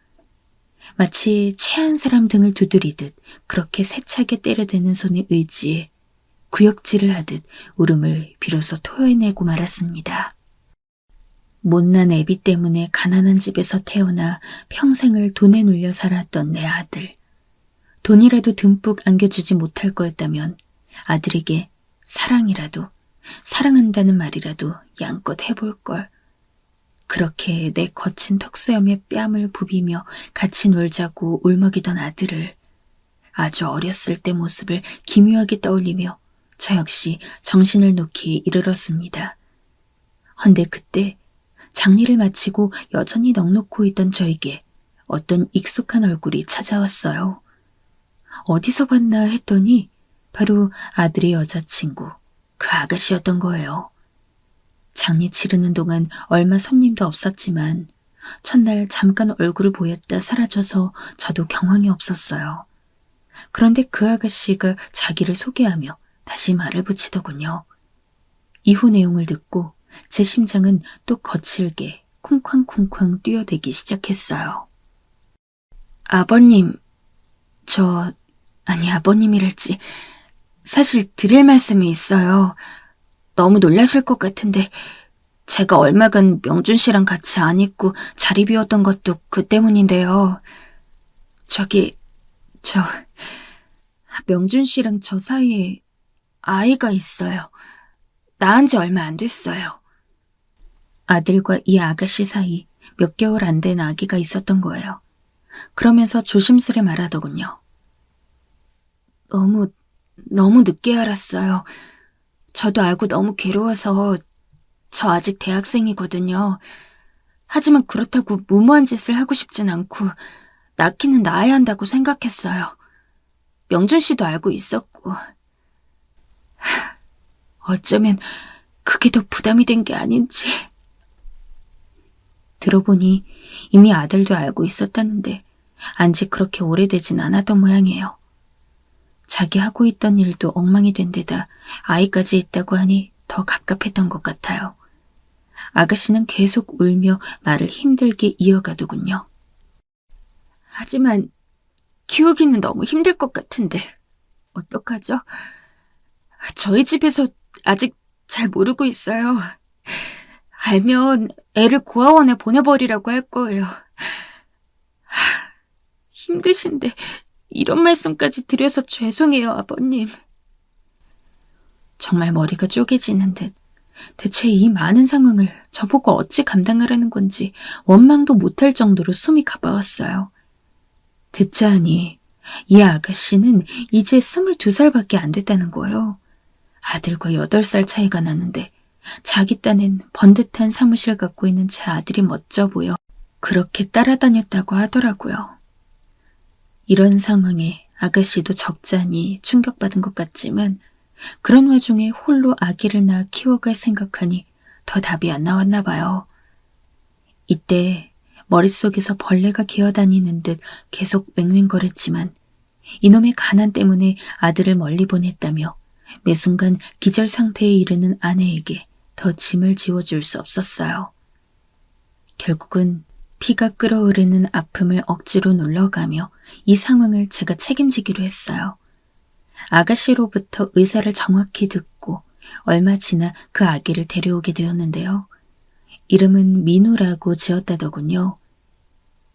마치 체한 사람 등을 두드리듯 그렇게 세차게 때려대는 손의 의지에 구역질을 하듯 울음을 비로소 토해내고 말았습니다. 못난 애비 때문에 가난한 집에서 태어나 평생을 돈에 눌려 살았던 내 아들. 돈이라도 듬뿍 안겨주지 못할 거였다면 아들에게 사랑이라도, 사랑한다는 말이라도 양껏 해볼 걸. 그렇게 내 거친 턱수염에 뺨을 부비며 같이 놀자고 울먹이던 아들을 아주 어렸을 때 모습을 기묘하게 떠올리며 저 역시 정신을 놓기 이르렀습니다. 헌데 그때 장례를 마치고 여전히 넋놓고 있던 저에게 어떤 익숙한 얼굴이 찾아왔어요. 어디서 봤나 했더니 바로 아들의 여자친구, 그 아가씨였던 거예요. 장례 치르는 동안 얼마 손님도 없었지만 첫날 잠깐 얼굴을 보였다 사라져서 저도 경황이 없었어요. 그런데 그 아가씨가 자기를 소개하며 다시 말을 붙이더군요. 이후 내용을 듣고 제 심장은 또 거칠게 쿵쾅쿵쾅 뛰어대기 시작했어요. 아버님, 아버님이랄지 사실 드릴 말씀이 있어요. 너무 놀라실 것 같은데 제가 얼마간 명준 씨랑 같이 안 있고 자리 비웠던 것도 그 때문인데요. 명준 씨랑 저 사이에 아이가 있어요. 낳은 지 얼마 안 됐어요. 아들과 이 아가씨 사이 몇 개월 안 된 아기가 있었던 거예요. 그러면서 조심스레 말하더군요. 너무 늦게 알았어요. 저도 알고 너무 괴로워서 저 아직 대학생이거든요. 하지만 그렇다고 무모한 짓을 하고 싶진 않고 낳기는 낳아야 한다고 생각했어요. 명준 씨도 알고 있었고. 어쩌면 그게 더 부담이 된 게 아닌지. 들어보니 이미 아들도 알고 있었다는데 안지 그렇게 오래되진 않았던 모양이에요. 자기 하고 있던 일도 엉망이 된 데다 아이까지 있다고 하니 더 갑갑했던 것 같아요. 아가씨는 계속 울며 말을 힘들게 이어가더군요. 하지만 키우기는 너무 힘들 것 같은데 어떡하죠? 저희 집에서 아직 잘 모르고 있어요. 알면 애를 고아원에 보내버리라고 할 거예요. 힘드신데 이런 말씀까지 드려서 죄송해요, 아버님. 정말 머리가 쪼개지는 듯 대체 이 많은 상황을 저보고 어찌 감당하라는 건지 원망도 못할 정도로 숨이 가빠왔어요. 듣자 하니 이 아가씨는 이제 22살밖에 안 됐다는 거예요. 아들과 8살 차이가 나는데 자기 딴엔 번듯한 사무실 갖고 있는 제 아들이 멋져 보여 그렇게 따라다녔다고 하더라고요. 이런 상황에 아가씨도 적잖이 충격받은 것 같지만 그런 와중에 홀로 아기를 낳아 키워갈 생각하니 더 답이 안 나왔나 봐요. 이때 머릿속에서 벌레가 기어다니는 듯 계속 왱왱거렸지만 이놈의 가난 때문에 아들을 멀리 보냈다며 매 순간 기절 상태에 이르는 아내에게 더 짐을 지워줄 수 없었어요. 결국은 피가 끓어오르는 아픔을 억지로 눌러가며 이 상황을 제가 책임지기로 했어요. 아가씨로부터 의사를 정확히 듣고 얼마 지나 그 아기를 데려오게 되었는데요. 이름은 민우라고 지었다더군요.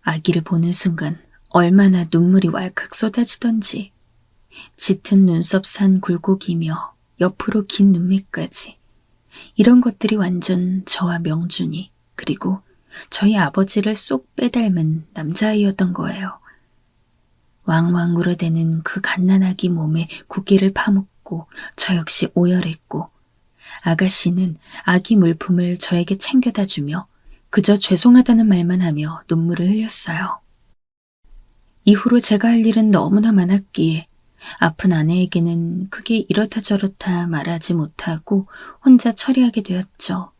아기를 보는 순간 얼마나 눈물이 왈칵 쏟아지던지 짙은 눈썹 산 굴곡이며 옆으로 긴 눈밑까지 이런 것들이 완전 저와 명준이 그리고 저희 아버지를 쏙 빼닮은 남자아이였던 거예요. 왕왕 울어대는 그 갓난아기 몸에 고개를 파묻고 저 역시 오열했고 아가씨는 아기 물품을 저에게 챙겨다 주며 그저 죄송하다는 말만 하며 눈물을 흘렸어요. 이후로 제가 할 일은 너무나 많았기에 아픈 아내에게는 크게 이렇다 저렇다 말하지 못하고 혼자 처리하게 되었죠.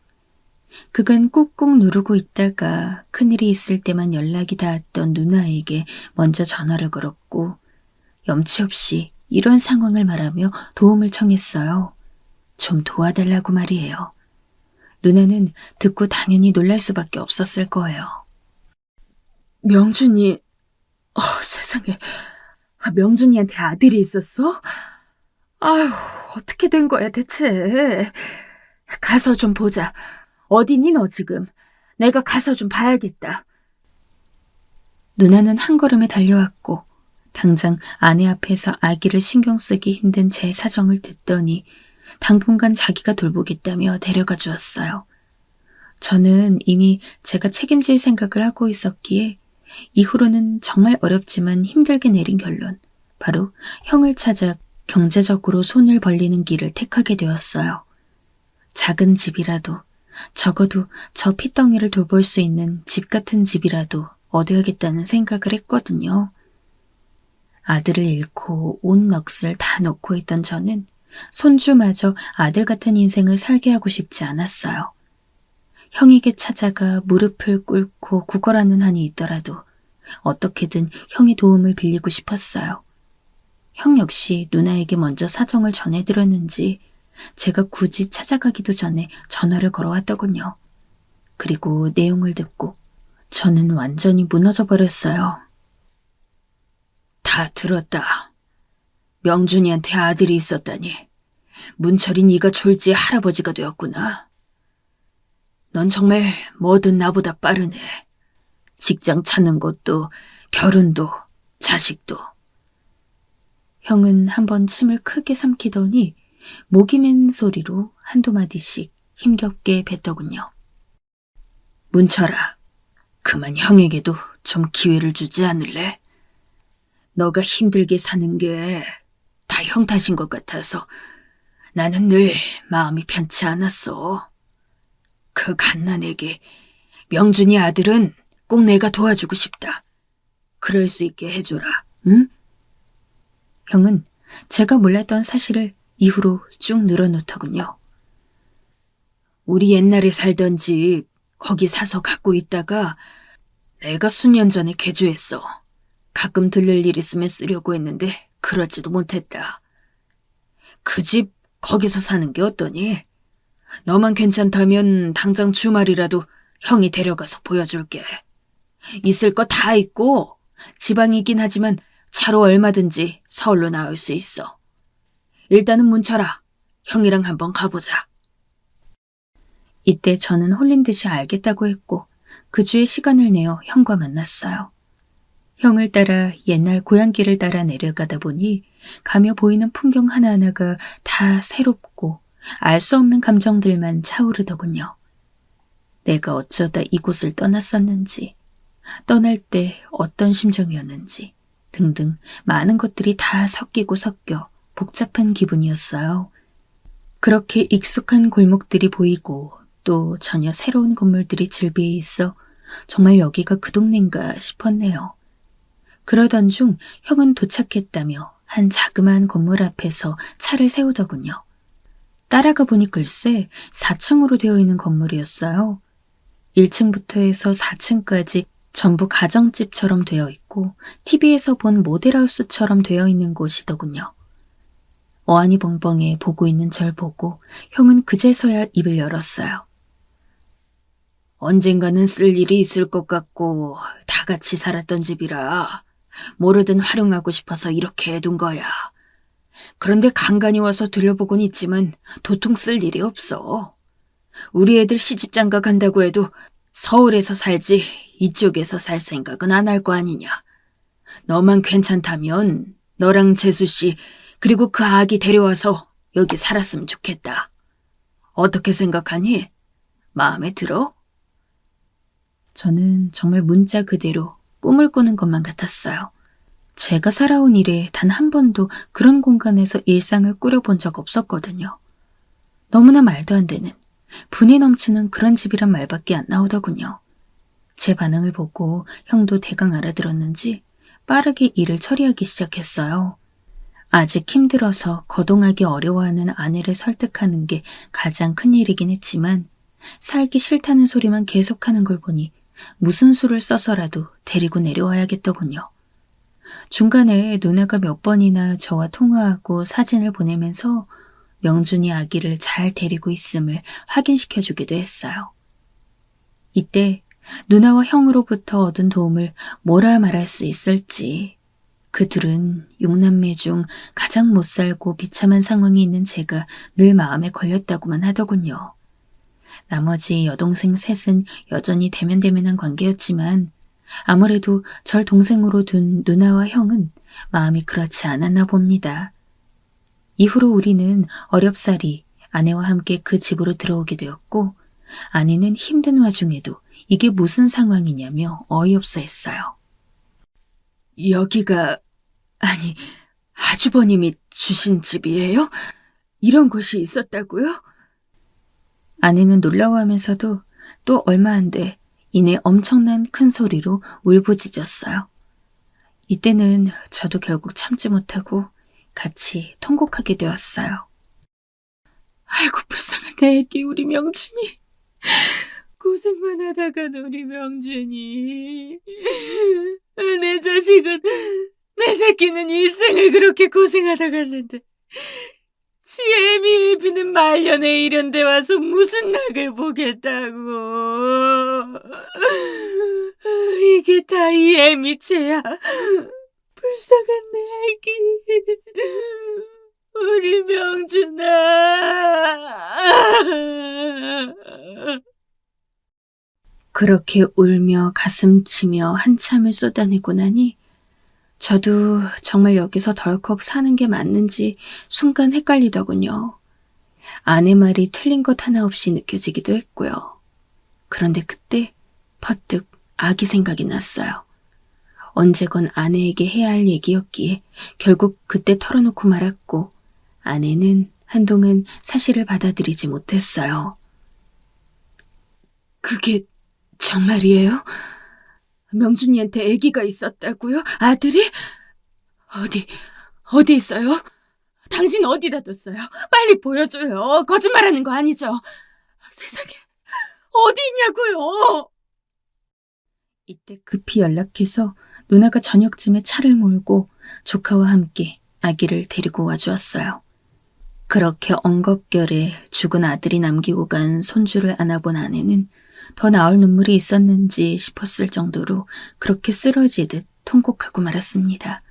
그간 꾹꾹 누르고 있다가 큰일이 있을 때만 연락이 닿았던 누나에게 먼저 전화를 걸었고 염치 없이 이런 상황을 말하며 도움을 청했어요. 좀 도와달라고 말이에요. 누나는 듣고 당연히 놀랄 수밖에 없었을 거예요. 명준이... 세상에... 명준이한테 아들이 있었어? 아휴, 어떻게 된 거야 대체. 가서 좀 보자. 어디니 너 지금? 내가 가서 좀 봐야겠다. 누나는 한 걸음에 달려왔고 당장 아내 앞에서 아기를 신경 쓰기 힘든 제 사정을 듣더니 당분간 자기가 돌보겠다며 데려가 주었어요. 저는 이미 제가 책임질 생각을 하고 있었기에 이후로는 정말 어렵지만 힘들게 내린 결론, 바로 형을 찾아 경제적으로 손을 벌리는 길을 택하게 되었어요. 작은 집이라도 적어도 저 핏덩이를 돌볼 수 있는 집 같은 집이라도 얻어야겠다는 생각을 했거든요. 아들을 잃고 온 넋을 다 놓고 있던 저는 손주마저 아들 같은 인생을 살게 하고 싶지 않았어요. 형에게 찾아가 무릎을 꿇고 구걸하는 한이 있더라도 어떻게든 형의 도움을 빌리고 싶었어요. 형 역시 누나에게 먼저 사정을 전해드렸는지 제가 굳이 찾아가기도 전에 전화를 걸어왔더군요. 그리고 내용을 듣고 저는 완전히 무너져 버렸어요. 다 들었다. 명준이한테 아들이 있었다니. 문철이 네가 졸지 할아버지가 되었구나. 넌 정말 뭐든 나보다 빠르네. 직장 찾는 것도 결혼도 자식도. 형은 한번 침을 크게 삼키더니 목이 맨 소리로 한두 마디씩 힘겹게 뱉더군요. 문철아, 그만 형에게도 좀 기회를 주지 않을래? 너가 힘들게 사는 게 다 형 탓인 것 같아서 나는 늘 마음이 편치 않았어. 그 갓난에게 명준이 아들은 꼭 내가 도와주고 싶다. 그럴 수 있게 해줘라, 응? 형은 제가 몰랐던 사실을 이후로 쭉 늘어놓더군요. 우리 옛날에 살던 집 거기 사서 갖고 있다가 내가 수년 전에 개조했어. 가끔 들를 일 있으면 쓰려고 했는데 그러지도 못했다. 그 집 거기서 사는 게 어떠니? 너만 괜찮다면 당장 주말이라도 형이 데려가서 보여줄게. 있을 거 다 있고 지방이긴 하지만 차로 얼마든지 서울로 나올 수 있어. 일단은 문철아, 형이랑 한번 가보자. 이때 저는 홀린 듯이 알겠다고 했고 그 주에 시간을 내어 형과 만났어요. 형을 따라 옛날 고향길을 따라 내려가다 보니 가며 보이는 풍경 하나하나가 다 새롭고 알 수 없는 감정들만 차오르더군요. 내가 어쩌다 이곳을 떠났었는지, 떠날 때 어떤 심정이었는지 등등 많은 것들이 다 섞이고 섞여 복잡한 기분이었어요. 그렇게 익숙한 골목들이 보이고 또 전혀 새로운 건물들이 질비해 있어 정말 여기가 그 동네인가 싶었네요. 그러던 중 형은 도착했다며 한 자그마한 건물 앞에서 차를 세우더군요. 따라가 보니 글쎄 4층으로 되어 있는 건물이었어요. 1층부터 해서 4층까지 전부 가정집처럼 되어 있고 TV에서 본 모델하우스처럼 되어 있는 곳이더군요. 어안이 벙벙해 보고 있는 절 보고 형은 그제서야 입을 열었어요. 언젠가는 쓸 일이 있을 것 같고 다 같이 살았던 집이라 뭐르든 활용하고 싶어서 이렇게 해둔 거야. 그런데 간간히 와서 들려보곤 있지만 도통 쓸 일이 없어. 우리 애들 시집장가 간다고 해도 서울에서 살지 이쪽에서 살 생각은 안 할 거 아니냐. 너만 괜찮다면 너랑 재수씨 그리고 그 아기 데려와서 여기 살았으면 좋겠다. 어떻게 생각하니? 마음에 들어? 저는 정말 문자 그대로 꿈을 꾸는 것만 같았어요. 제가 살아온 일에 단 한 번도 그런 공간에서 일상을 꾸려본 적 없었거든요. 너무나 말도 안 되는, 분이 넘치는 그런 집이란 말밖에 안 나오더군요. 제 반응을 보고 형도 대강 알아들었는지 빠르게 일을 처리하기 시작했어요. 아직 힘들어서 거동하기 어려워하는 아내를 설득하는 게 가장 큰 일이긴 했지만 살기 싫다는 소리만 계속하는 걸 보니 무슨 수를 써서라도 데리고 내려와야겠더군요. 중간에 누나가 몇 번이나 저와 통화하고 사진을 보내면서 명준이 아기를 잘 데리고 있음을 확인시켜주기도 했어요. 이때 누나와 형으로부터 얻은 도움을 뭐라 말할 수 있을지, 그 둘은 6남매 중 가장 못살고 비참한 상황이 있는 제가 늘 마음에 걸렸다고만 하더군요. 나머지 여동생 셋은 여전히 대면대면한 관계였지만 아무래도 절 동생으로 둔 누나와 형은 마음이 그렇지 않았나 봅니다. 이후로 우리는 어렵사리 아내와 함께 그 집으로 들어오게 되었고 아내는 힘든 와중에도 이게 무슨 상황이냐며 어이없어 했어요. 여기가, 아니, 아주버님이 주신 집이에요? 이런 곳이 있었다고요? 아내는 놀라워하면서도 또 얼마 안 돼 이내 엄청난 큰 소리로 울부짖었어요. 이때는 저도 결국 참지 못하고 같이 통곡하게 되었어요. 아이고 불쌍한 내 애기 우리 명준이. 고생만 하다간 우리 명준이. 내 자식은, 내 새끼는 일생을 그렇게 고생하다 갔는데 지 애미를 비는 말년에 이런 데 와서 무슨 낙을 보겠다고. 이게 다 이 애미 죄야. 불쌍한 내 애기. 우리 명준아. 그렇게 울며 가슴치며 한참을 쏟아내고 나니 저도 정말 여기서 덜컥 사는 게 맞는지 순간 헷갈리더군요. 아내 말이 틀린 것 하나 없이 느껴지기도 했고요. 그런데 그때 퍼뜩 아기 생각이 났어요. 언제건 아내에게 해야 할 얘기였기에 결국 그때 털어놓고 말았고 아내는 한동안 사실을 받아들이지 못했어요. 그게 정말이에요? 명준이한테 아기가 있었다고요? 아들이? 어디 있어요? 당신 어디다 뒀어요? 빨리 보여줘요. 거짓말하는 거 아니죠? 세상에, 어디 있냐고요? 이때 급히 연락해서 누나가 저녁쯤에 차를 몰고 조카와 함께 아기를 데리고 와주었어요. 그렇게 엉겁결에 죽은 아들이 남기고 간 손주를 안아본 아내는 더 나올 눈물이 있었는지 싶었을 정도로 그렇게 쓰러지듯 통곡하고 말았습니다.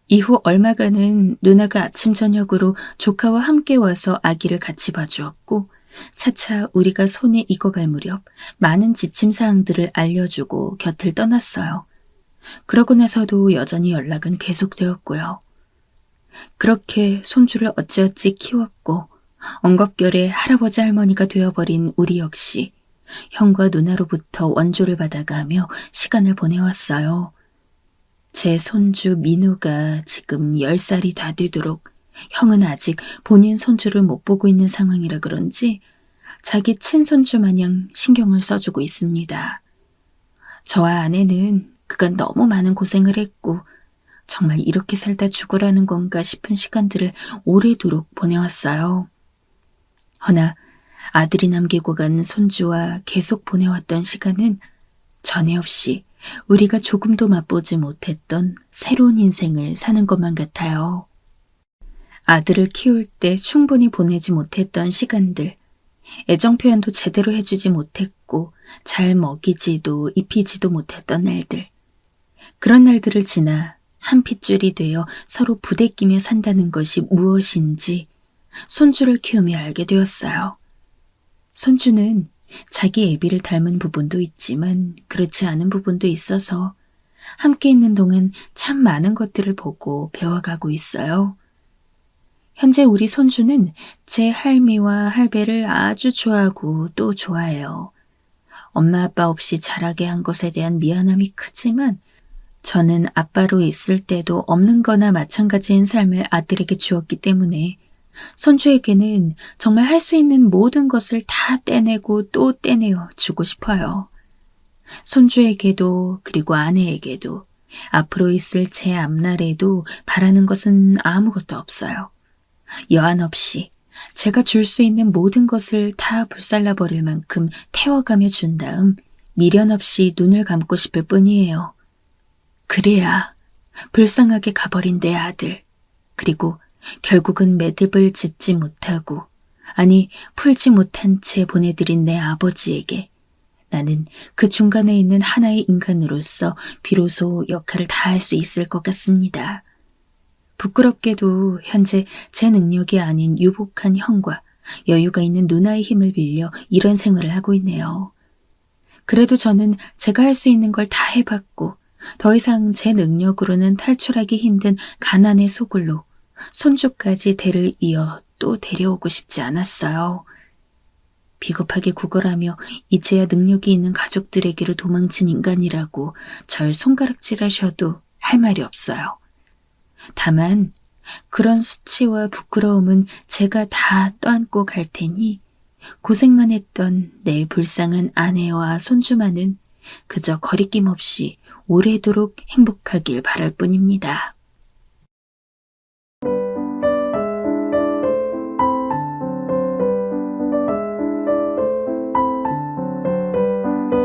이후 얼마간은 누나가 아침 저녁으로 조카와 함께 와서 아기를 같이 봐주었고 차차 우리가 손에 익어갈 무렵 많은 지침사항들을 알려주고 곁을 떠났어요. 그러고 나서도 여전히 연락은 계속되었고요. 그렇게 손주를 어찌어찌 키웠고 엉겁결에 할아버지 할머니가 되어버린 우리 역시 형과 누나로부터 원조를 받아가며 시간을 보내왔어요. 제 손주 민우가 지금 10살이 다 되도록 형은 아직 본인 손주를 못 보고 있는 상황이라 그런지 자기 친손주 마냥 신경을 써주고 있습니다. 저와 아내는 그간 너무 많은 고생을 했고 정말 이렇게 살다 죽으라는 건가 싶은 시간들을 오래도록 보내왔어요. 허나 아들이 남기고 간 손주와 계속 보내왔던 시간은 전에 없이 우리가 조금도 맛보지 못했던 새로운 인생을 사는 것만 같아요. 아들을 키울 때 충분히 보내지 못했던 시간들, 애정 표현도 제대로 해주지 못했고 잘 먹이지도 입히지도 못했던 날들, 그런 날들을 지나 한 핏줄이 되어 서로 부대끼며 산다는 것이 무엇인지 손주를 키우며 알게 되었어요. 손주는 자기 애비를 닮은 부분도 있지만 그렇지 않은 부분도 있어서 함께 있는 동안 참 많은 것들을 보고 배워가고 있어요. 현재 우리 손주는 제 할미와 할배를 아주 좋아하고 또 좋아해요. 엄마 아빠 없이 자라게 한 것에 대한 미안함이 크지만 저는 아빠로 있을 때도 없는 거나 마찬가지인 삶을 아들에게 주었기 때문에 손주에게는 정말 할 수 있는 모든 것을 다 떼내고 또 떼내어 주고 싶어요. 손주에게도 그리고 아내에게도 앞으로 있을 제 앞날에도 바라는 것은 아무것도 없어요. 여한 없이 제가 줄 수 있는 모든 것을 다 불살라버릴 만큼 태워가며 준 다음 미련 없이 눈을 감고 싶을 뿐이에요. 그래야 불쌍하게 가버린 내 아들, 그리고 결국은 매듭을 짓지 못하고, 아니 풀지 못한 채 보내드린 내 아버지에게 나는 그 중간에 있는 하나의 인간으로서 비로소 역할을 다할 수 있을 것 같습니다. 부끄럽게도 현재 제 능력이 아닌 유복한 형과 여유가 있는 누나의 힘을 빌려 이런 생활을 하고 있네요. 그래도 저는 제가 할 수 있는 걸 다 해봤고 더 이상 제 능력으로는 탈출하기 힘든 가난의 소굴로 손주까지 대를 이어 또 데려오고 싶지 않았어요. 비겁하게 구걸하며 이제야 능력이 있는 가족들에게로 도망친 인간이라고 절 손가락질하셔도 할 말이 없어요. 다만 그런 수치와 부끄러움은 제가 다 떠안고 갈 테니 고생만 했던 내 불쌍한 아내와 손주만은 그저 거리낌 없이 오래도록 행복하길 바랄 뿐입니다.